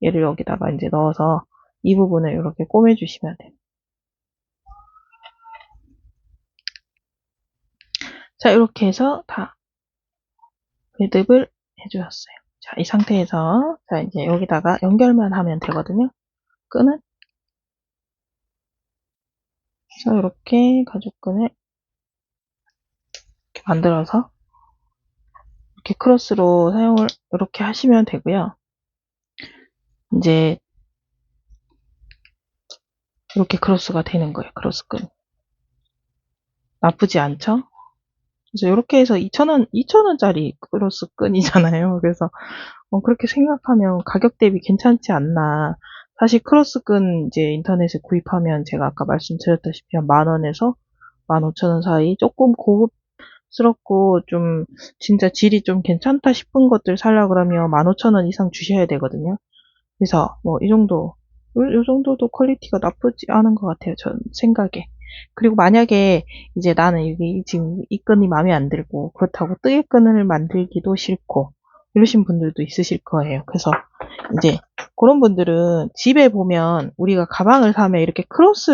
얘를 여기다가 이제 넣어서 이 부분을 이렇게 꼬매주시면 돼요. 자, 이렇게 해서 다 매듭을 해주셨어요. 자, 이 상태에서 자 이제 여기다가 연결만 하면 되거든요. 끈은 그래서 이렇게 가죽끈을 이렇게 만들어서 이렇게 크로스로 사용을 이렇게 하시면 되고요. 이제 이렇게 크로스가 되는 거예요. 크로스끈 나쁘지 않죠? 그래서 이렇게 해서 2,000원짜리 크로스끈이잖아요. 그래서 그렇게 생각하면 가격 대비 괜찮지 않나. 사실 크로스끈 이제 인터넷에 구입하면 제가 아까 말씀드렸다시피 한 10,000원에서 15,000원 사이 조금 고급스럽고 좀 진짜 질이 좀 괜찮다 싶은 것들 사려고 그러면 15,000원 이상 주셔야 되거든요. 그래서 뭐 이 정도, 이 정도도 퀄리티가 나쁘지 않은 것 같아요. 전 생각에. 그리고 만약에 이제 나는 이게 지금 이 끈이 마음에 안 들고 그렇다고 뜨개 끈을 만들기도 싫고 이러신 분들도 있으실 거예요. 그래서 이제 그런 분들은 집에 보면 우리가 가방을 사면 이렇게 크로스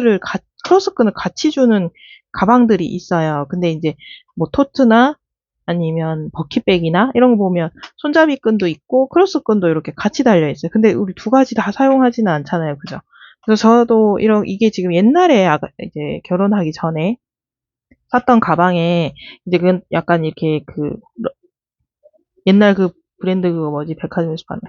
끈을 같이 주는 가방들이 있어요. 근데 이제 뭐 토트나 아니면 버킷백이나 이런 거 보면 손잡이 끈도 있고 크로스 끈도 이렇게 같이 달려 있어요. 근데 우리 두 가지 다 사용하지는 않잖아요. 그죠? 그래서 저도 이게 지금 옛날에 이제 결혼하기 전에 샀던 가방에 이제 그 약간 이렇게 옛날 그 브랜드 그거 뭐지? 백화점에서 파는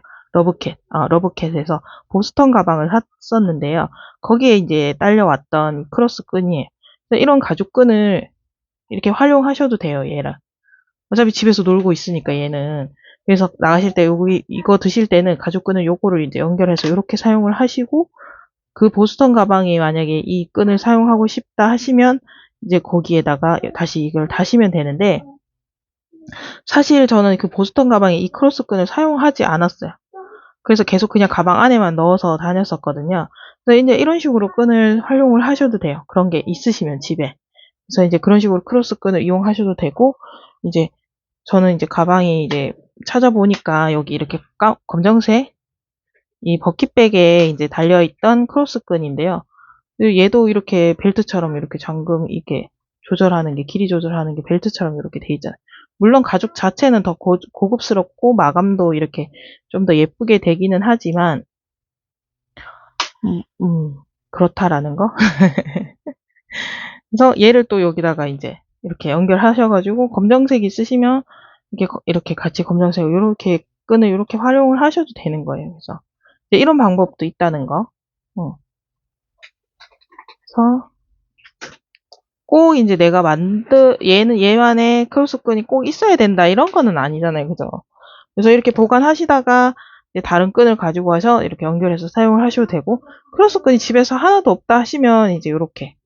러브캣에서 보스턴 가방을 샀었는데요. 거기에 이제 딸려왔던 크로스 끈이에요. 이런 가죽 끈을 이렇게 활용하셔도 돼요, 얘랑. 어차피 집에서 놀고 있으니까 얘는. 그래서 나가실 때 이거 드실 때는 가죽끈을 요거를 이제 연결해서 이렇게 사용을 하시고 그 보스턴 가방에 만약에 이 끈을 사용하고 싶다 하시면 이제 거기에다가 다시 이걸 다시면 되는데 사실 저는 그 보스턴 가방에 이 크로스 끈을 사용하지 않았어요. 그래서 계속 그냥 가방 안에만 넣어서 다녔었거든요. 그래서 이제 이런 식으로 끈을 활용을 하셔도 돼요. 그런 게 있으시면 집에. 그래서 이제 그런 식으로 크로스 끈을 이용하셔도 되고 이제 저는 이제 가방에 이제 찾아보니까 여기 이렇게 검정색 이 버킷백에 이제 달려있던 크로스끈인데요. 얘도 이렇게 벨트처럼 이렇게 잠금 이렇게 조절하는 게 길이 조절하는 게 벨트처럼 이렇게 돼 있잖아요. 물론 가죽 자체는 더 고급스럽고 마감도 이렇게 좀 더 예쁘게 되기는 하지만 그렇다라는 거. 그래서 얘를 또 여기다가 이제 이렇게 연결하셔가지고 검정색 있으시면 이렇게 같이 검정색 이렇게 끈을 이렇게 활용을 하셔도 되는 거예요. 그래서 이런 방법도 있다는 거. 그래서 꼭 이제 내가 얘만의 크로스끈이 꼭 있어야 된다 이런 거는 아니잖아요. 그죠? 그래서 이렇게 보관하시다가 이제 다른 끈을 가지고 와서 이렇게 연결해서 사용을 하셔도 되고, 크로스끈이 집에서 하나도 없다 하시면 이제 이렇게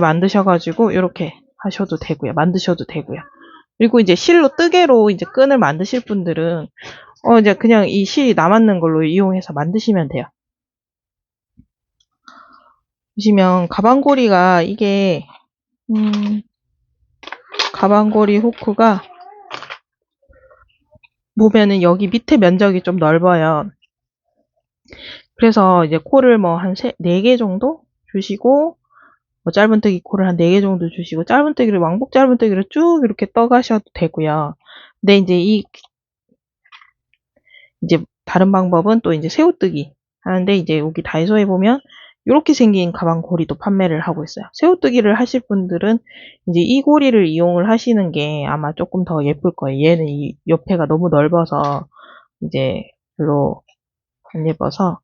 만드셔가지고 이렇게 하셔도 되고요. 만드셔도 되고요. 그리고 이제 실로 뜨개로 이제 끈을 만드실 분들은 이제 그냥 이 실이 남았는 걸로 이용해서 만드시면 돼요. 보시면 가방고리가 이게 가방고리 후크가 보면은 여기 밑에 면적이 좀 넓어요. 그래서 이제 코를 뭐 한 4개 정도 주시고, 뭐 짧은뜨기 코를 한 4개 정도 주시고, 짧은뜨기를, 왕복 짧은뜨기를 쭉 이렇게 떠가셔도 되고요. 근데 이제 다른 방법은 또 이제 새우뜨기 하는데, 이제 여기 다이소에 보면 이렇게 생긴 가방 고리도 판매를 하고 있어요. 새우뜨기를 하실 분들은 이제 이 고리를 이용을 하시는 게 아마 조금 더 예쁠 거예요. 얘는 이 옆에가 너무 넓어서 이제 별로 안 예뻐서.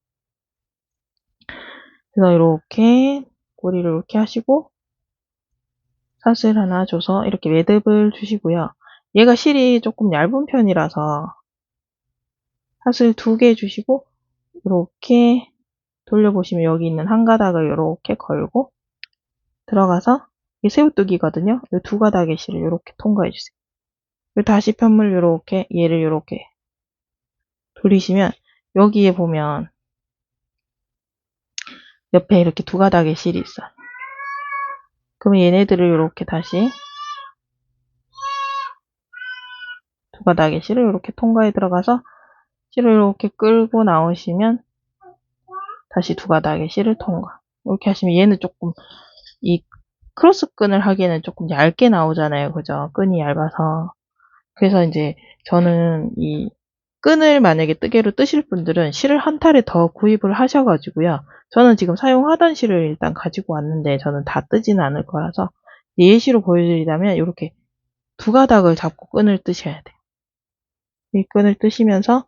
그래서 이렇게 고리를 이렇게 하시고 사슬 하나 줘서 이렇게 매듭을 주시고요. 얘가 실이 조금 얇은 편이라서 사슬 2개 주시고 이렇게 돌려보시면 여기 있는 한 가닥을 이렇게 걸고 들어가서 이게 새우뜨기거든요. 이 2가닥의 실을 이렇게 통과해 주세요. 그리고 다시 편물 이렇게 얘를 이렇게 돌리시면 여기에 보면 옆에 이렇게 2가닥의 실이 있어요. 그러면 얘네들을 이렇게 다시 2가닥의 실을 이렇게 통과해 들어가서 실을 이렇게 끌고 나오시면 다시 2가닥의 실을 통과. 이렇게 하시면 얘는 조금 이 크로스 끈을 하기에는 조금 얇게 나오잖아요. 그죠? 끈이 얇아서. 그래서 이제 저는 이 끈을 만약에 뜨개로 뜨실 분들은 실을 한 타를 더 구입을 하셔가지고요. 저는 지금 사용하던 실을 일단 가지고 왔는데 저는 다 뜨지는 않을 거라서 예시로 보여드리자면 이렇게 2가닥을 잡고 끈을 뜨셔야 돼요. 이 끈을 뜨시면서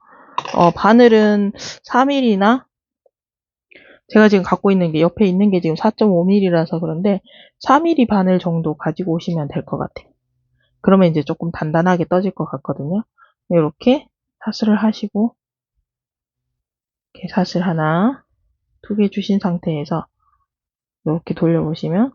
바늘은 4mm나 제가 지금 갖고 있는 게 옆에 있는 게 지금 4.5mm라서 그런데 4mm 바늘 정도 가지고 오시면 될 것 같아요. 그러면 이제 조금 단단하게 떠질 것 같거든요. 이렇게 사슬을 하시고 이렇게 사슬 하나 2개 주신 상태에서 이렇게 돌려보시면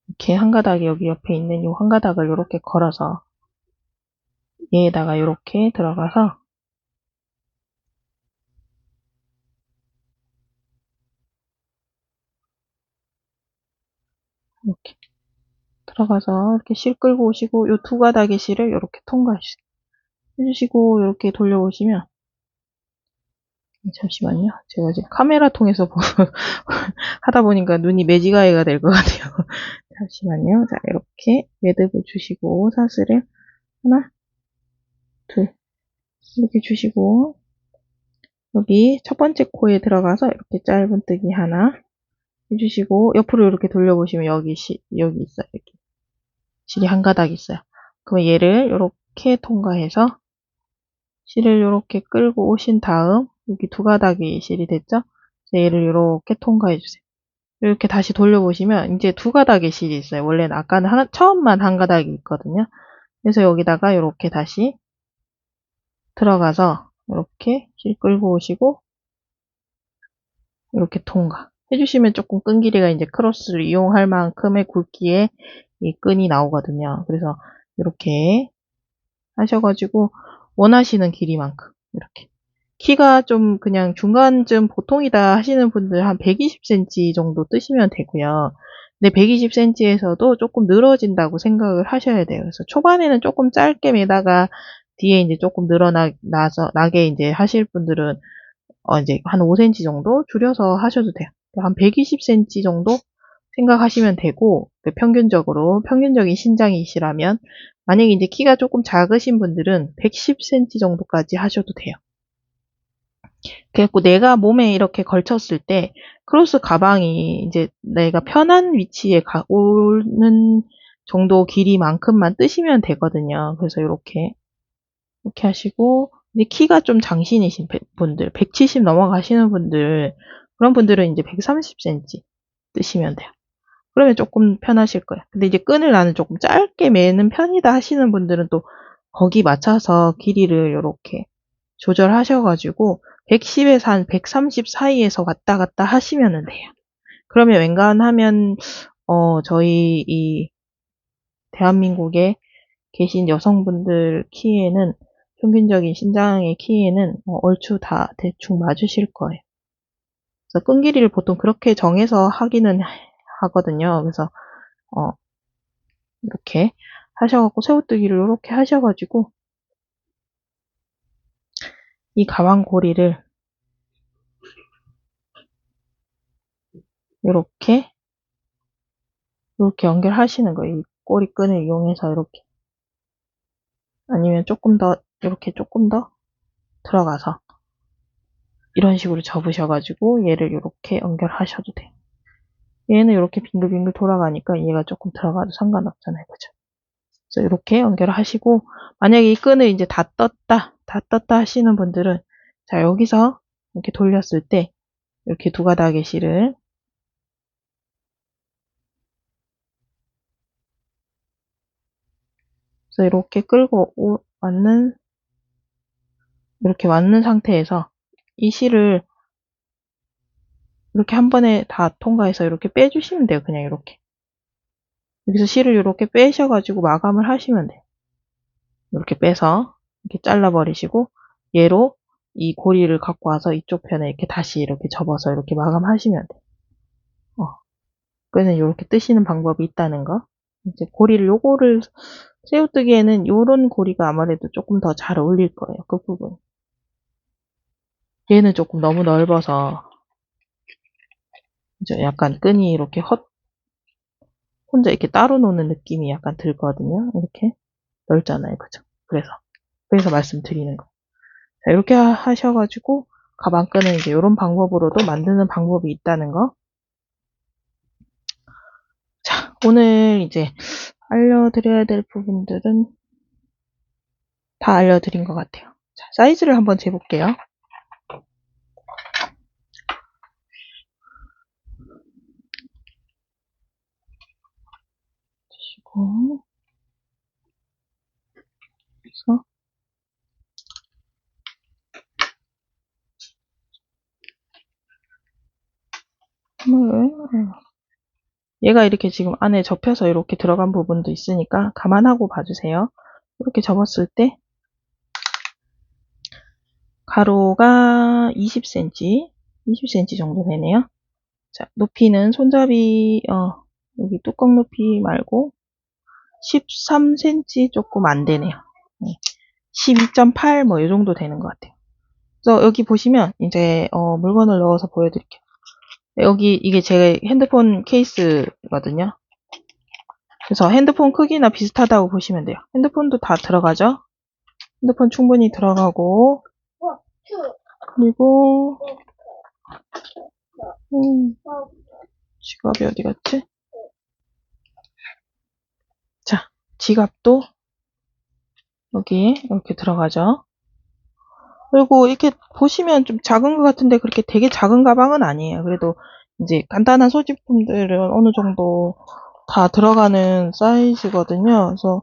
이렇게 한 가닥이 여기 옆에 있는 이 한 가닥을 이렇게 걸어서 얘에다가 이렇게 들어가서 이렇게 들어가서 이렇게 실 끌고 오시고 이 2가닥의 실을 이렇게 통과해주시고 이렇게 돌려오시면 잠시만요. 제가 지금 카메라 통해서 하다 보니까 눈이 매지가이가 될 것 같아요. 잠시만요. 자, 이렇게 매듭을 주시고 사슬을 하나, 둘 이렇게 주시고 여기 첫 번째 코에 들어가서 이렇게 짧은뜨기 하나 해주시고 옆으로 이렇게 돌려보시면 여기 있어요. 여기 실이 한 가닥 있어요. 그러면 얘를 이렇게 통과해서 실을 이렇게 끌고 오신 다음 여기 2가닥이 실이 됐죠? 얘를 이렇게 통과해 주세요. 이렇게 다시 돌려보시면 이제 2가닥의 실이 있어요. 원래는 아까는 처음만 한 가닥이 있거든요. 그래서 여기다가 이렇게 다시 들어가서 이렇게 실 끌고 오시고 이렇게 통과 해주시면 조금 끈 길이가 이제 크로스를 이용할 만큼의 굵기의 이 끈이 나오거든요. 그래서 이렇게 하셔가지고 원하시는 길이만큼 이렇게 키가 좀 그냥 중간쯤 보통이다 하시는 분들 한 120cm 정도 뜨시면 되고요. 근데 120cm에서도 조금 늘어진다고 생각을 하셔야 돼요. 그래서 초반에는 조금 짧게 매다가 뒤에 이제 조금 나게 이제 하실 분들은 이제 한 5cm 정도 줄여서 하셔도 돼요. 한 120cm 정도 생각하시면 되고, 평균적인 신장이시라면, 만약에 이제 키가 조금 작으신 분들은 110cm 정도까지 하셔도 돼요. 그래갖고 내가 몸에 이렇게 걸쳤을 때 크로스 가방이 이제 내가 편한 위치에 오는 정도 길이만큼만 뜨시면 되거든요. 그래서 이렇게 하시고, 이제 키가 좀 장신이신 분들, 170 넘어가시는 분들, 그런 분들은 이제 130cm 뜨시면 돼요. 그러면 조금 편하실 거예요. 근데 이제 끈을 나는 조금 짧게 매는 편이다 하시는 분들은 또 거기 맞춰서 길이를 이렇게 조절하셔가지고 110에서 한 130 사이에서 왔다 갔다 하시면 돼요. 그러면 웬간하면 저희 이 대한민국에 계신 여성분들 키에는 평균적인 신장의 키에는 얼추 다 대충 맞으실 거예요. 그래서 끈 길이를 보통 그렇게 정해서 하기는 하거든요. 그래서 이렇게 하셔갖고 새우뜨기를 이렇게 하셔가지고 이 가방 고리를 이렇게 연결하시는 거예요. 이 꼬리끈을 이용해서 이렇게, 아니면 조금 더 들어가서 이런 식으로 접으셔가지고 얘를 이렇게 연결하셔도 돼요. 얘는 이렇게 빙글빙글 돌아가니까 얘가 조금 들어가도 상관없잖아요. 그죠? 그래서 이렇게 연결하시고, 만약에 이 끈을 이제 다 떴다 하시는 분들은, 자, 여기서 이렇게 돌렸을 때, 이렇게 두 가닥의 실을, 그래서 이렇게 끌고 이렇게 왔는 상태에서 이 실을 이렇게 한 번에 다 통과해서 이렇게 빼주시면 돼요. 그냥 이렇게. 여기서 실을 이렇게 빼셔가지고 마감을 하시면 돼요. 이렇게 빼서 이렇게 잘라버리시고, 얘로 이 고리를 갖고 와서 이쪽 편에 이렇게 다시 이렇게 접어서 이렇게 마감하시면 돼요. 끈을 이렇게 뜨시는 방법이 있다는 거. 이제 고리를 요거를 새우뜨기에는 요런 고리가 아무래도 조금 더 잘 어울릴 거예요. 그 부분. 얘는 조금 너무 넓어서 이제 약간 끈이 이렇게 혼자 이렇게 따로 노는 느낌이 약간 들거든요. 이렇게 넓잖아요. 그죠? 그래서 말씀드리는 거. 자, 이렇게 하셔가지고 가방끈은 이제 이런 방법으로도 만드는 방법이 있다는 거. 자, 오늘 이제 알려드려야 될 부분들은 다 알려드린 것 같아요. 자, 사이즈를 한번 재볼게요. 그래서 얘가 이렇게 지금 안에 접혀서 이렇게 들어간 부분도 있으니까 감안하고 봐주세요. 이렇게 접었을 때 가로가 20cm 정도 되네요. 자, 높이는 손잡이 여기 뚜껑 높이 말고 13cm 조금 안 되네요. 12.8 뭐 이 정도 되는 것 같아요. 그래서 여기 보시면 이제 물건을 넣어서 보여드릴게요. 여기 이게 제 핸드폰 케이스거든요. 그래서 핸드폰 크기나 비슷하다고 보시면 돼요. 핸드폰도 다 들어가죠? 핸드폰 충분히 들어가고, 그리고 지갑이 어디 갔지? 자, 지갑도 여기에 이렇게 들어가죠. 그리고 이렇게 보시면 좀 작은 것 같은데 그렇게 되게 작은 가방은 아니에요. 그래도 이제 간단한 소지품들은 어느 정도 다 들어가는 사이즈거든요. 그래서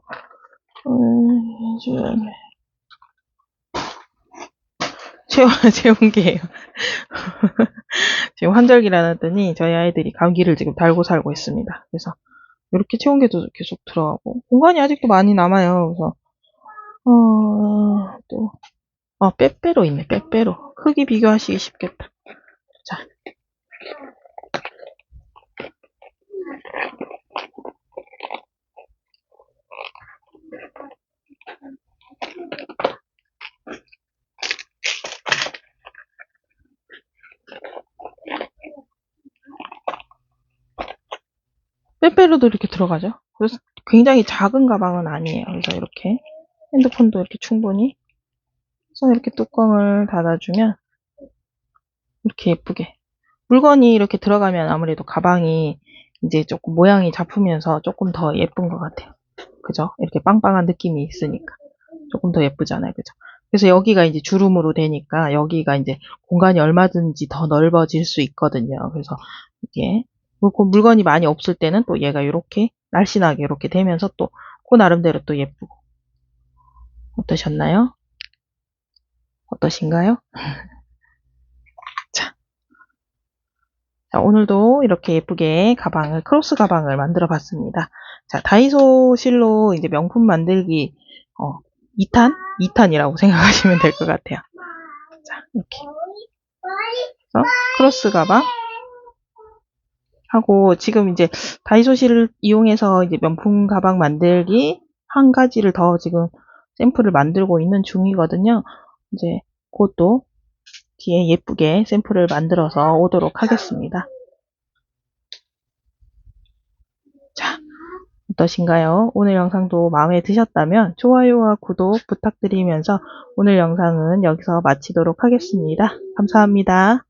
채운 게예요. 지금 환절기라더니 저희 아이들이 감기를 지금 달고 살고 있습니다. 그래서 이렇게 채운 게도 계속 들어가고 공간이 아직도 많이 남아요. 그래서 또 빼빼로 있네. 빼빼로 크기 비교하시기 쉽겠다. 자, 빼빼로도 이렇게 들어가죠. 그래서 굉장히 작은 가방은 아니에요. 그래서 이렇게 핸드폰도 이렇게 충분히 그래서 이렇게 뚜껑을 닫아주면 이렇게 예쁘게 물건이 이렇게 들어가면 아무래도 가방이 이제 조금 모양이 잡히면서 조금 더 예쁜 것 같아요. 그죠? 이렇게 빵빵한 느낌이 있으니까 조금 더 예쁘잖아요. 그죠? 그래서 여기가 이제 주름으로 되니까 여기가 이제 공간이 얼마든지 더 넓어질 수 있거든요. 그래서 이게 물건이 많이 없을 때는 또 얘가 이렇게 날씬하게 이렇게 되면서 또 그 나름대로 또 예쁘고. 어떠셨나요? 어떠신가요? 자, 오늘도 이렇게 예쁘게 크로스 가방을 만들어 봤습니다. 자, 다이소 실로 이제 명품 만들기 2탄? 2탄이라고 생각하시면 될 것 같아요. 자, 이렇게 크로스 가방 하고 지금 이제 다이소 실을 이용해서 이제 명품 가방 만들기 한 가지를 더 지금 샘플을 만들고 있는 중이거든요. 이제 그것도 뒤에 예쁘게 샘플을 만들어서 오도록 하겠습니다. 자, 어떠신가요? 오늘 영상도 마음에 드셨다면 좋아요와 구독 부탁드리면서 오늘 영상은 여기서 마치도록 하겠습니다. 감사합니다.